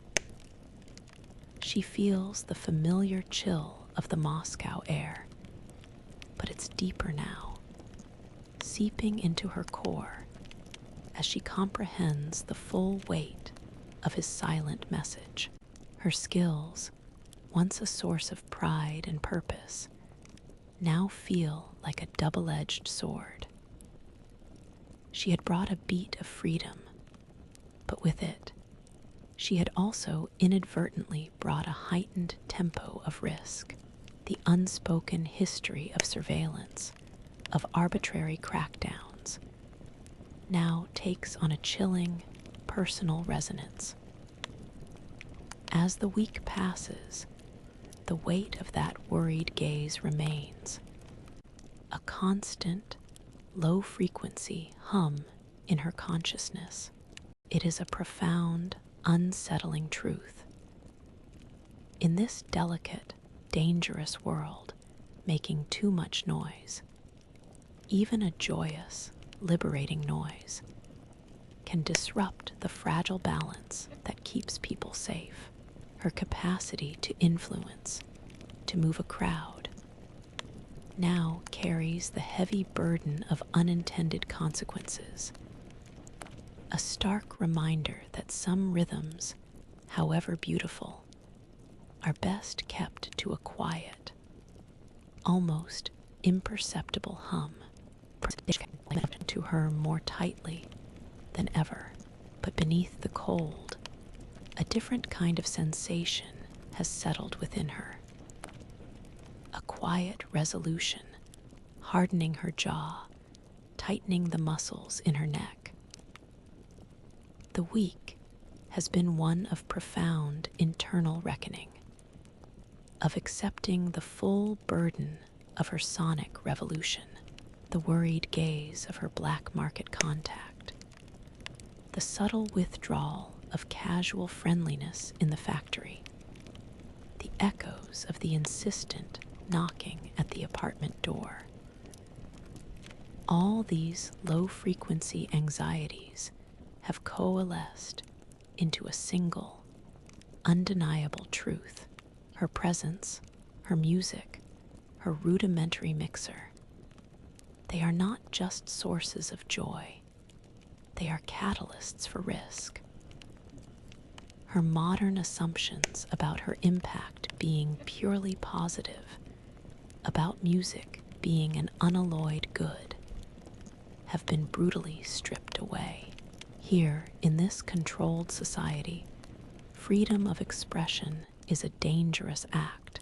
She feels the familiar chill of the Moscow air, but it's deeper now, seeping into her core as she comprehends the full weight of his silent message. Her skills, once a source of pride and purpose, now feel like a double-edged sword. She had brought a beat of freedom, but with it, she had also inadvertently brought a heightened tempo of risk. The unspoken history of surveillance, of arbitrary crackdowns, now takes on a chilling, personal resonance. As the week passes, the weight of that worried gaze remains, a constant, low-frequency hum in her consciousness. It is a profound, unsettling truth. In this delicate, dangerous world, making too much noise, even a joyous, liberating noise, can disrupt the fragile balance that keeps people safe. Her capacity to influence, to move a crowd, now carries the heavy burden of unintended consequences, a stark reminder that some rhythms, however beautiful, are best kept to a quiet, almost imperceptible hum, to her more tightly than ever. But beneath the cold, a different kind of sensation has settled within her. A quiet resolution, hardening her jaw, tightening the muscles in her neck. The week has been one of profound internal reckoning, of accepting the full burden of her sonic revolution, the worried gaze of her black market contact, the subtle withdrawal of casual friendliness in the factory, the echoes of the insistent knocking at the apartment door. All these low-frequency anxieties have coalesced into a single, undeniable truth. Her presence, her music, her rudimentary mixer. They are not just sources of joy. They are catalysts for risk. Her modern assumptions about her impact being purely positive, about music being an unalloyed good, have been brutally stripped away. Here, in this controlled society, freedom of expression is a dangerous act,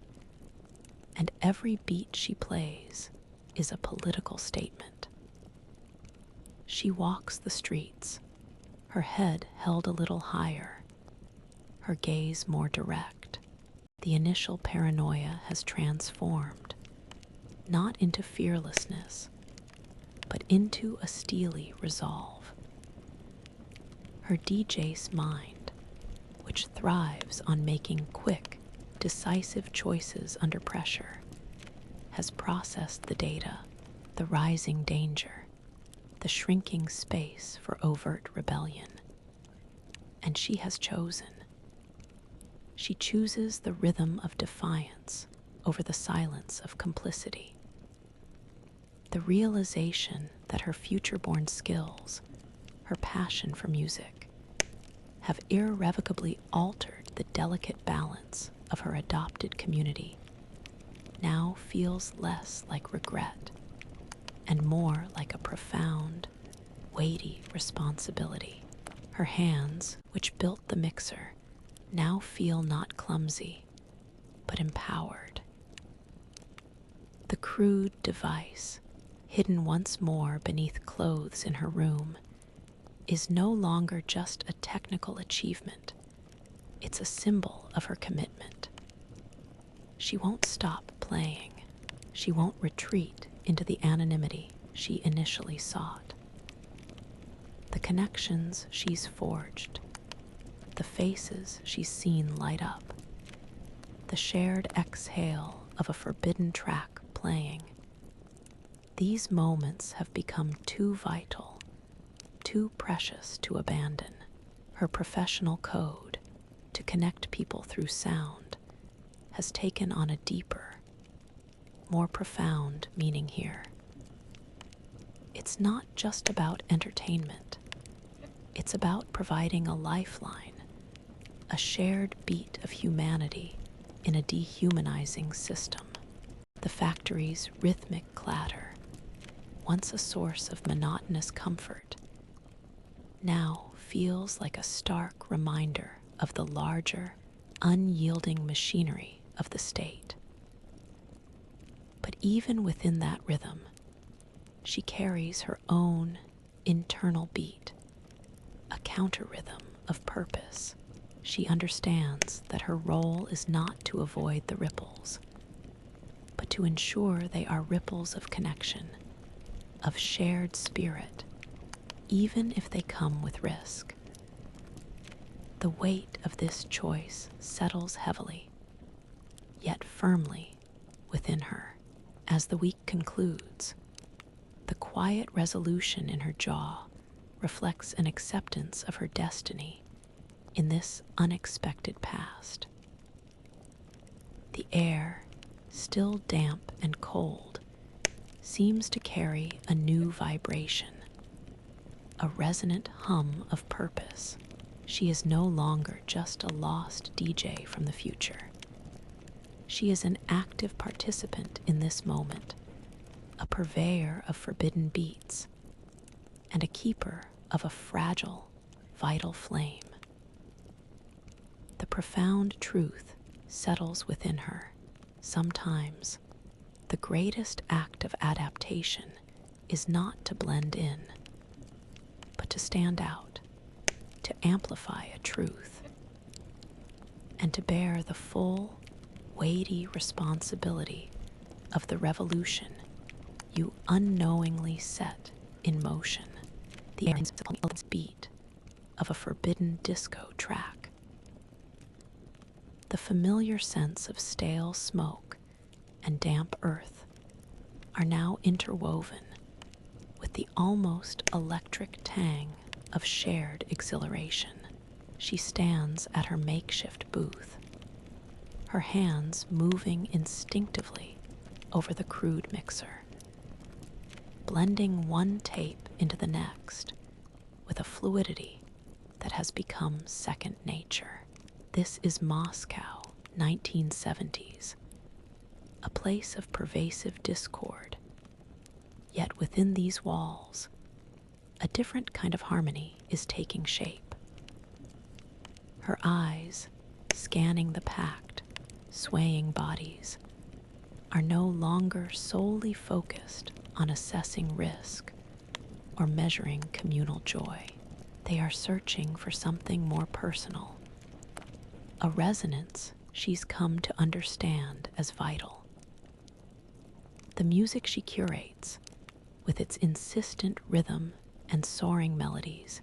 and every beat she plays is a political statement. She walks the streets, her head held a little higher, her gaze more direct. The initial paranoia has transformed, not into fearlessness, but into a steely resolve. Her DJ's mind, which thrives on making quick, decisive choices under pressure, has processed the data, the rising danger, the shrinking space for overt rebellion. And she has chosen. She chooses the rhythm of defiance over the silence of complicity. The realization that her future-born skills, her passion for music, have irrevocably altered the delicate balance of her adopted community now feels less like regret and more like a profound, weighty responsibility. Her hands, which built the mixer, now feel not clumsy, but empowered. The crude device, hidden once more beneath clothes in her room, is no longer just a technical achievement. It's a symbol of her commitment. She won't stop playing. She won't retreat into the anonymity she initially sought. The connections she's forged, the faces she's seen light up, the shared exhale of a forbidden track playing. These moments have become too vital, too precious to abandon. Her professional code to connect people through sound has taken on a deeper, more profound meaning here. It's not just about entertainment. It's about providing a lifeline, a shared beat of humanity in a dehumanizing system. The factory's rhythmic clatter, once a source of monotonous comfort, now feels like a stark reminder of the larger, unyielding machinery of the state. But even within that rhythm, she carries her own internal beat, a counter-rhythm of purpose. She understands that her role is not to avoid the ripples, but to ensure they are ripples of connection, of shared spirit, even if they come with risk. The weight of this choice settles heavily, yet firmly, within her. As the week concludes, the quiet resolution in her jaw reflects an acceptance of her destiny in this unexpected past. The air, still damp and cold, seems to carry a new vibration, a resonant hum of purpose. She is no longer just a lost DJ from the future. She is an active participant in this moment, a purveyor of forbidden beats, and a keeper of a fragile, vital flame. The profound truth settles within her. Sometimes, the greatest act of adaptation is not to blend in, but to stand out, to amplify a truth, and to bear the full, weighty responsibility of the revolution you unknowingly set in motion. The beat of a forbidden disco track. The familiar sense of stale smoke and damp earth are now interwoven with the almost electric tang of shared exhilaration. She stands at her makeshift booth, her hands moving instinctively over the crude mixer, blending one tape into the next with a fluidity that has become second nature. This is Moscow, 1970s, a place of pervasive discord. Yet within these walls, a different kind of harmony is taking shape. Her eyes, scanning the packed, swaying bodies, are no longer solely focused on assessing risk or measuring communal joy. They are searching for something more personal, a resonance she's come to understand as vital. The music she curates, with its insistent rhythm and soaring melodies,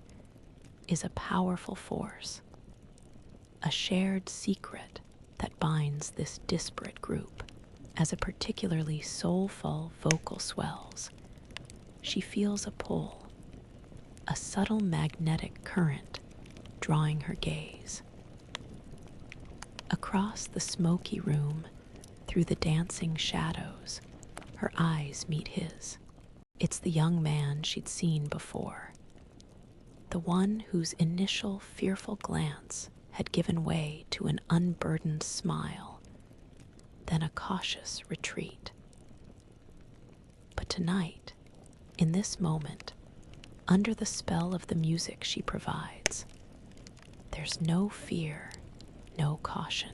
is a powerful force, a shared secret that binds this disparate group. As a particularly soulful vocal swells, she feels a pull, a subtle magnetic current drawing her gaze. Across the smoky room, through the dancing shadows, her eyes meet his. It's the young man she'd seen before, the one whose initial fearful glance had given way to an unburdened smile, then a cautious retreat. But tonight, in this moment, under the spell of the music she provides, there's no fear, no caution,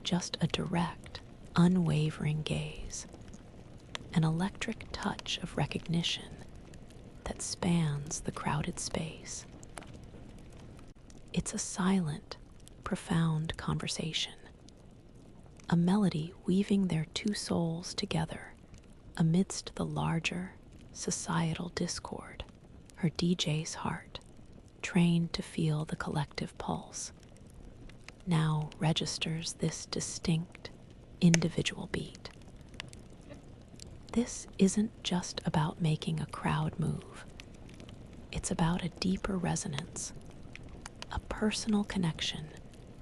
just a direct, unwavering gaze, an electric touch of recognition that spans the crowded space. It's a silent, profound conversation, a melody weaving their two souls together amidst the larger, societal discord. Her DJ's heart, trained to feel the collective pulse, now registers this distinct, individual beat. This isn't just about making a crowd move. It's about a deeper resonance, a personal connection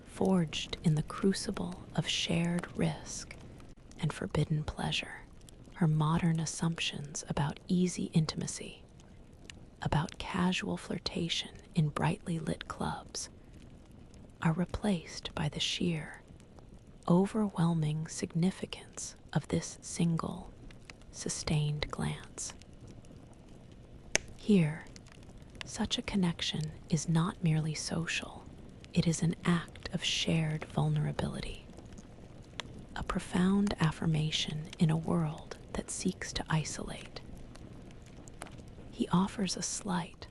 forged in the crucible of shared risk and forbidden pleasure. Her modern assumptions about easy intimacy, about casual flirtation in brightly lit clubs, are replaced by the sheer, overwhelming significance of this single, sustained glance. Here, such a connection is not merely social, it is an act of shared vulnerability, a profound affirmation in a world that seeks to isolate. He offers a slight,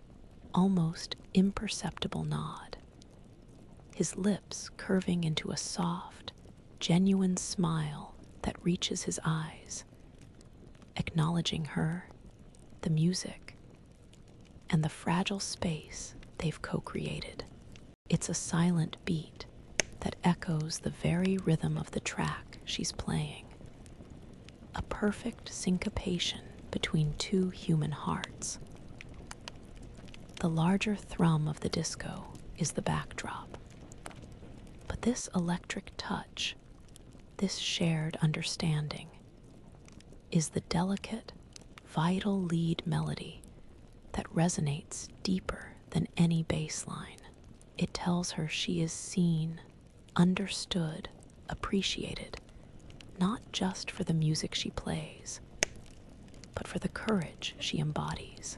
almost imperceptible nod, his lips curving into a soft, genuine smile that reaches his eyes, acknowledging her, the music, and the fragile space they've co-created. It's a silent beat that echoes the very rhythm of the track she's playing, a perfect syncopation between two human hearts. The larger thrum of the disco is the backdrop, but this electric touch, this shared understanding, is the delicate, vital lead melody that resonates deeper than any bass line. It tells her she is seen, understood, appreciated, not just for the music she plays, but for the courage she embodies.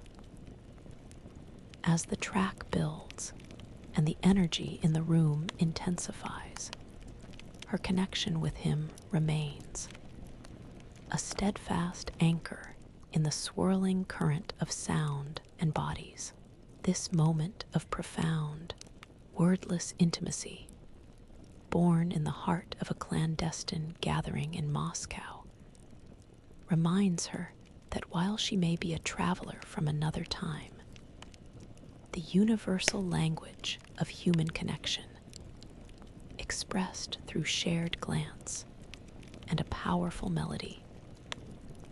As the track builds and the energy in the room intensifies, her connection with him remains, a steadfast anchor in the swirling current of sound and bodies. This moment of profound, wordless intimacy, born in the heart of a clandestine gathering in Moscow, reminds her that while she may be a traveler from another time, the universal language of human connection, expressed through shared glance and a powerful melody,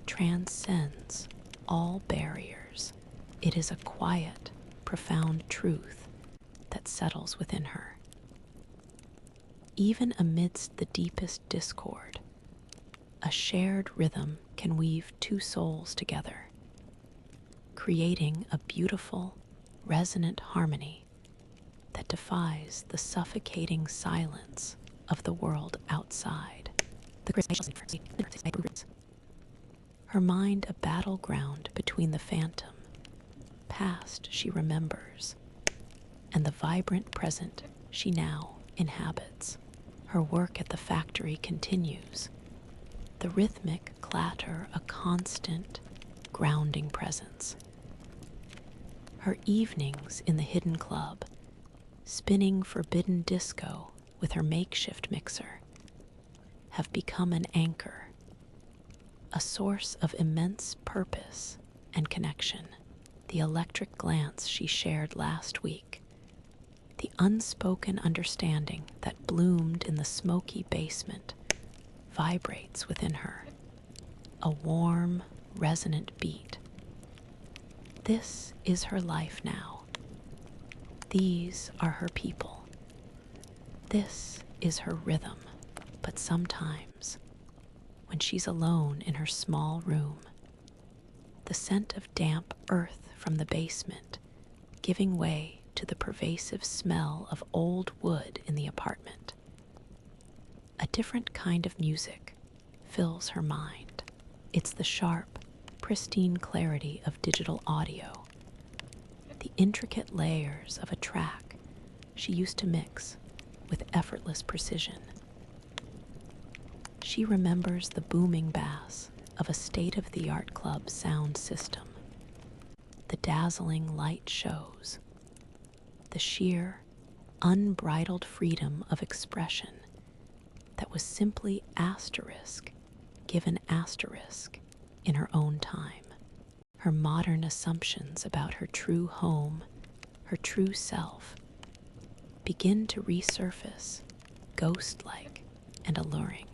transcends all barriers. It is a quiet, profound truth that settles within her. Even amidst the deepest discord, a shared rhythm can weave two souls together, creating a beautiful, resonant harmony that defies the suffocating silence of the world outside. Her mind a battleground between the phantom, past she remembers, and the vibrant present she now inhabits. Her work at the factory continues, the rhythmic clatter a constant, grounding presence. Her evenings in the hidden club, spinning forbidden disco with her makeshift mixer, have become an anchor, a source of immense purpose and connection. The electric glance she shared last week, the unspoken understanding that bloomed in the smoky basement, vibrates within her, a warm, resonant beat. This is her life now. These are her people. This is her rhythm. But sometimes, when she's alone in her small room, the scent of damp earth from the basement giving way to the pervasive smell of old wood in the apartment, a different kind of music fills her mind. It's the sharp, pristine clarity of digital audio, the intricate layers of a track she used to mix with effortless precision. She remembers the booming bass of a state-of-the-art club sound system, the dazzling light shows, the sheer, unbridled freedom of expression that was simply asterisk given asterisk in her own time. Her modern assumptions about her true home, her true self, begin to resurface, ghost-like and alluring.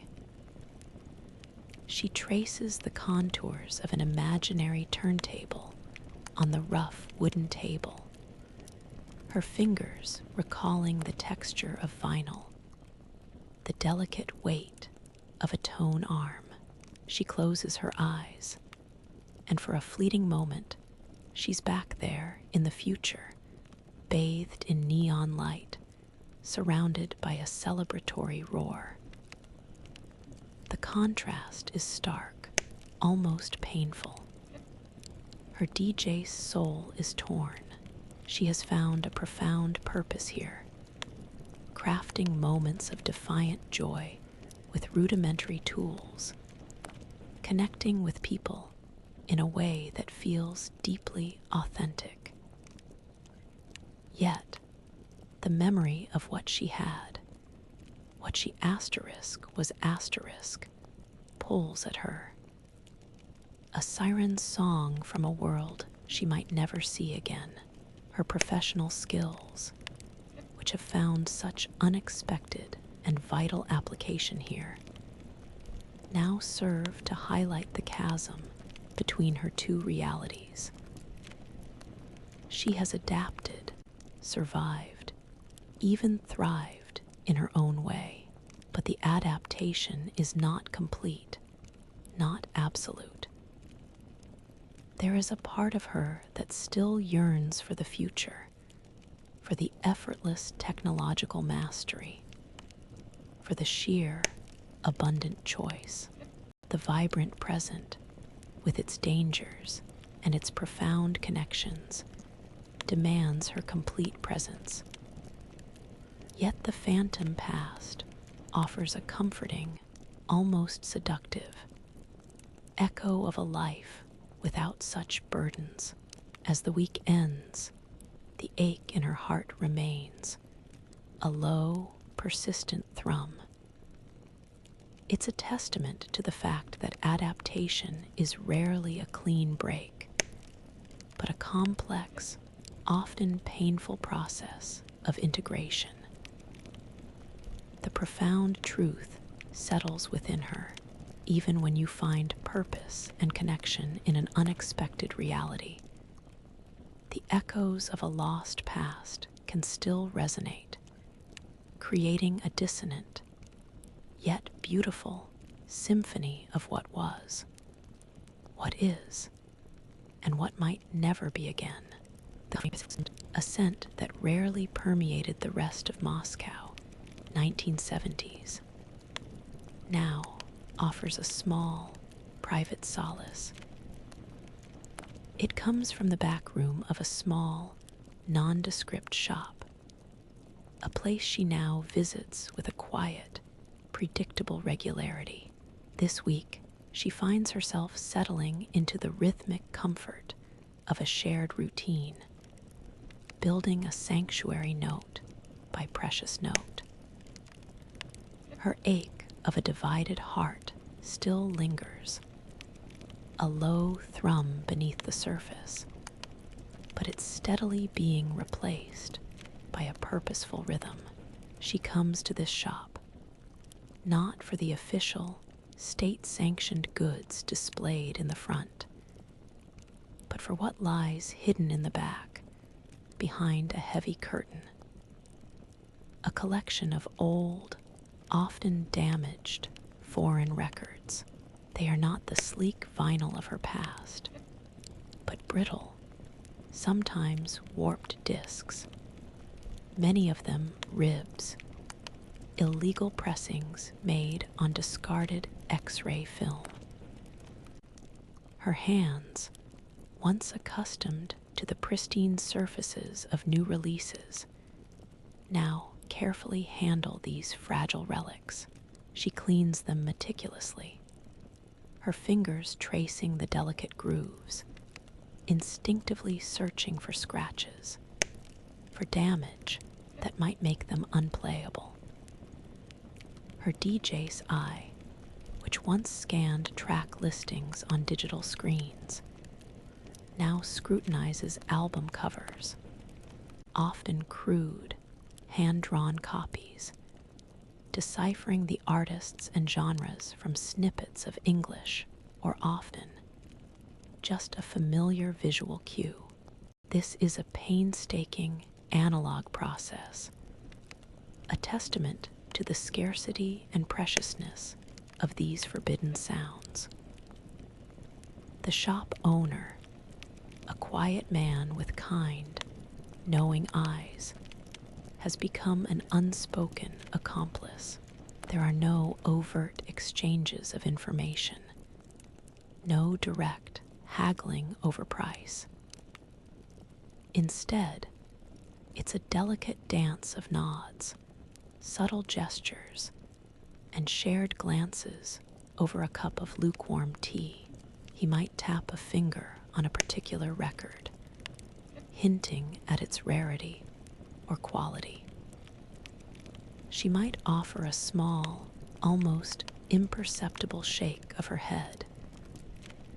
She traces the contours of an imaginary turntable on the rough wooden table, her fingers recalling the texture of vinyl, the delicate weight of a tone arm. She closes her eyes, and for a fleeting moment, she's back there in the future, bathed in neon light, surrounded by a celebratory roar. The contrast is stark, almost painful. Her DJ's soul is torn. She has found a profound purpose here, crafting moments of defiant joy with rudimentary tools, connecting with people in a way that feels deeply authentic. Yet, the memory of what she had, what she asterisk was asterisk, pulls at her. A siren's song from a world she might never see again. Her professional skills, which have found such unexpected and vital application here, now serve to highlight the chasm between her two realities. She has adapted, survived, even thrived in her own way, but the adaptation is not complete, not absolute. There is a part of her that still yearns for the future, for the effortless technological mastery, for the sheer, abundant choice. The vibrant present, with its dangers and its profound connections, demands her complete presence. Yet the phantom past offers a comforting, almost seductive echo of a life without such burdens. As the week ends, the ache in her heart remains, a low, persistent thrum. It's a testament to the fact that adaptation is rarely a clean break, but a complex, often painful process of integration. The profound truth settles within her, even when you find purpose and connection in an unexpected reality. The echoes of a lost past can still resonate, creating a dissonant, yet beautiful symphony of what was, what is, and what might never be again. A scent that rarely permeated the rest of Moscow, 1970s, now offers a small, private solace. It comes from the back room of a small, nondescript shop, a place she now visits with a quiet, predictable regularity. This week, she finds herself settling into the rhythmic comfort of a shared routine, building a sanctuary note by precious note. Her ache of a divided heart still lingers, a low thrum beneath the surface, but it's steadily being replaced by a purposeful rhythm. She comes to this shop not for the official, state-sanctioned goods displayed in the front, but for what lies hidden in the back, behind a heavy curtain. A collection of old, often damaged, foreign records. They are not the sleek vinyl of her past, but brittle, sometimes warped discs, many of them ribs, illegal pressings made on discarded X-ray film. Her hands, once accustomed to the pristine surfaces of new releases, now carefully handle these fragile relics. She cleans them meticulously, her fingers tracing the delicate grooves, instinctively searching for scratches, for damage that might make them unplayable. Her DJ's eye, which once scanned track listings on digital screens, now scrutinizes album covers, often crude, hand-drawn copies, deciphering the artists and genres from snippets of English, or often just a familiar visual cue. This is a painstaking analog process, a testament to the scarcity and preciousness of these forbidden sounds. The shop owner, a quiet man with kind, knowing eyes, has become an unspoken accomplice. There are no overt exchanges of information, no direct haggling over price. Instead, it's a delicate dance of nods, subtle gestures, and shared glances over a cup of lukewarm tea. He might tap a finger on a particular record, hinting at its rarity or quality. She might offer a small, almost imperceptible shake of her head,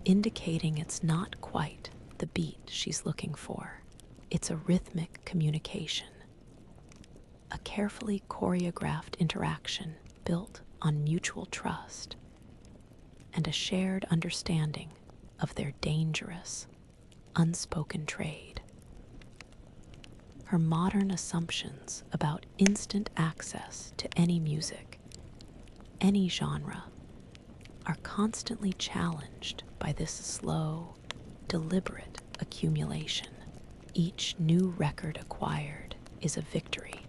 indicating it's not quite the beat she's looking for. It's a rhythmic communication, a carefully choreographed interaction built on mutual trust and a shared understanding of their dangerous, unspoken trade. Her modern assumptions about instant access to any music, any genre, are constantly challenged by this slow, deliberate accumulation. Each new record acquired is a victory,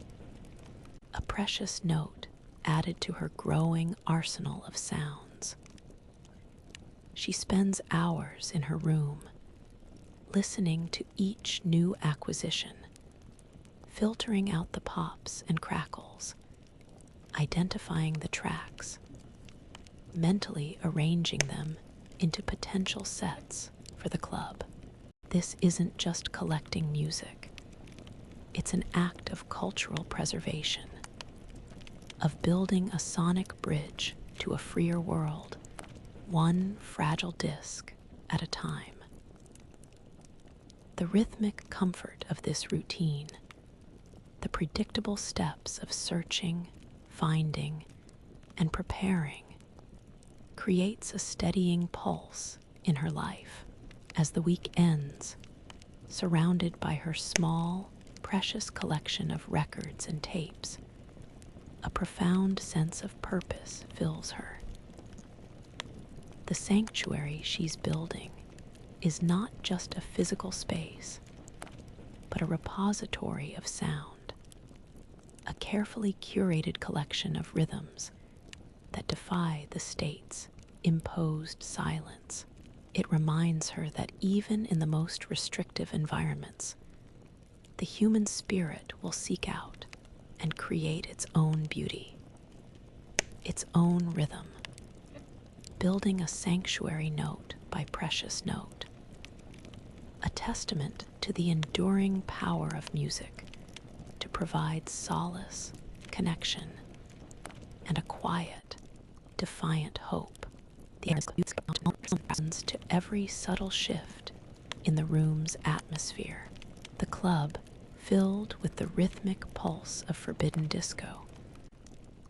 a precious note added to her growing arsenal of sounds. She spends hours in her room, listening to each new acquisition, filtering out the pops and crackles, identifying the tracks, mentally arranging them into potential sets for the club. This isn't just collecting music. It's an act of cultural preservation, of building a sonic bridge to a freer world, one fragile disc at a time. The rhythmic comfort of this routine, the predictable steps of searching, finding, and preparing, creates a steadying pulse in her life. As the week ends, surrounded by her small, precious collection of records and tapes, a profound sense of purpose fills her. The sanctuary she's building is not just a physical space, but a repository of sound, a carefully curated collection of rhythms that defy the state's imposed silence. It reminds her that even in the most restrictive environments, the human spirit will seek out and create its own beauty, its own rhythm, building a sanctuary note by precious note, a testament to the enduring power of music to provide solace, connection, and a quiet, defiant hope. The responds to every subtle shift in the room's atmosphere. The club, filled with the rhythmic pulse of forbidden disco,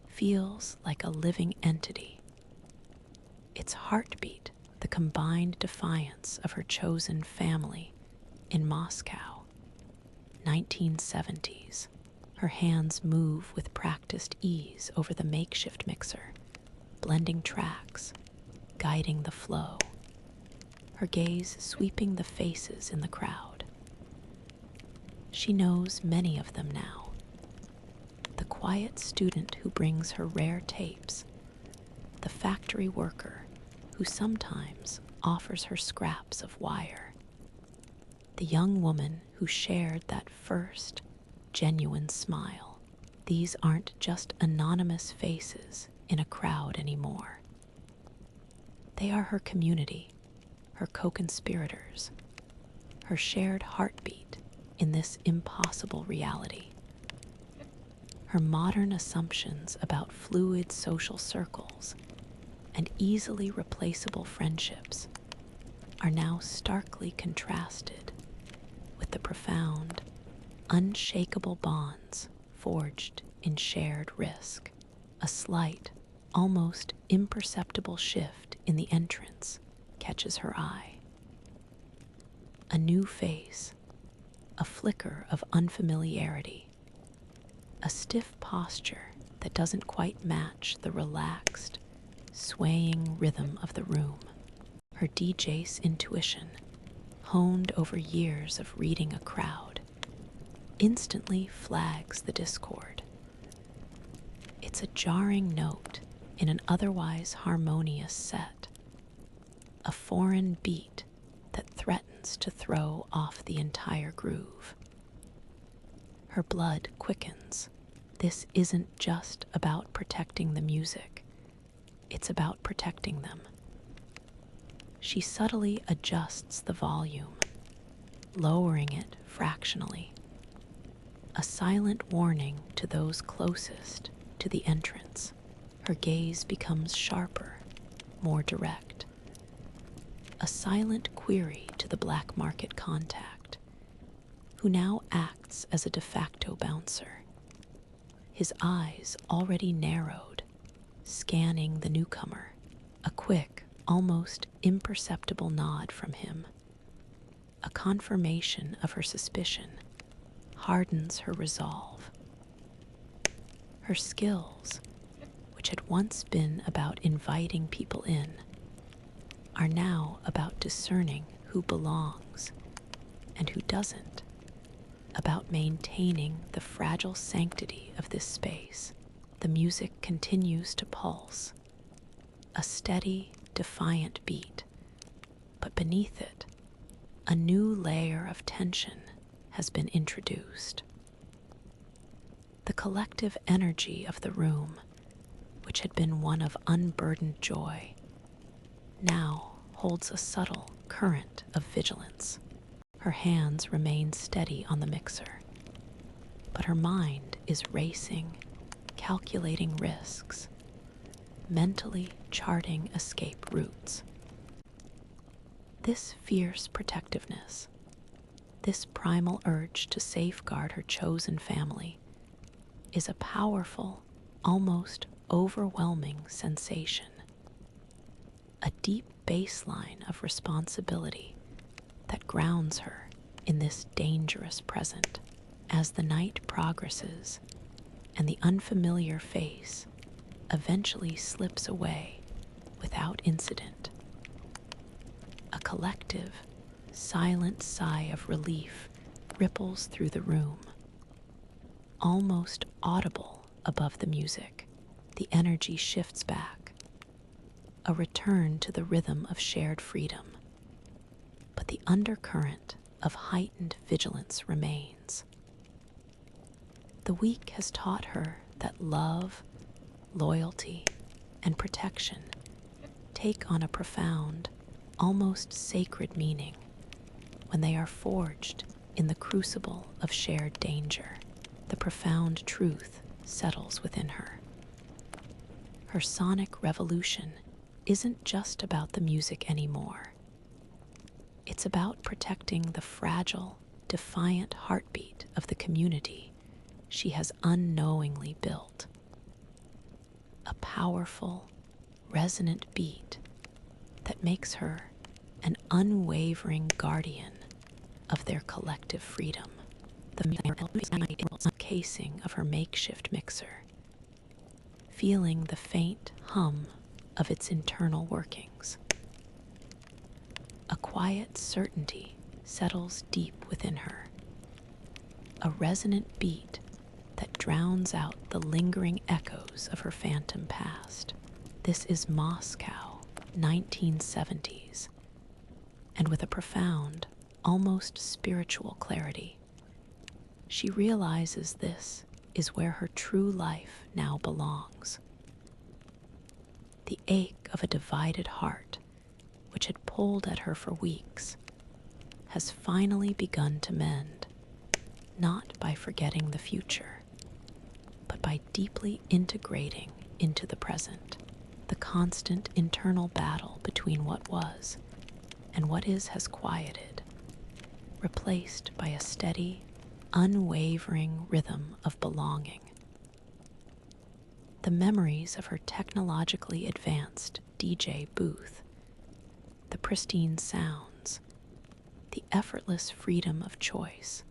feels like a living entity. Its heartbeat, the combined defiance of her chosen family in Moscow, 1970s. Her hands move with practiced ease over the makeshift mixer, blending tracks, guiding the flow, her gaze sweeping the faces in the crowd. She knows many of them now. The quiet student who brings her rare tapes, the factory worker who sometimes offers her scraps of wire, the young woman who shared that first genuine smile. These aren't just anonymous faces in a crowd anymore. They are her community, her co-conspirators, her shared heartbeat in this impossible reality. Her modern assumptions about fluid social circles and easily replaceable friendships are now starkly contrasted with the profound, unshakable bonds forged in shared risk. A slight, almost imperceptible shift in the entrance catches her eye. A new face, a flicker of unfamiliarity, a stiff posture that doesn't quite match the relaxed, swaying rhythm of the room. Her DJ's intuition, honed over years of reading a crowd, instantly flags the discord. It's a jarring note in an otherwise harmonious set, a foreign beat that threatens to throw off the entire groove. Her blood quickens. This isn't just about protecting the music, it's about protecting them. She subtly adjusts the volume, lowering it fractionally, a silent warning to those closest to the entrance. Her gaze becomes sharper, more direct, a silent query to the black market contact, who now acts as a de facto bouncer, his eyes already narrowed, scanning the newcomer. A quick, almost imperceptible nod from him, a confirmation of her suspicion, hardens her resolve. Her skills, which had once been about inviting people in, are now about discerning who belongs and who doesn't, about maintaining the fragile sanctity of this space. The music continues to pulse, a steady, defiant beat, but beneath it, a new layer of tension has been introduced. The collective energy of the room, which had been one of unburdened joy, now holds a subtle current of vigilance. Her hands remain steady on the mixer, but her mind is racing, calculating risks, mentally charting escape routes. This fierce protectiveness, this primal urge to safeguard her chosen family, is a powerful, almost overwhelming sensation. A deep baseline of responsibility that grounds her in this dangerous present. As the night progresses and the unfamiliar face eventually slips away without incident, a collective, silent sigh of relief ripples through the room. Almost audible above the music, the energy shifts back, a return to the rhythm of shared freedom. But the undercurrent of heightened vigilance remains. The week has taught her that love, loyalty, and protection take on a profound, almost sacred meaning when they are forged in the crucible of shared danger. The profound truth settles within her. Her sonic revolution isn't just about the music anymore. It's about protecting the fragile, defiant heartbeat of the community she has unknowingly built. A powerful, resonant beat that makes her an unwavering guardian of their collective freedom. The casing of her makeshift mixer, feeling the faint hum of its internal workings. A quiet certainty settles deep within her, a resonant beat that drowns out the lingering echoes of her phantom past. This is Moscow, 1970s, and with a profound, almost spiritual clarity, she realizes this is where her true life now belongs. The ache of a divided heart, which had pulled at her for weeks, has finally begun to mend, not by forgetting the future, but by deeply integrating into the present. The constant internal battle between what was and what is has quieted, replaced by a steady, unwavering rhythm of belonging. The memories of her technologically advanced DJ booth, the pristine sounds, the effortless freedom of choice,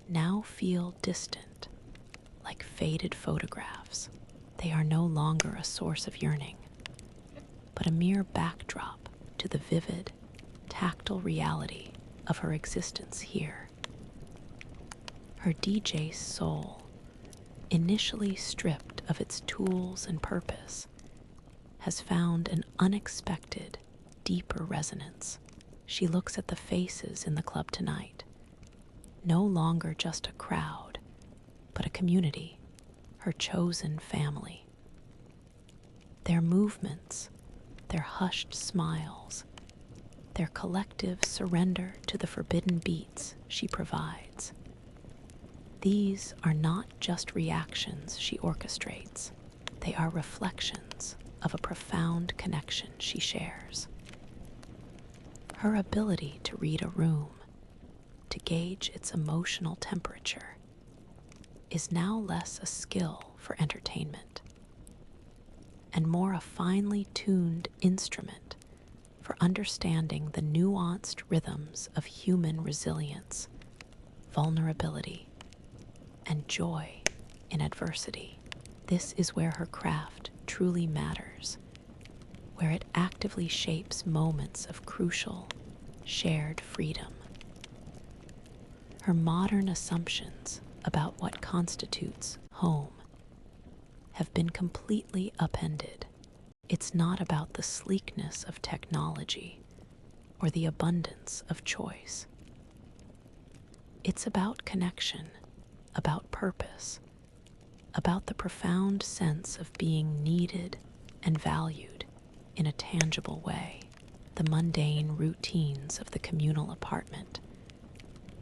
now feel distant, like faded photographs. They are no longer a source of yearning, but a mere backdrop to the vivid, tactile reality of her existence here. Her DJ soul, initially stripped of its tools and purpose, has found an unexpected, deeper resonance. She looks at the faces in the club tonight, no longer just a crowd, but a community, her chosen family. Their movements, their hushed smiles, their collective surrender to the forbidden beats she provides. These are not just reactions she orchestrates, they are reflections of a profound connection she shares. Her ability to read a room, to gauge its emotional temperature, is now less a skill for entertainment and more a finely tuned instrument for understanding the nuanced rhythms of human resilience, vulnerability, and joy in adversity. This is where her craft truly matters, where it actively shapes moments of crucial, shared freedom. Her modern assumptions about what constitutes home have been completely upended. It's not about the sleekness of technology or the abundance of choice. It's about connection, about purpose, about the profound sense of being needed and valued in a tangible way. The mundane routines of the communal apartment,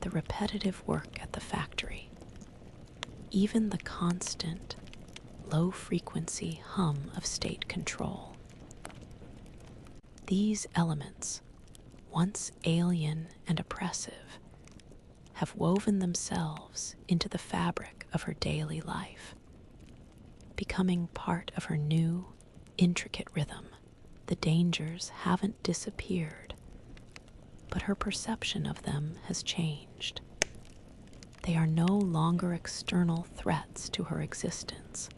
the repetitive work at the factory, even the constant, low-frequency hum of state control. These elements, once alien and oppressive, have woven themselves into the fabric of her daily life, becoming part of her new, intricate rhythm. The dangers haven't disappeared, but her perception of them has changed. They are no longer external threats to her existence,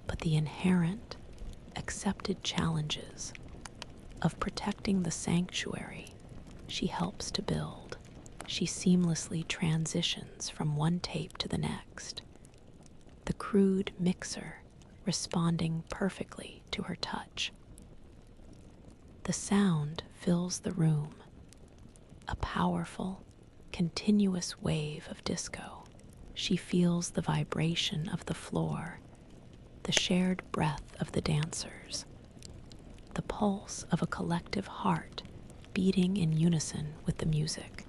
but the inherent, accepted challenges of protecting the sanctuary she helps to build. She seamlessly transitions from one tape to the next, the crude mixer responding perfectly to her touch. The sound fills the room, a powerful, continuous wave of disco. She feels the vibration of the floor, the shared breath of the dancers, the pulse of a collective heart beating in unison with the music.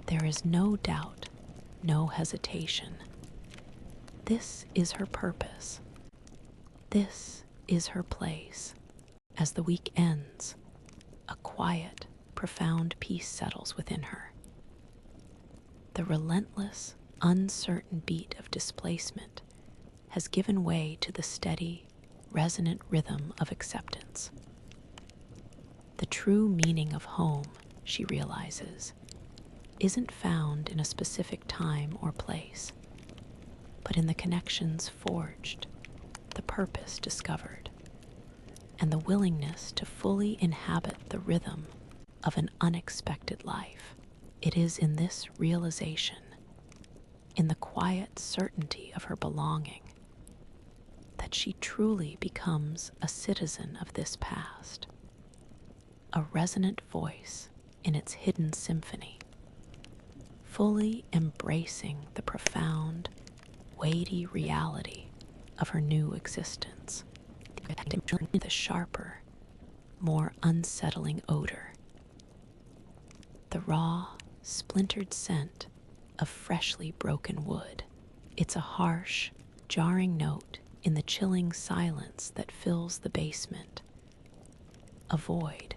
There is no doubt, no hesitation. This is her purpose. This is her place. As the week ends, a quiet, profound peace settles within her. The relentless, uncertain beat of displacement has given way to the steady, resonant rhythm of acceptance. The true meaning of home, she realizes, isn't found in a specific time or place, but in the connections forged, the purpose discovered, and the willingness to fully inhabit the rhythm of an unexpected life. It is in this realization, in the quiet certainty of her belonging, that she truly becomes a citizen of this past, a resonant voice in its hidden symphony, fully embracing the profound, weighty reality of her new existence. The sharper, more unsettling odor, the raw, splintered scent of freshly broken wood. It's a harsh, jarring note in the chilling silence that fills the basement, a void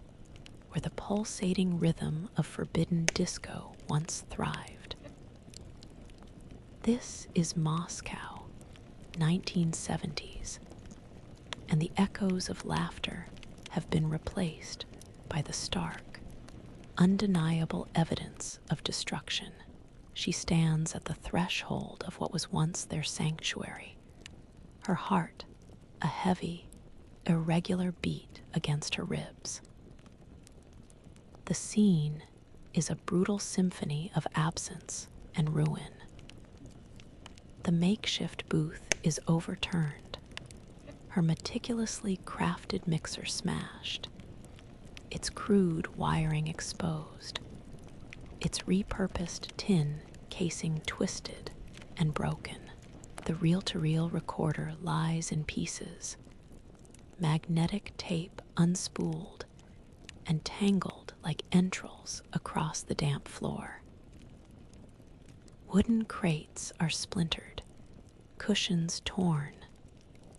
where the pulsating rhythm of forbidden disco once thrived. This is Moscow, 1970s, and the echoes of laughter have been replaced by the stark, undeniable evidence of destruction. She stands at the threshold of what was once their sanctuary, her heart a heavy, irregular beat against her ribs. The scene is a brutal symphony of absence and ruin. The makeshift booth is overturned, her meticulously crafted mixer smashed, its crude wiring exposed, its repurposed tin casing twisted and broken. The reel-to-reel recorder lies in pieces, magnetic tape unspooled and tangled like entrails across the damp floor. Wooden crates are splintered, cushions torn,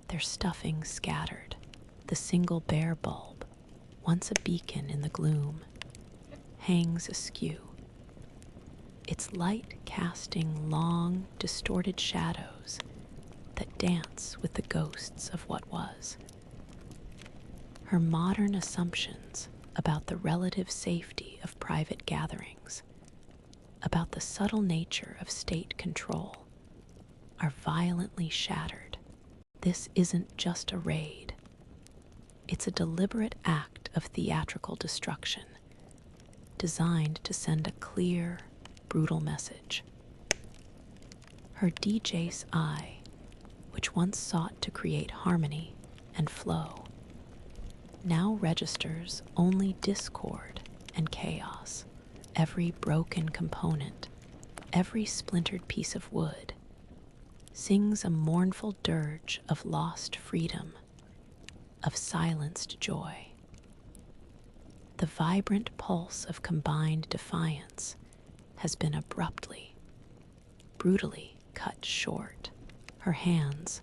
their stuffing scattered. The single bare bulb, once a beacon in the gloom, hangs askew, its light casting long, distorted shadows that dance with the ghosts of what was. Her modern assumptions about the relative safety of private gatherings, about the subtle nature of state control, are violently shattered. This isn't just a raid. It's a deliberate act of theatrical destruction, designed to send a clear, brutal message. Her DJ's eye, which once sought to create harmony and flow, now registers only discord and chaos. Every broken component, every splintered piece of wood, sings a mournful dirge of lost freedom, of silenced joy. The vibrant pulse of combined defiance has been abruptly, brutally cut short. Her hands,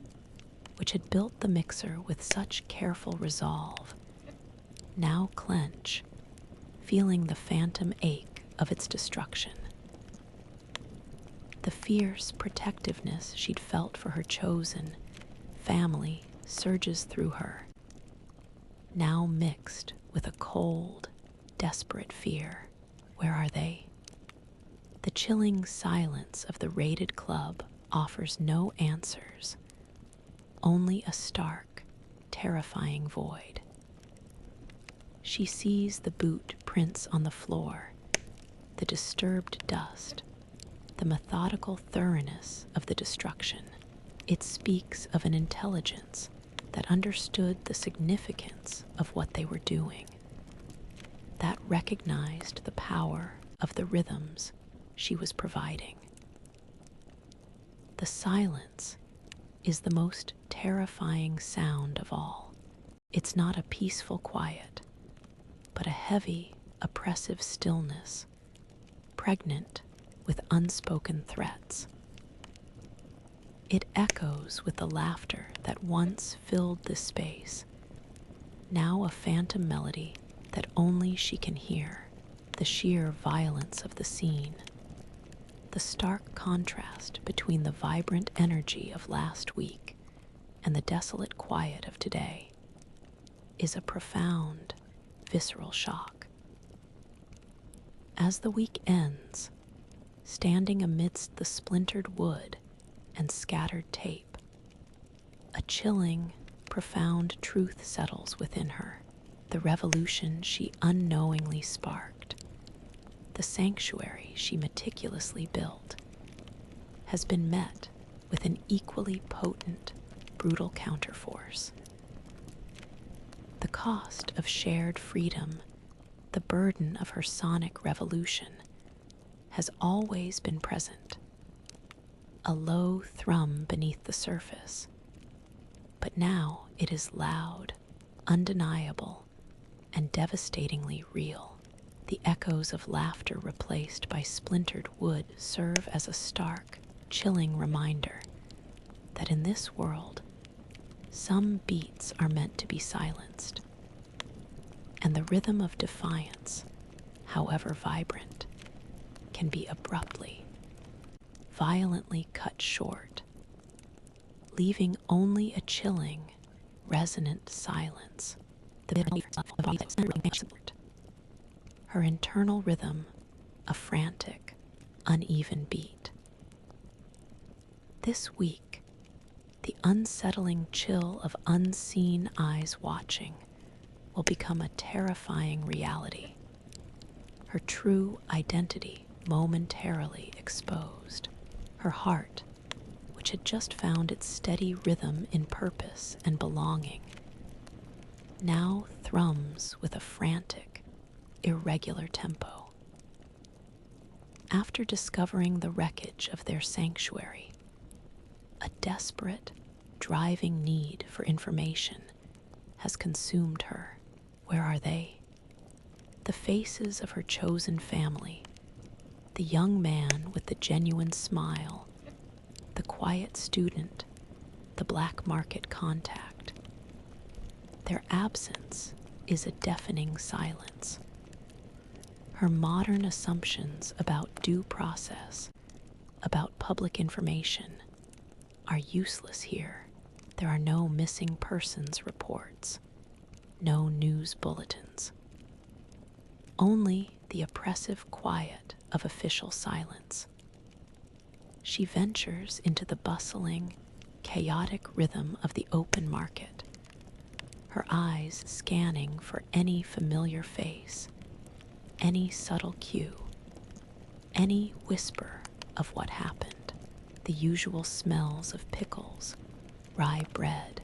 which had built the mixer with such careful resolve, now clench, feeling the phantom ache of its destruction. The fierce protectiveness she'd felt for her chosen family surges through her, now mixed with a cold, desperate fear. Where are they? The chilling silence of the raided club offers no answers, only a stark, terrifying void. She sees the boot prints on the floor, the disturbed dust, the methodical thoroughness of the destruction. It speaks of an intelligence that understood the significance of what they were doing, that recognized the power of the rhythms she was providing. The silence is the most terrifying sound of all. It's not a peaceful quiet, but a heavy, oppressive stillness, pregnant with unspoken threats. It echoes with the laughter that once filled this space, now a phantom melody that only she can hear. The sheer violence of the scene, the stark contrast between the vibrant energy of last week and the desolate quiet of today, is a profound, visceral shock. As the week ends, standing amidst the splintered wood and scattered tape, a chilling, profound truth settles within her. The revolution she unknowingly sparked, the sanctuary she meticulously built, has been met with an equally potent, brutal counterforce. The cost of shared freedom, the burden of her sonic revolution, has always been present, a low thrum beneath the surface. But now it is loud, undeniable, and devastatingly real. The echoes of laughter replaced by splintered wood serve as a stark, chilling reminder that in this world, some beats are meant to be silenced, and the rhythm of defiance, however vibrant, can be abruptly, violently cut short, leaving only a chilling, resonant silence. Her internal rhythm, a frantic, uneven beat. This week, the unsettling chill of unseen eyes watching will become a terrifying reality, her true identity momentarily exposed. Her heart, which had just found its steady rhythm in purpose and belonging, now thrums with a frantic, irregular tempo. After discovering the wreckage of their sanctuary, a desperate, driving need for information has consumed her. Where are they? The faces of her chosen family, the young man with the genuine smile, the quiet student, the black market contact. Their absence is a deafening silence. Her modern assumptions about due process, about public information, are useless here. There are no missing persons reports, no news bulletins. Only the oppressive quiet of official silence. She ventures into the bustling, chaotic rhythm of the open market, her eyes scanning for any familiar face, any subtle cue, any whisper of what happened. The usual smells of pickles, rye bread,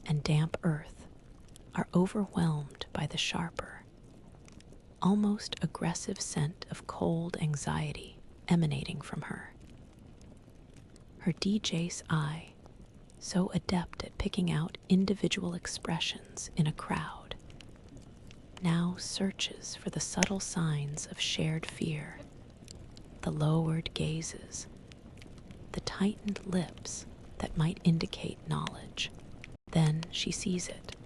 and damp earth are overwhelmed by the sharper, almost aggressive scent of cold anxiety emanating from her. Her DJ's eye, so adept at picking out individual expressions in a crowd, now searches for the subtle signs of shared fear, the lowered gazes, the tightened lips that might indicate knowledge. Then she sees it.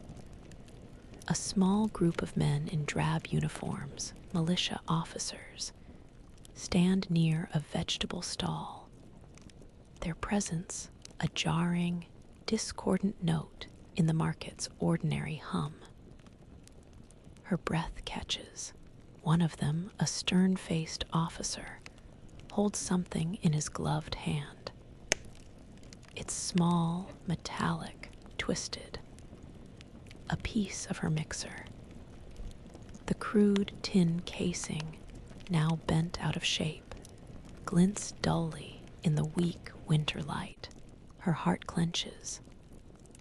A small group of men in drab uniforms, militia officers, stand near a vegetable stall, their presence a jarring, discordant note in the market's ordinary hum. Her breath catches. One of them, a stern-faced officer, holds something in his gloved hand. It's small, metallic, twisted. A piece of her mixer. The crude tin casing, now bent out of shape, glints dully in the weak winter light. Her heart clenches.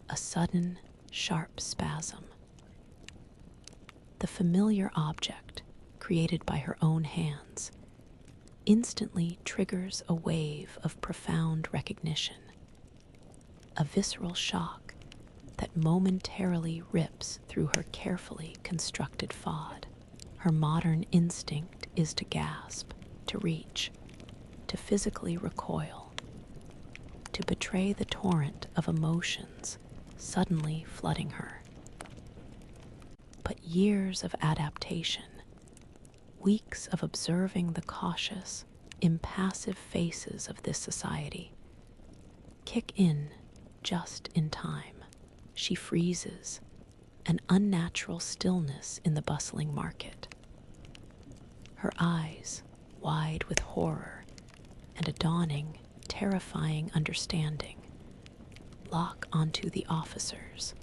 A sudden, sharp spasm. The familiar object, created by her own hands, instantly triggers a wave of profound recognition. A visceral shock that momentarily rips through her carefully constructed fod. Her modern instinct is to gasp, to reach, to physically recoil, to betray the torrent of emotions suddenly flooding her. But years of adaptation, weeks of observing the cautious, impassive faces of this society, kick in just in time. She freezes, an unnatural stillness in the bustling market. Her eyes, wide with horror and a dawning, terrifying understanding, lock onto the officers.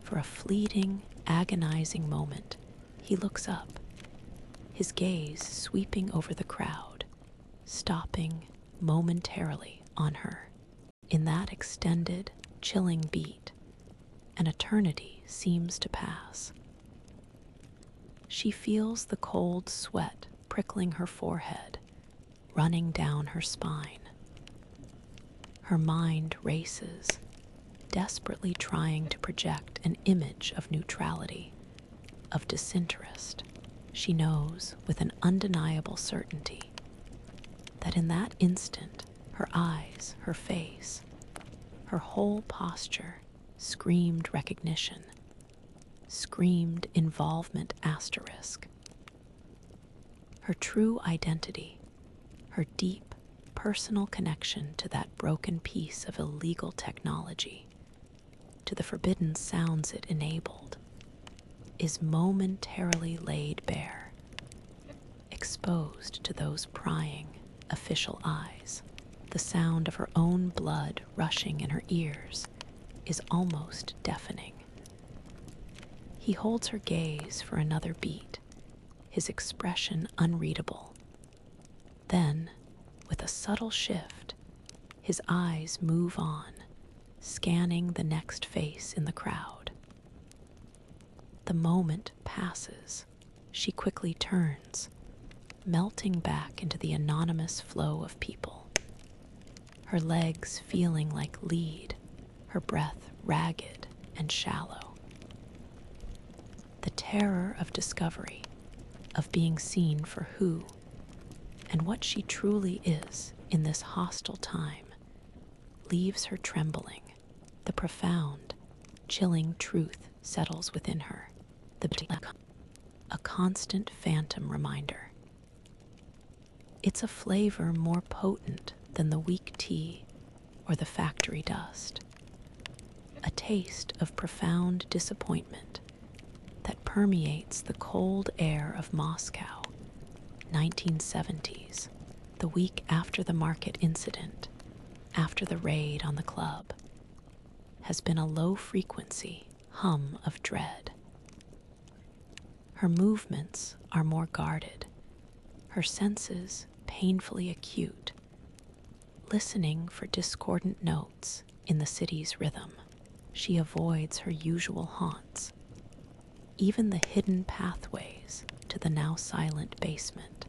For a fleeting, agonizing moment, he looks up, his gaze sweeping over the crowd, stopping momentarily on her. In that extended, chilling beat, an eternity seems to pass. She feels the cold sweat prickling her forehead, running down her spine. Her mind races, desperately trying to project an image of neutrality, of disinterest. She knows with an undeniable certainty that in that instant, her eyes, her face, her whole posture screamed recognition, screamed involvement asterisk. Her true identity, her deep personal connection to that broken piece of illegal technology, to the forbidden sounds it enabled, is momentarily laid bare, exposed to those prying, official eyes. The sound of her own blood rushing in her ears is almost deafening. He holds her gaze for another beat, his expression unreadable. Then, with a subtle shift, his eyes move on, scanning the next face in the crowd. The moment passes. She quickly turns, melting back into the anonymous flow of people. Her legs feeling like lead, her breath ragged and shallow. The terror of discovery, of being seen for who and what she truly is in this hostile time, leaves her trembling. The profound, chilling truth settles within her, a constant phantom reminder. It's a flavor more potent than the weak tea or the factory dust. A taste of profound disappointment that permeates the cold air of Moscow, 1970s, the week after the market incident, after the raid on the club, has been a low-frequency hum of dread. Her movements are more guarded, her senses painfully acute, listening for discordant notes in the city's rhythm. She avoids her usual haunts, even the hidden pathways to the now silent basement.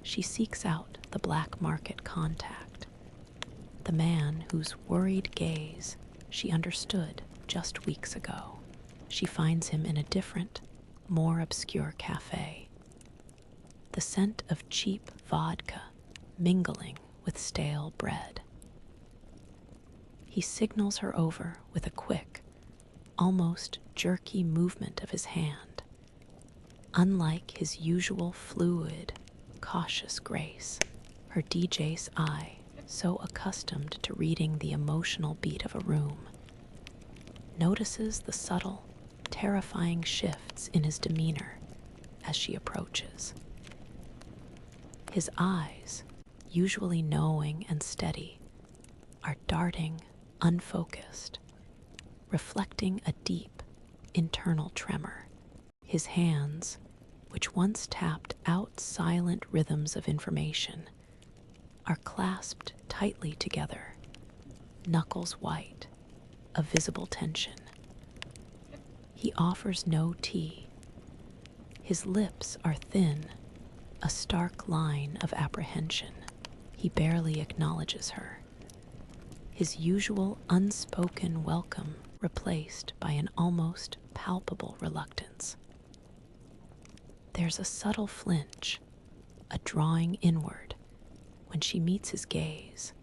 She seeks out the black market contact, the man whose worried gaze she understood just weeks ago. She finds him in a different, more obscure cafe, the scent of cheap vodka mingling with stale bread. He signals her over with a quick, almost jerky movement of his hand, unlike his usual fluid, cautious grace. Her DJ's eye, so accustomed to reading the emotional beat of a room, notices the subtle, terrifying shifts in his demeanor as she approaches. His eyes, usually knowing and steady, are darting, unfocused, reflecting a deep, internal tremor. His hands, which once tapped out silent rhythms of information, are clasped tightly together, knuckles white, a visible tension. He offers no tea. His lips are thin, a stark line of apprehension. He barely acknowledges her, his usual unspoken welcome replaced by an almost palpable reluctance. There's a subtle flinch, a drawing inward when she meets his gaze,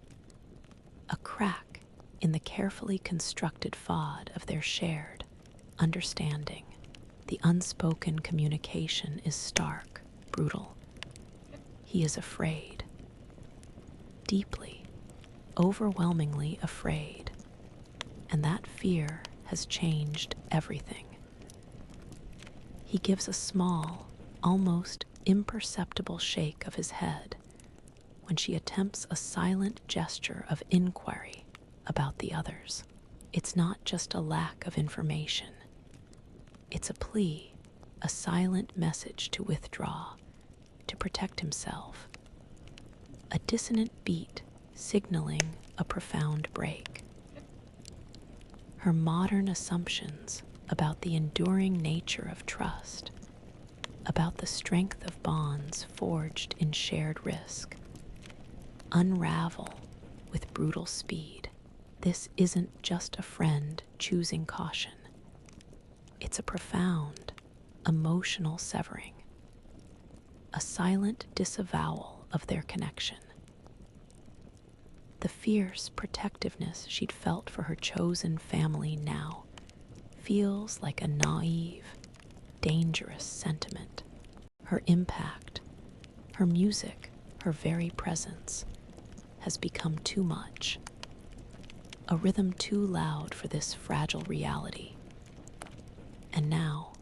a crack in the carefully constructed façade of their shared understanding. The unspoken communication is stark, brutal. He is afraid, deeply, overwhelmingly afraid, and that fear has changed everything. He gives a small, almost imperceptible shake of his head when she attempts a silent gesture of inquiry about the others. It's not just a lack of information. It's a plea, a silent message to withdraw, to protect himself. A dissonant beat signaling a profound break. Her modern assumptions about the enduring nature of trust, about the strength of bonds forged in shared risk, unravel with brutal speed. This isn't just a friend choosing caution. It's a profound, emotional severing, a silent disavowal of their connection. The fierce protectiveness she'd felt for her chosen family now feels like a naive, dangerous sentiment. Her impact, her music, her very presence has become too much, a rhythm too loud for this fragile reality. And now,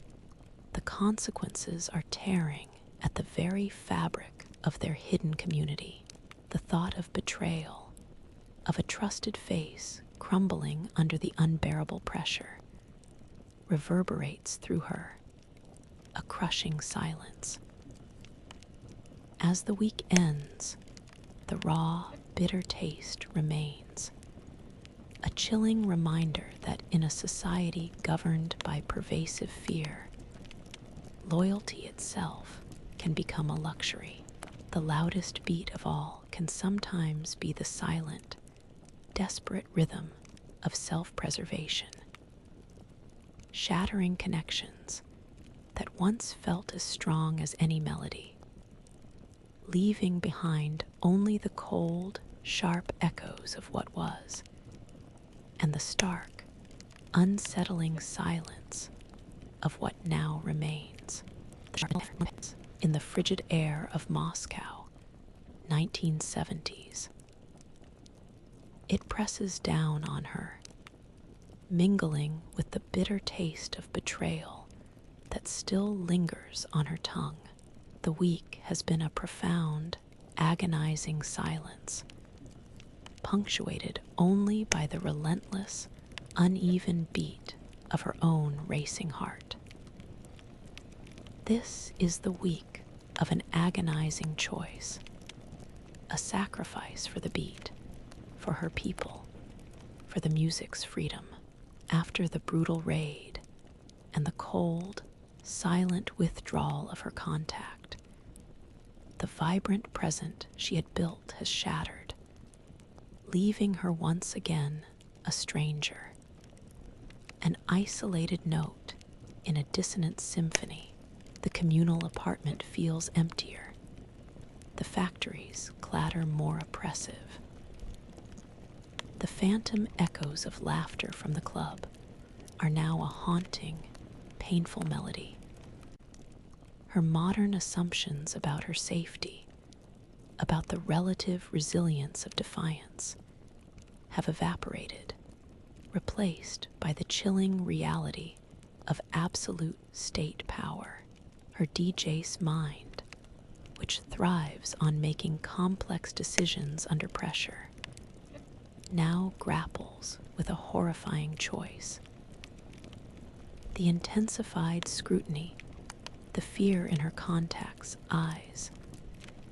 the consequences are tearing at the very fabric of their hidden community. The thought of betrayal, of a trusted face crumbling under the unbearable pressure, reverberates through her, a crushing silence. As the week ends, the raw, bitter taste remains, a chilling reminder that in a society governed by pervasive fear, loyalty itself can become a luxury. The loudest beat of all can sometimes be the silent, desperate rhythm of self-preservation, shattering connections that once felt as strong as any melody, leaving behind only the cold, sharp echoes of what was, and the stark, unsettling silence of what now remains. In the frigid air of Moscow, 1970s. It presses down on her, mingling with the bitter taste of betrayal that still lingers on her tongue. The week has been a profound, agonizing silence, punctuated only by the relentless, uneven beat of her own racing heart. This is the week of an agonizing choice, a sacrifice for the beat, for her people, for the music's freedom. After the brutal raid and the cold, silent withdrawal of her contact, the vibrant present she had built has shattered, leaving her once again a stranger, an isolated note in a dissonant symphony. The communal apartment feels emptier. The factory's clatter more oppressive. The phantom echoes of laughter from the club are now a haunting, painful melody. Her modern assumptions about her safety, about the relative resilience of defiance, have evaporated, replaced by the chilling reality of absolute state power. Her DJ's mind, which thrives on making complex decisions under pressure, now grapples with a horrifying choice. The intensified scrutiny, the fear in her contact's eyes,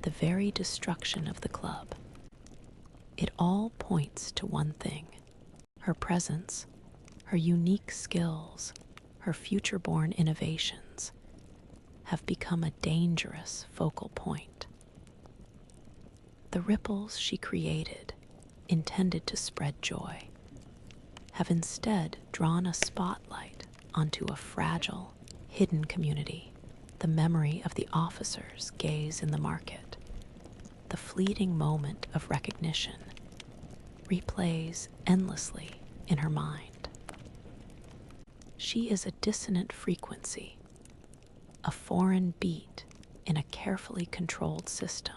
the very destruction of the club. It all points to one thing: her presence, her unique skills, her future-born innovations have become a dangerous focal point. The ripples she created, intended to spread joy, have instead drawn a spotlight onto a fragile, hidden community. The memory of the officer's gaze in the market, the fleeting moment of recognition, replays endlessly in her mind. She is a dissonant frequency, a foreign beat in a carefully controlled system,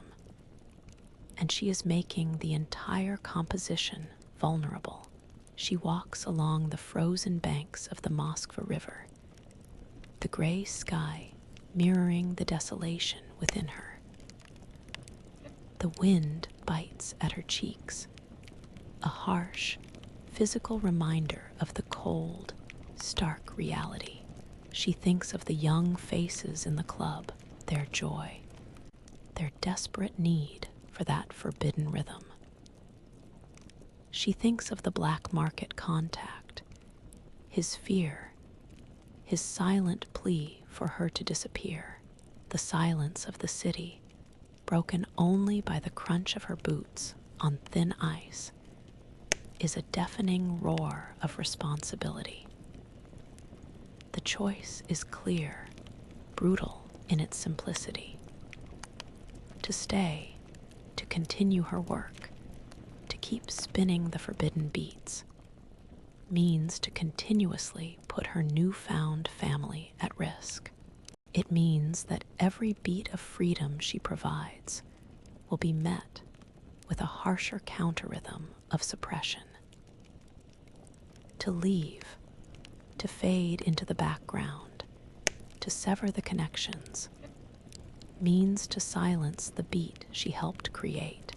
and she is making the entire composition vulnerable. She walks along the frozen banks of the Moskva River, the gray sky mirroring the desolation within her. The wind bites at her cheeks, a harsh, physical reminder of the cold, stark reality. She thinks of the young faces in the club, their joy, their desperate need for that forbidden rhythm. She thinks of the black market contact, his fear, his silent plea for her to disappear. The silence of the city, broken only by the crunch of her boots on thin ice, is a deafening roar of responsibility. The choice is clear, brutal in its simplicity. To stay, to continue her work, to keep spinning the forbidden beats, means to continuously put her newfound family at risk. It means that every beat of freedom she provides will be met with a harsher counter-rhythm of suppression. To leave, to fade into the background, to sever the connections, means to silence the beat she helped create,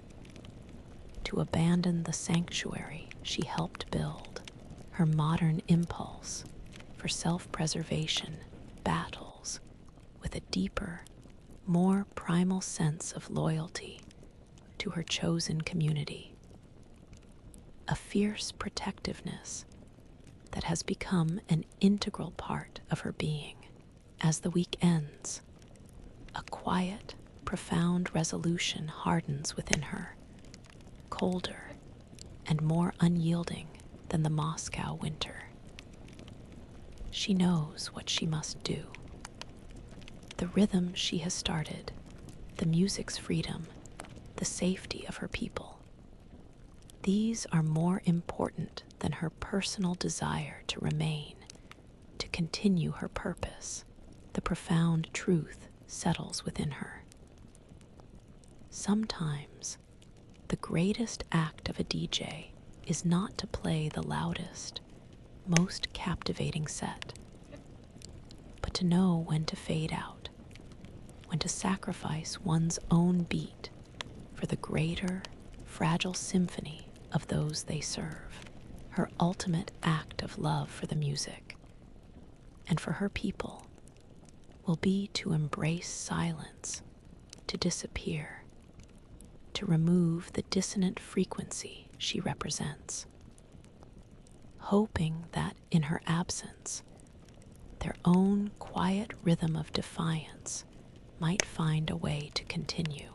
to abandon the sanctuary she helped build. Her modern impulse for self-preservation battles with a deeper, more primal sense of loyalty to her chosen community, a fierce protectiveness that has become an integral part of her being. As the week ends, a quiet, profound resolution hardens within her, colder and more unyielding than the Moscow winter. She knows what she must do. The rhythm she has started, the music's freedom, the safety of her people, these are more important than her personal desire to remain, to continue her purpose. The profound truth settles within her. Sometimes, the greatest act of a DJ is not to play the loudest, most captivating set, but to know when to fade out, when to sacrifice one's own beat for the greater, fragile symphony of those they serve. Her ultimate act of love for the music and for her people will be to embrace silence, to disappear, to remove the dissonant frequency she represents. hoping that in her absence, their own quiet rhythm of defiance might find a way to continue.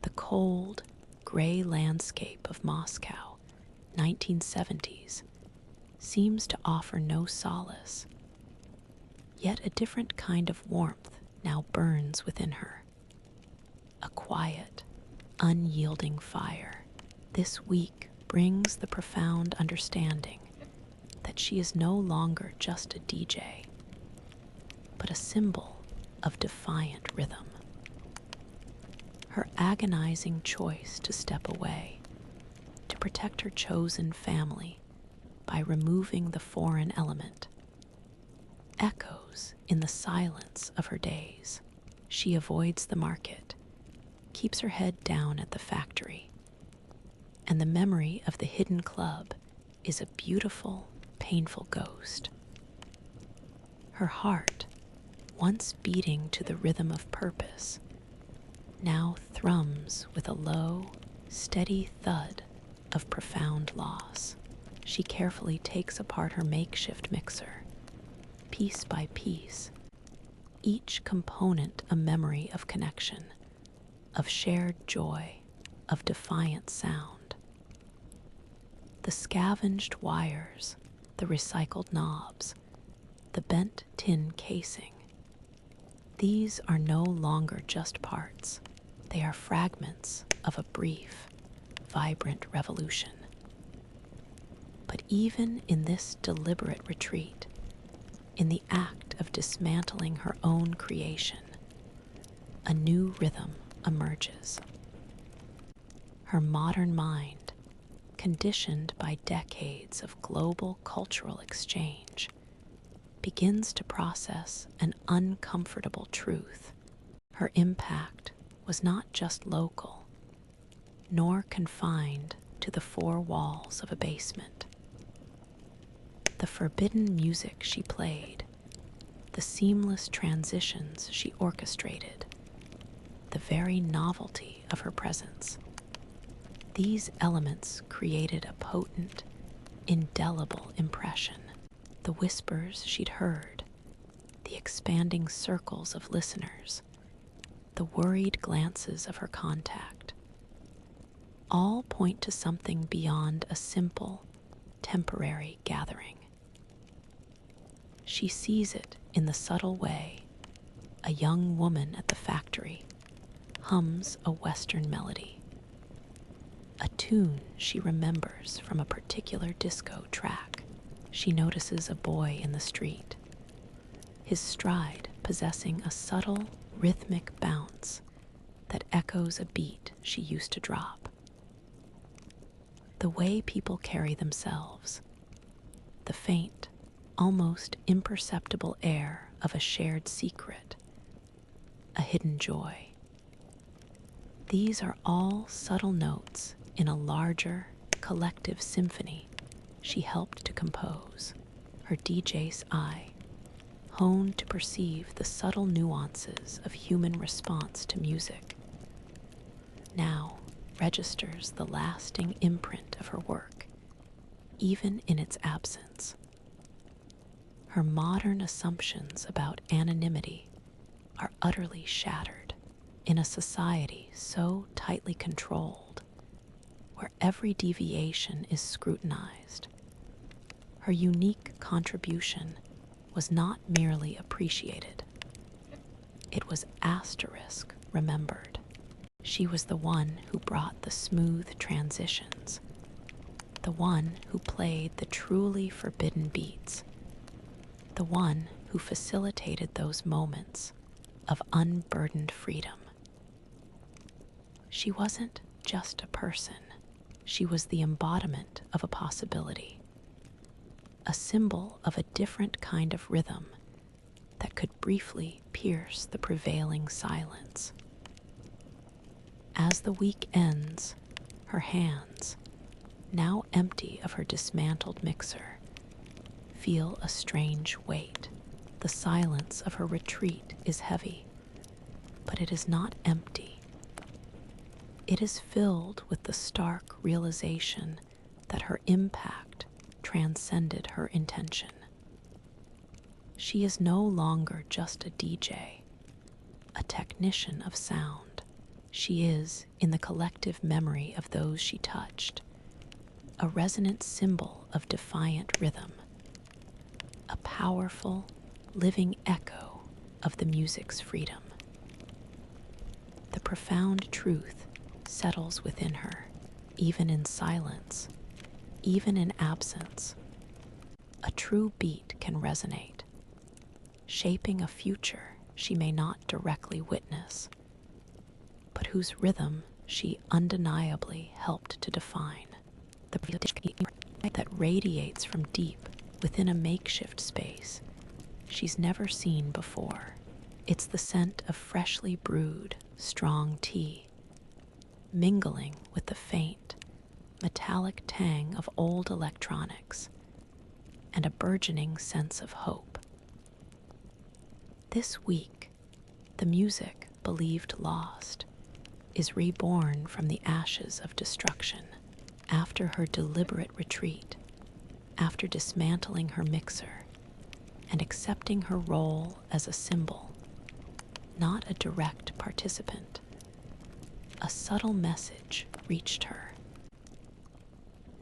The cold, gray landscape of Moscow, 1970s, seems to offer no solace. Yet a different kind of warmth now burns within her. A quiet, unyielding fire. This week brings the profound understanding that she is no longer just a DJ, but a symbol of defiant rhythm. Her agonizing choice to step away, to protect her chosen family by removing the foreign element, echoes in the silence of her days. She avoids the market, keeps her head down at the factory, and the memory of the hidden club is a beautiful, painful ghost. Her heart, once beating to the rhythm of purpose, now thrums with a low, steady thud of profound loss. She carefully takes apart her makeshift mixer, piece by piece, each component a memory of connection, of shared joy, of defiant sound. The scavenged wires, the recycled knobs, the bent tin casing, these are no longer just parts. They are fragments of a brief, vibrant revolution. But even in this deliberate retreat, in the act of dismantling her own creation, a new rhythm emerges. Her modern mind, conditioned by decades of global cultural exchange, begins to process an uncomfortable truth. Her impact was not just local, nor confined to the four walls of a basement. The forbidden music she played, the seamless transitions she orchestrated, the very novelty of her presence, these elements created a potent, indelible impression. The whispers she'd heard, the expanding circles of listeners, the worried glances of her contact, all point to something beyond a simple, temporary gathering. She sees it in the subtle way a young woman at the factory hums a Western melody, a tune she remembers from a particular disco track. She notices a boy in the street, his stride possessing a subtle, rhythmic bounce that echoes a beat she used to drop. The way people carry themselves, the faint, almost imperceptible air of a shared secret, a hidden joy. These are all subtle notes in a larger, collective symphony she helped to compose. Her DJ's eye, honed to perceive the subtle nuances of human response to music, now registers the lasting imprint of her work, even in its absence. Her modern assumptions about anonymity are utterly shattered in a society so tightly controlled, where every deviation is scrutinized. Her unique contribution was not merely appreciated, it was asterisk remembered. She was the one who brought the smooth transitions, the one who played the truly forbidden beats, the one who facilitated those moments of unburdened freedom. She wasn't just a person, she was the embodiment of a possibility, a symbol of a different kind of rhythm that could briefly pierce the prevailing silence. As the week ends, her hands, now empty of her dismantled mixer, feel a strange weight. The silence of her retreat is heavy, but it is not empty. It is filled with the stark realization that her impact transcended her intention. She is no longer just a DJ, a technician of sound. She is, in the collective memory of those she touched, a resonant symbol of defiant rhythm, a powerful, living echo of the music's freedom. The profound truth settles within her, even in silence, even in absence. A true beat can resonate, shaping a future she may not directly witness, but whose rhythm she undeniably helped to define. The that radiates from deep within a makeshift space she's never seen before. It's the scent of freshly brewed, strong tea, mingling with the faint, metallic tang of old electronics, and a burgeoning sense of hope. This week, the music believed lost is reborn from the ashes of destruction. After her deliberate retreat, after dismantling her mixer and accepting her role as a symbol, not a direct participant, a subtle message reached her.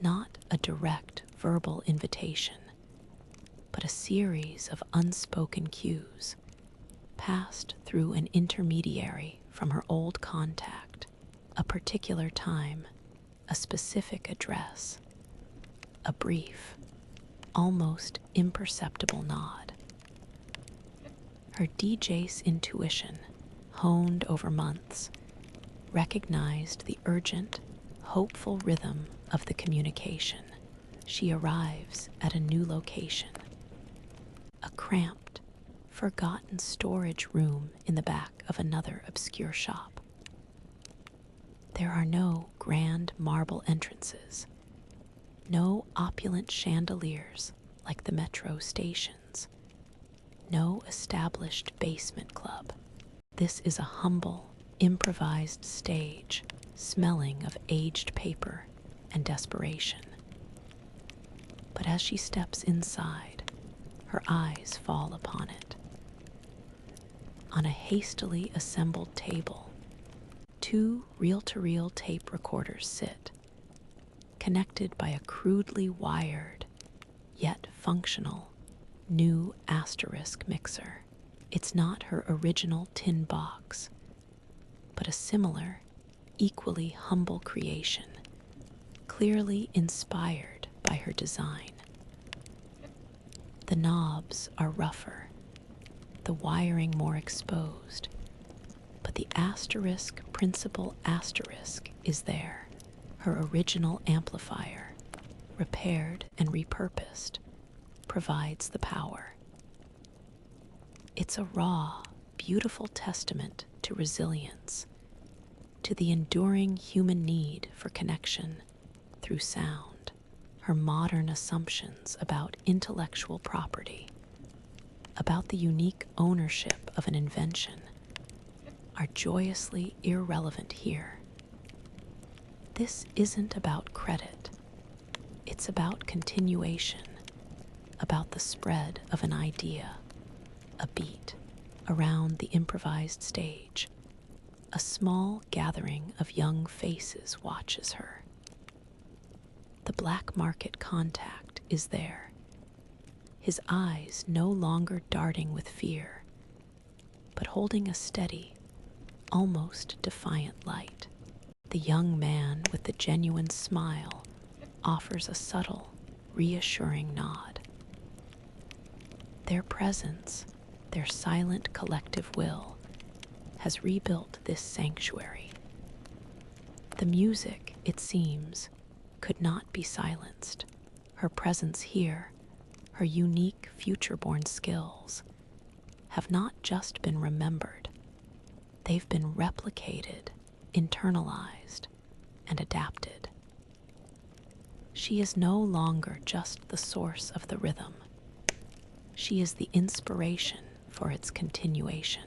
Not a direct verbal invitation, but a series of unspoken cues passed through an intermediary from her old contact, a particular time, a specific address, a brief, almost imperceptible nod. Her DJ's intuition, honed over months, recognized the urgent, hopeful rhythm of the communication. She arrives at a new location, a cramped, forgotten storage room in the back of another obscure shop. There are no grand marble entrances, no opulent chandeliers like the metro stations, no established basement club. This is a humble, improvised stage, smelling of aged paper and desperation. But as she steps inside, her eyes fall upon it. On a hastily assembled table, 2 reel-to-reel tape recorders sit, connected by a crudely wired, yet functional, new asterisk mixer. It's not her original tin box, but a similar, equally humble creation, clearly inspired by her design. The knobs are rougher, the wiring more exposed, but the asterisk principal asterisk is there. Her original amplifier, repaired and repurposed, provides the power. It's a raw, beautiful testament to resilience, to the enduring human need for connection through sound. Her modern assumptions about intellectual property, about the unique ownership of an invention, are joyously irrelevant here. This isn't about credit. It's about continuation, about the spread of an idea, a beat around the improvised stage. A small gathering of young faces watches her. The black market contact is there, his eyes no longer darting with fear, but holding a steady, almost defiant light. The young man with the genuine smile offers a subtle, reassuring nod. Their presence, their silent collective will, has rebuilt this sanctuary. The music, it seems, could not be silenced. Her presence here, her unique future-born skills, have not just been remembered, they've been replicated, internalized, and adapted. She is no longer just the source of the rhythm. She is the inspiration for its continuation.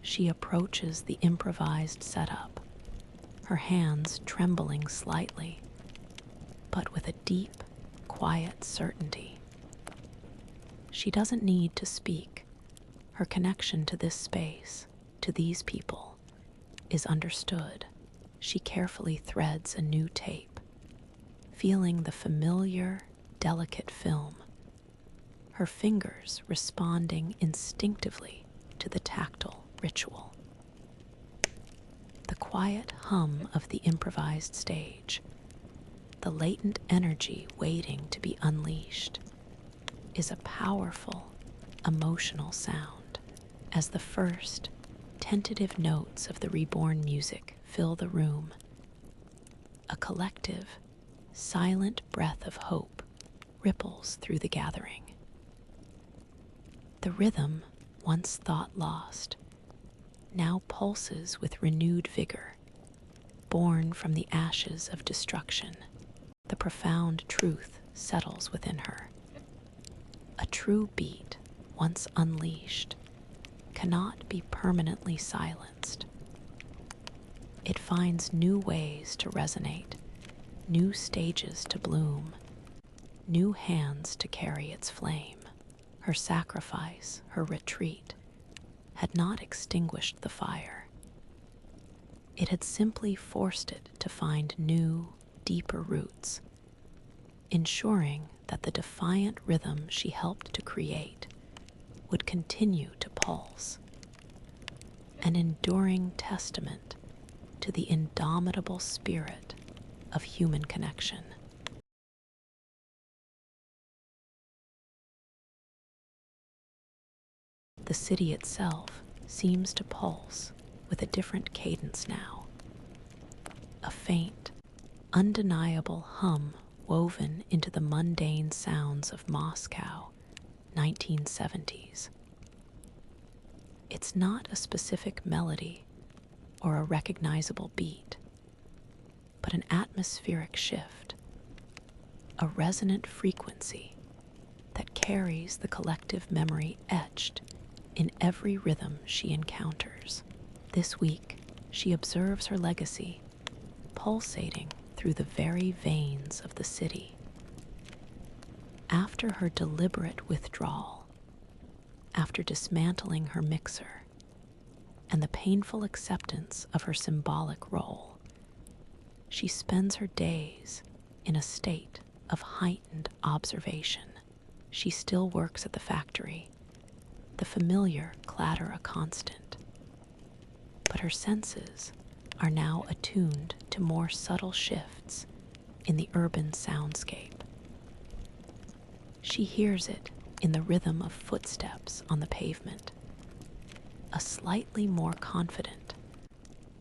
She approaches the improvised setup, her hands trembling slightly, but with a deep, quiet certainty. She doesn't need to speak. Her connection to this space, to these people, is understood. She carefully threads a new tape, feeling the familiar, delicate film, her fingers responding instinctively to the tactile ritual. The quiet hum of the improvised stage, the latent energy waiting to be unleashed, is a powerful, emotional sound as the first tentative notes of the reborn music fill the room. A collective, silent breath of hope ripples through the gathering. The rhythm, once thought lost, now pulses with renewed vigor, born from the ashes of destruction. The profound truth settles within her. A true beat, once unleashed, cannot be permanently silenced. It finds new ways to resonate, new stages to bloom, new hands to carry its flame. Her sacrifice, her retreat, had not extinguished the fire. It had simply forced it to find new, deeper roots, ensuring that the defiant rhythm she helped to create would continue to pulse, an enduring testament to the indomitable spirit of human connection. The city itself seems to pulse with a different cadence now, a faint, undeniable hum woven into the mundane sounds of Moscow, 1970s. It's not a specific melody or a recognizable beat, but an atmospheric shift, a resonant frequency that carries the collective memory etched in every rhythm she encounters. This week, she observes her legacy pulsating through the very veins of the city. After her deliberate withdrawal, after dismantling her mixer, and the painful acceptance of her symbolic role, she spends her days in a state of heightened observation. She still works at the factory, the familiar clatter a constant, but her senses are now attuned to more subtle shifts in the urban soundscape. She hears it in the rhythm of footsteps on the pavement, a slightly more confident,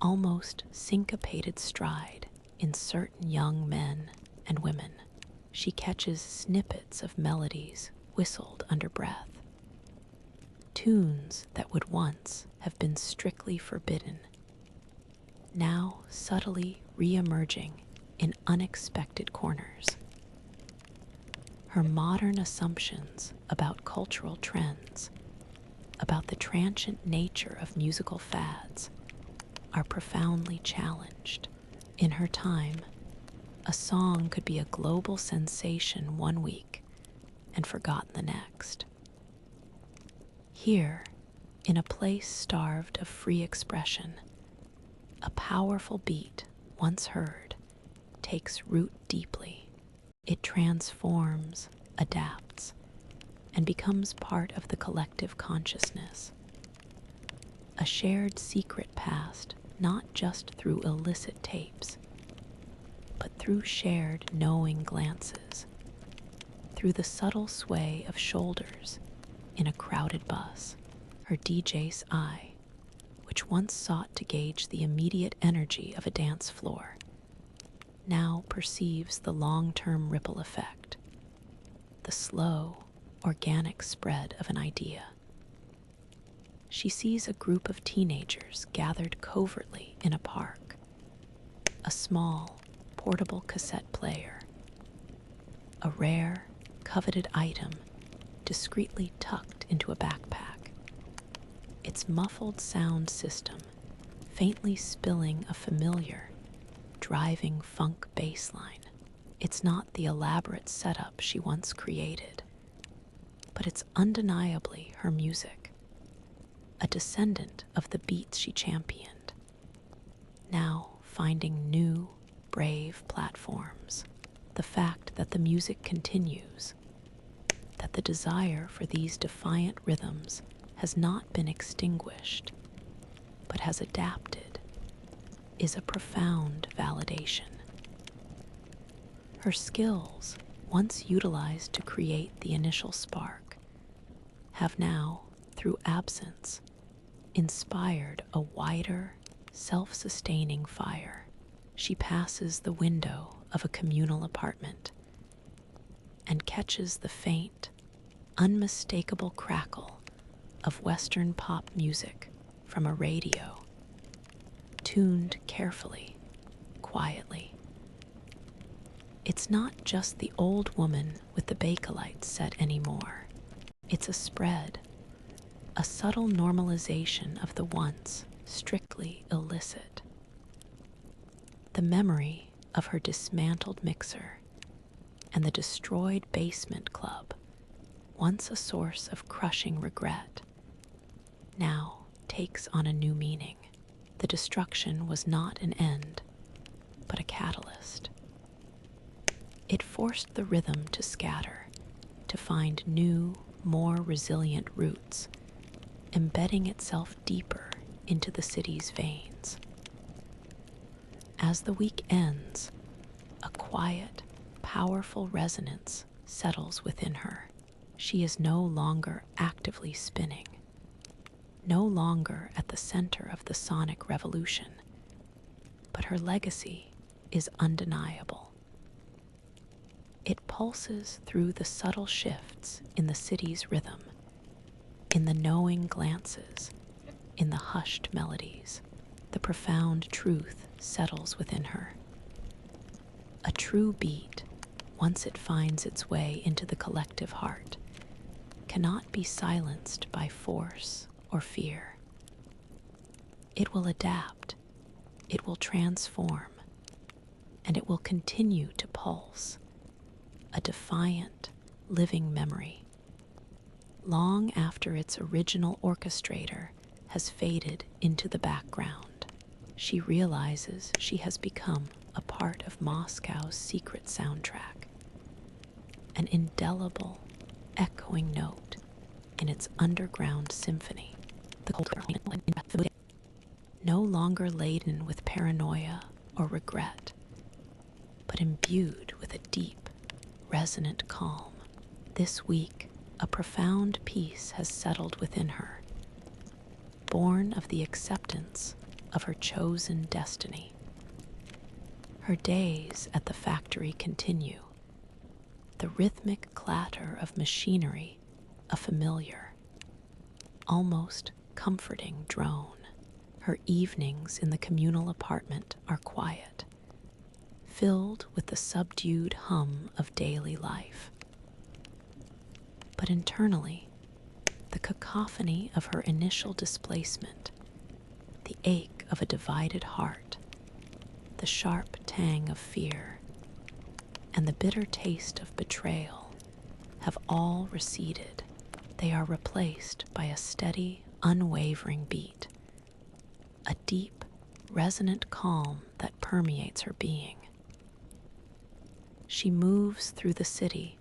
almost syncopated stride in certain young men and women. She catches snippets of melodies whistled under breath, tunes that would once have been strictly forbidden, now subtly re-emerging in unexpected corners. Her modern assumptions about cultural trends, about the transient nature of musical fads, are profoundly challenged. In her time, a song could be a global sensation one week and forgotten the next. Here, in a place starved of free expression, a powerful beat, once heard, takes root deeply. It transforms, adapts, and becomes part of the collective consciousness. A shared secret past, not just through illicit tapes, but through shared knowing glances, through the subtle sway of shoulders in a crowded bus. Her DJ's eye, which once sought to gauge the immediate energy of a dance floor, now perceives the long-term ripple effect, the slow, organic spread of an idea. She sees a group of teenagers gathered covertly in a park, a small, portable cassette player, a rare, coveted item discreetly tucked into a backpack, its muffled sound system faintly spilling a familiar, driving funk bass line. It's not the elaborate setup she once created, but it's undeniably her music, a descendant of the beats she championed, now finding new, brave platforms. The fact that the music continues, that the desire for these defiant rhythms has not been extinguished, but has adapted, is a profound validation. Her skills, once utilized to create the initial spark, have now, through absence, inspired a wider, self-sustaining fire. She passes the window of a communal apartment and catches the faint, unmistakable crackle of Western pop music from a radio, tuned carefully, quietly. It's not just the old woman with the Bakelite set anymore. It's a spread, a subtle normalization of the once strictly illicit. The memory of her dismantled mixer and the destroyed basement club, once a source of crushing regret, now takes on a new meaning. The destruction was not an end, but a catalyst. It forced the rhythm to scatter, to find new, more resilient roots, embedding itself deeper into the city's veins. As the week ends, a quiet, powerful resonance settles within her. She is no longer actively spinning, no longer at the center of the sonic revolution, but her legacy is undeniable. It pulses through the subtle shifts in the city's rhythm, in the knowing glances, in the hushed melodies. The profound truth settles within her. A true beat, once it finds its way into the collective heart, cannot be silenced by force or fear. It will adapt, it will transform, and it will continue to pulse, a defiant, living memory, long after its original orchestrator has faded into the background. She realizes she has become a part of Moscow's secret soundtrack, an indelible, echoing note in its underground symphony. The cold, no longer laden with paranoia or regret, but imbued with a deep, resonant calm. This week, a profound peace has settled within her, born of the acceptance of her chosen destiny. Her days at the factory continue, the rhythmic clatter of machinery a familiar, almost comforting drone. Her evenings in the communal apartment are quiet, filled with the subdued hum of daily life. But internally, the cacophony of her initial displacement, the ache of a divided heart, the sharp tang of fear, and the bitter taste of betrayal have all receded. They are replaced by a steady, unwavering beat, a deep, resonant calm that permeates her being. She moves through the city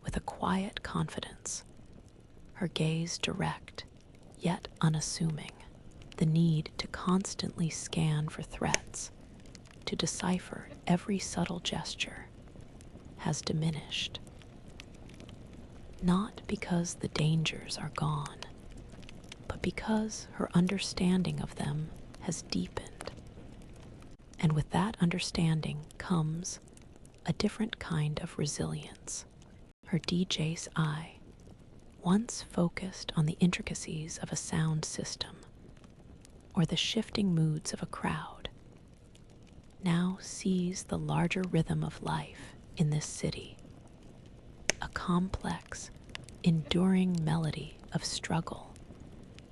with a quiet confidence, her gaze direct, yet unassuming. The need to constantly scan for threats, to decipher every subtle gesture, has diminished. Not because the dangers are gone, but because her understanding of them has deepened. And with that understanding comes a different kind of resilience. Her DJ's eye, once focused on the intricacies of a sound system or the shifting moods of a crowd, now sees the larger rhythm of life in this city, a complex, enduring melody of struggle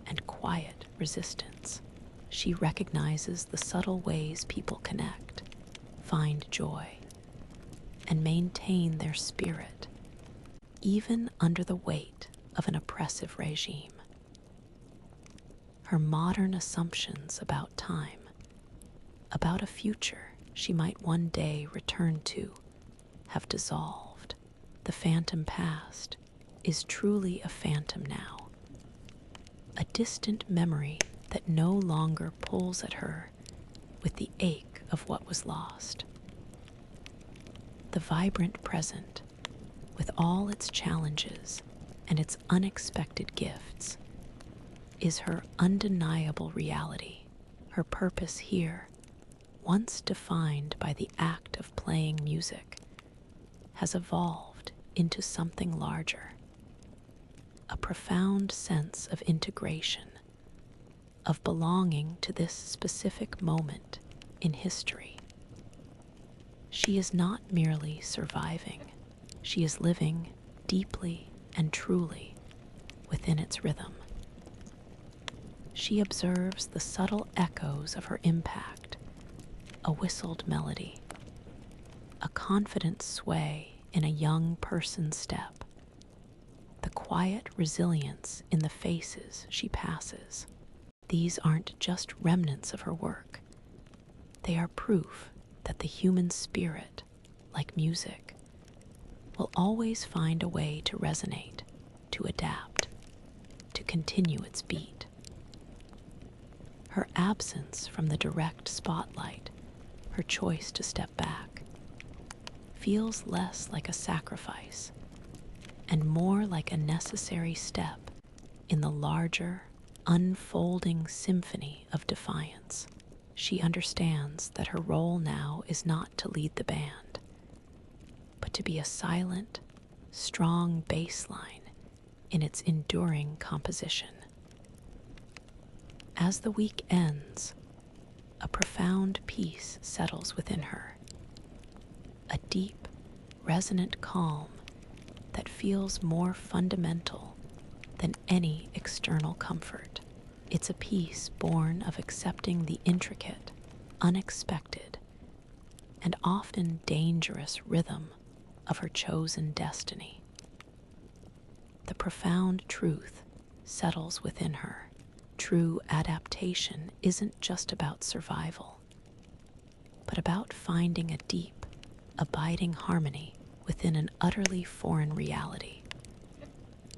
and quiet resistance. She recognizes the subtle ways people connect, find joy, and maintain their spirit, even under the weight of an oppressive regime. Her modern assumptions about time, about a future she might one day return to, have dissolved. The phantom past is truly a phantom now, a distant memory that no longer pulls at her with the ache of what was lost. The vibrant present, with all its challenges and its unexpected gifts, is her undeniable reality. Her purpose here, once defined by the act of playing music, has evolved into something larger, a profound sense of integration, of belonging to this specific moment in history. She is not merely surviving, she is living deeply and truly within its rhythm. She observes the subtle echoes of her impact, a whistled melody, a confident sway in a young person's step, the quiet resilience in the faces she passes. These aren't just remnants of her work. They are proof that the human spirit, like music, will always find a way to resonate, to adapt, to continue its beat. Her absence from the direct spotlight, her choice to step back, feels less like a sacrifice and more like a necessary step in the larger, unfolding symphony of defiance. She understands that her role now is not to lead the band, but to be a silent, strong bass line in its enduring composition. As the week ends, a profound peace settles within her, a deep, resonant calm that feels more fundamental than any external comfort. It's a peace born of accepting the intricate, unexpected, and often dangerous rhythm of her chosen destiny. The profound truth settles within her. True adaptation isn't just about survival, but about finding a deep, abiding harmony within an utterly foreign reality,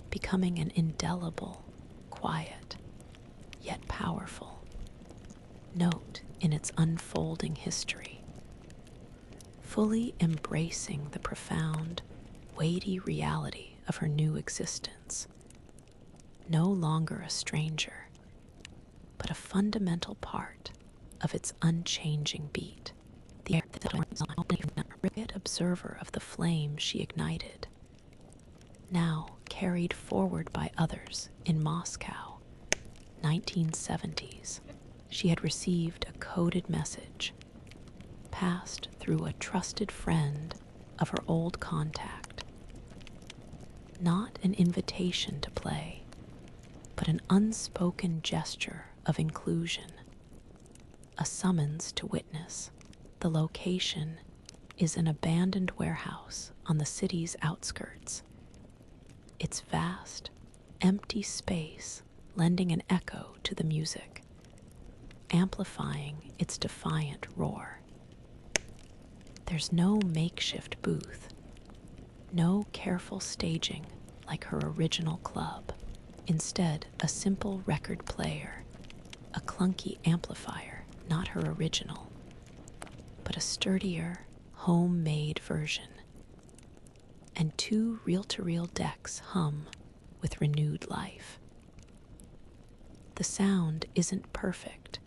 becoming an indelible, quiet, yet powerful note in its unfolding history, fully embracing the profound, weighty reality of her new existence, no longer a stranger, but a fundamental part of its unchanging beat. The observer of the flame she ignited, now carried forward by others in Moscow, 1970s. She had received a coded message, passed through a trusted friend of her old contact. Not an invitation to play, but an unspoken gesture of inclusion, a summons to witness. The location is an abandoned warehouse on the city's outskirts, its vast, empty space lending an echo to the music, amplifying its defiant roar. There's no makeshift booth, no careful staging like her original club. Instead, a simple record player, a clunky amplifier, not her original, but a sturdier, homemade version, and two reel-to-reel decks hum with renewed life. The sound isn't perfect,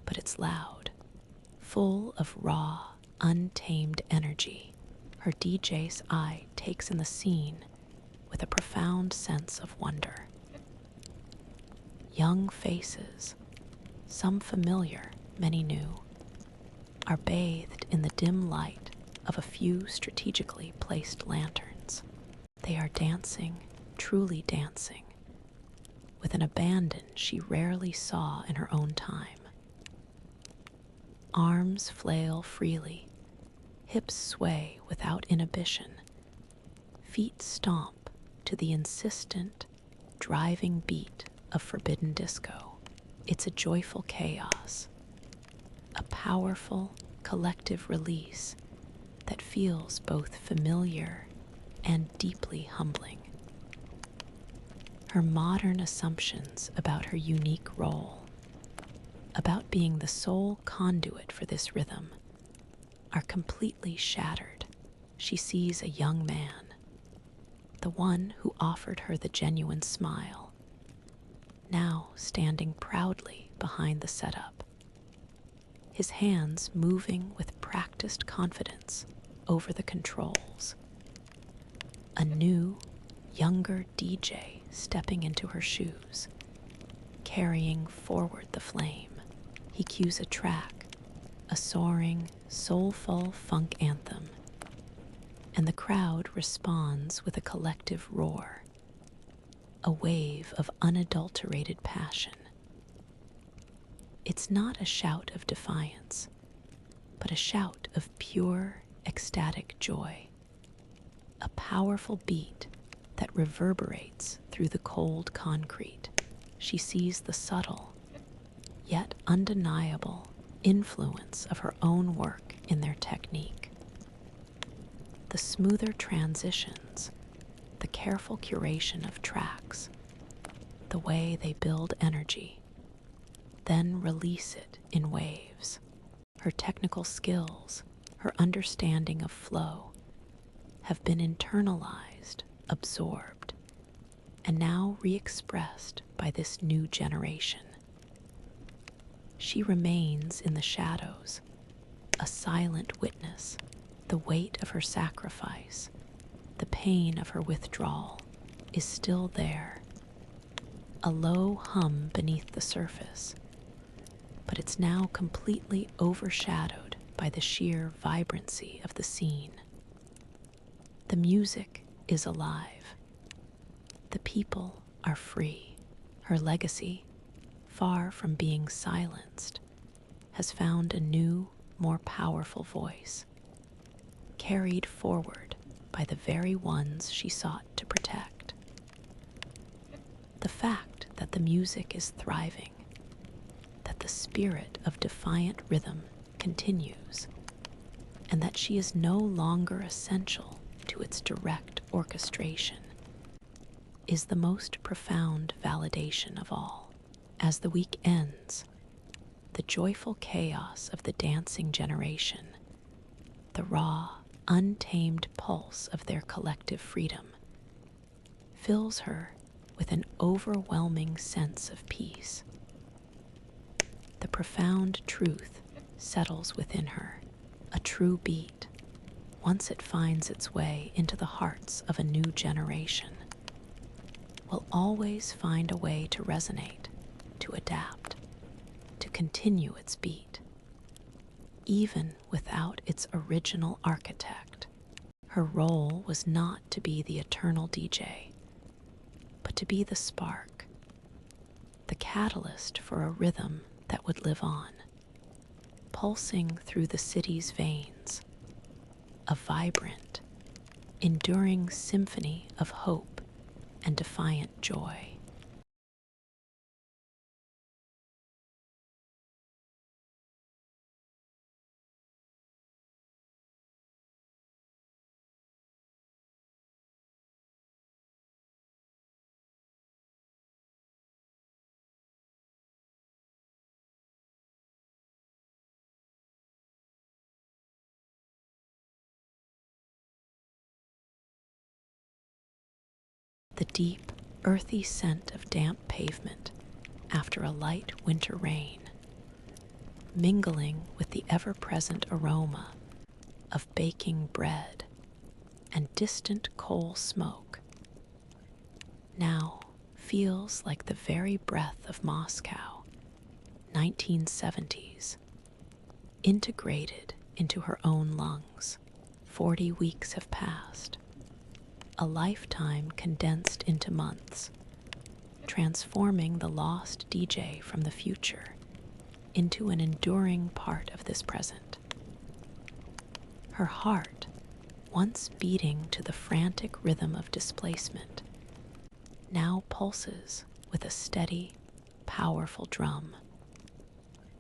but it's loud, full of raw, untamed energy. Her DJ's eye takes in the scene with a profound sense of wonder. Young faces, some familiar, many new, are bathed in the dim light of a few strategically placed lanterns. They are dancing, truly dancing, with an abandon she rarely saw in her own time. Arms flail freely, Hips sway without inhibition. Feet stomp to the insistent, driving beat of forbidden disco. It's a joyful chaos, a powerful, collective release that feels both familiar and deeply humbling. Her modern assumptions about her unique role, about being the sole conduit for this rhythm, are completely shattered. She sees a young man, the one who offered her the genuine smile, now standing proudly behind the setup, his hands moving with practiced confidence over the controls. A new, younger DJ stepping into her shoes, carrying forward the flame. He cues a track, a soaring, soulful funk anthem, and the crowd responds with a collective roar, a wave of unadulterated passion. It's not a shout of defiance, but a shout of pure, ecstatic joy, a powerful beat that reverberates through the cold concrete. She sees the subtle, yet undeniable influence of her own work in their technique. The smoother transitions, the careful curation of tracks, the way they build energy, then release it in waves. Her technical skills, her understanding of flow, have been internalized, absorbed, and now re-expressed by this new generation. She remains in the shadows, a silent witness. The weight of her sacrifice, the pain of her withdrawal, is still there. A low hum beneath the surface, but it's now completely overshadowed by the sheer vibrancy of the scene. The music is alive. The people are free. Her legacy, far from being silenced, has found a new, more powerful voice, carried forward by the very ones she sought to protect. The fact that the music is thriving, that the spirit of defiant rhythm continues, and that she is no longer essential to its direct orchestration, is the most profound validation of all. As the week ends, the joyful chaos of the dancing generation, the raw, untamed pulse of their collective freedom, fills her with an overwhelming sense of peace. The profound truth settles within her, a true beat. Once it finds its way into the hearts of a new generation, will always find a way to resonate, to adapt, to continue its beat, even without its original architect. Her role was not to be the eternal DJ, but to be the spark, the catalyst for a rhythm that would live on, pulsing through the city's veins, a vibrant, enduring symphony of hope and defiant joy. The deep, earthy scent of damp pavement after a light winter rain, mingling with the ever-present aroma of baking bread and distant coal smoke, now feels like the very breath of Moscow, 1970s, integrated into her own lungs. 40 weeks have passed, a lifetime condensed into months, transforming the lost DJ from the future into an enduring part of this present. Her heart, once beating to the frantic rhythm of displacement, now pulses with a steady, powerful drum.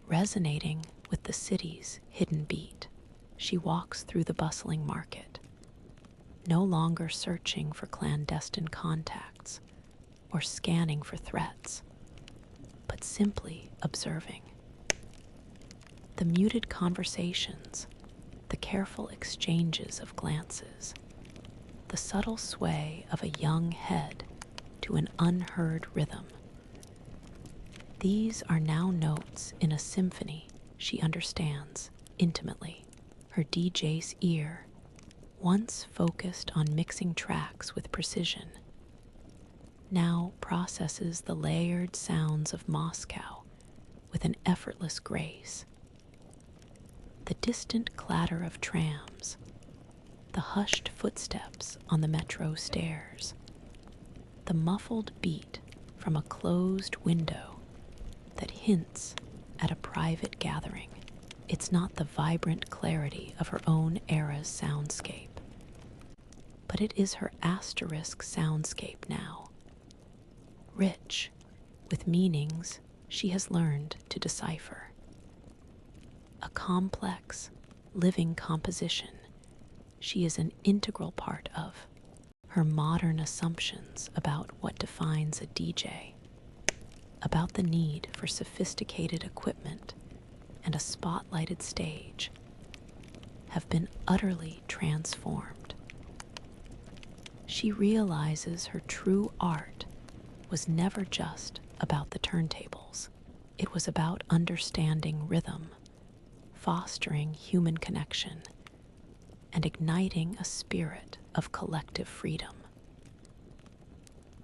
Resonating with the city's hidden beat, she walks through the bustling market, no longer searching for clandestine contacts or scanning for threats, but simply observing. The muted conversations, the careful exchanges of glances, the subtle sway of a young head to an unheard rhythm. These are now notes in a symphony she understands intimately. Her DJ's ear, once focused on mixing tracks with precision, now processes the layered sounds of Moscow with an effortless grace. The distant clatter of trams, the hushed footsteps on the metro stairs, the muffled beat from a closed window that hints at a private gathering. It's not the vibrant clarity of her own era's soundscape, but it is her asterisk soundscape now, rich with meanings she has learned to decipher. A complex, living composition she is an integral part of. Her modern assumptions about what defines a DJ, about the need for sophisticated equipment and a spotlighted stage, have been utterly transformed. She realizes her true art was never just about the turntables. It was about understanding rhythm, fostering human connection, and igniting a spirit of collective freedom.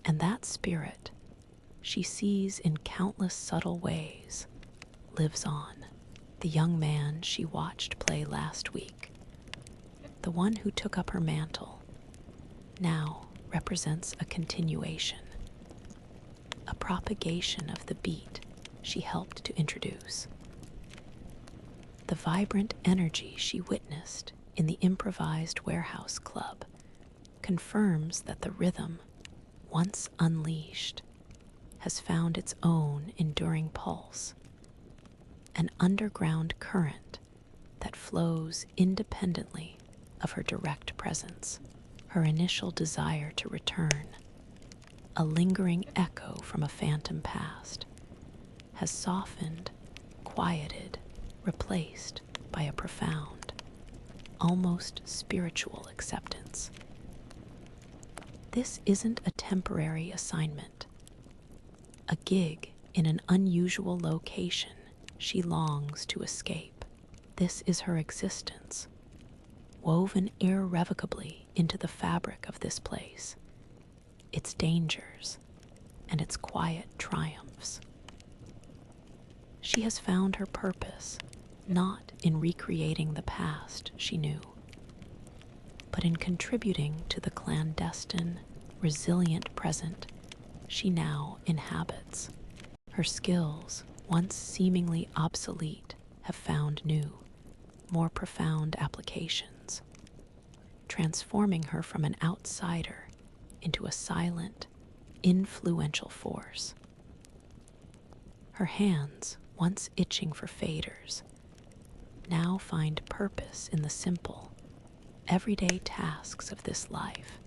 And that spirit, she sees in countless subtle ways, lives on. The young man she watched play last week, the one who took up her mantle, now represents a continuation, a propagation of the beat she helped to introduce. The vibrant energy she witnessed in the improvised warehouse club confirms that the rhythm, once unleashed, has found its own enduring pulse, an underground current that flows independently of her direct presence. Her initial desire to return, a lingering echo from a phantom past, has softened, quieted, replaced by a profound, almost spiritual acceptance. This isn't a temporary assignment, a gig in an unusual location she longs to escape. This is her existence, woven irrevocably into the fabric of this place, its dangers and its quiet triumphs. She has found her purpose not in recreating the past she knew, but in contributing to the clandestine, resilient present she now inhabits. Her skills, once seemingly obsolete, have found new, more profound applications, transforming her from an outsider into a silent, influential force. Her hands, once itching for faders, now find purpose in the simple, everyday tasks of this life.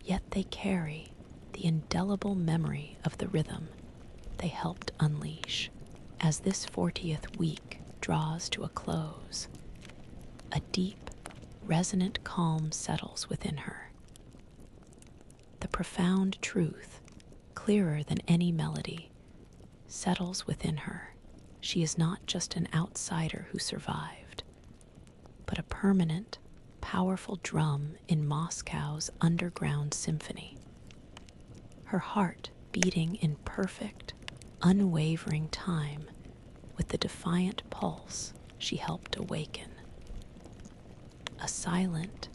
Yet they carry the indelible memory of the rhythm they helped unleash. As this 40th week draws to a close, a deep, resonant calm settles within her. The profound truth, clearer than any melody, settles within her. She is not just an outsider who survived, but a permanent, powerful drum in Moscow's underground symphony. Her heart beating in perfect, unwavering time with the defiant pulse she helped awaken. A silent,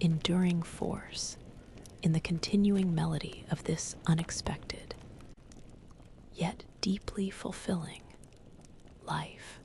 enduring force in the continuing melody of this unexpected, yet deeply fulfilling life.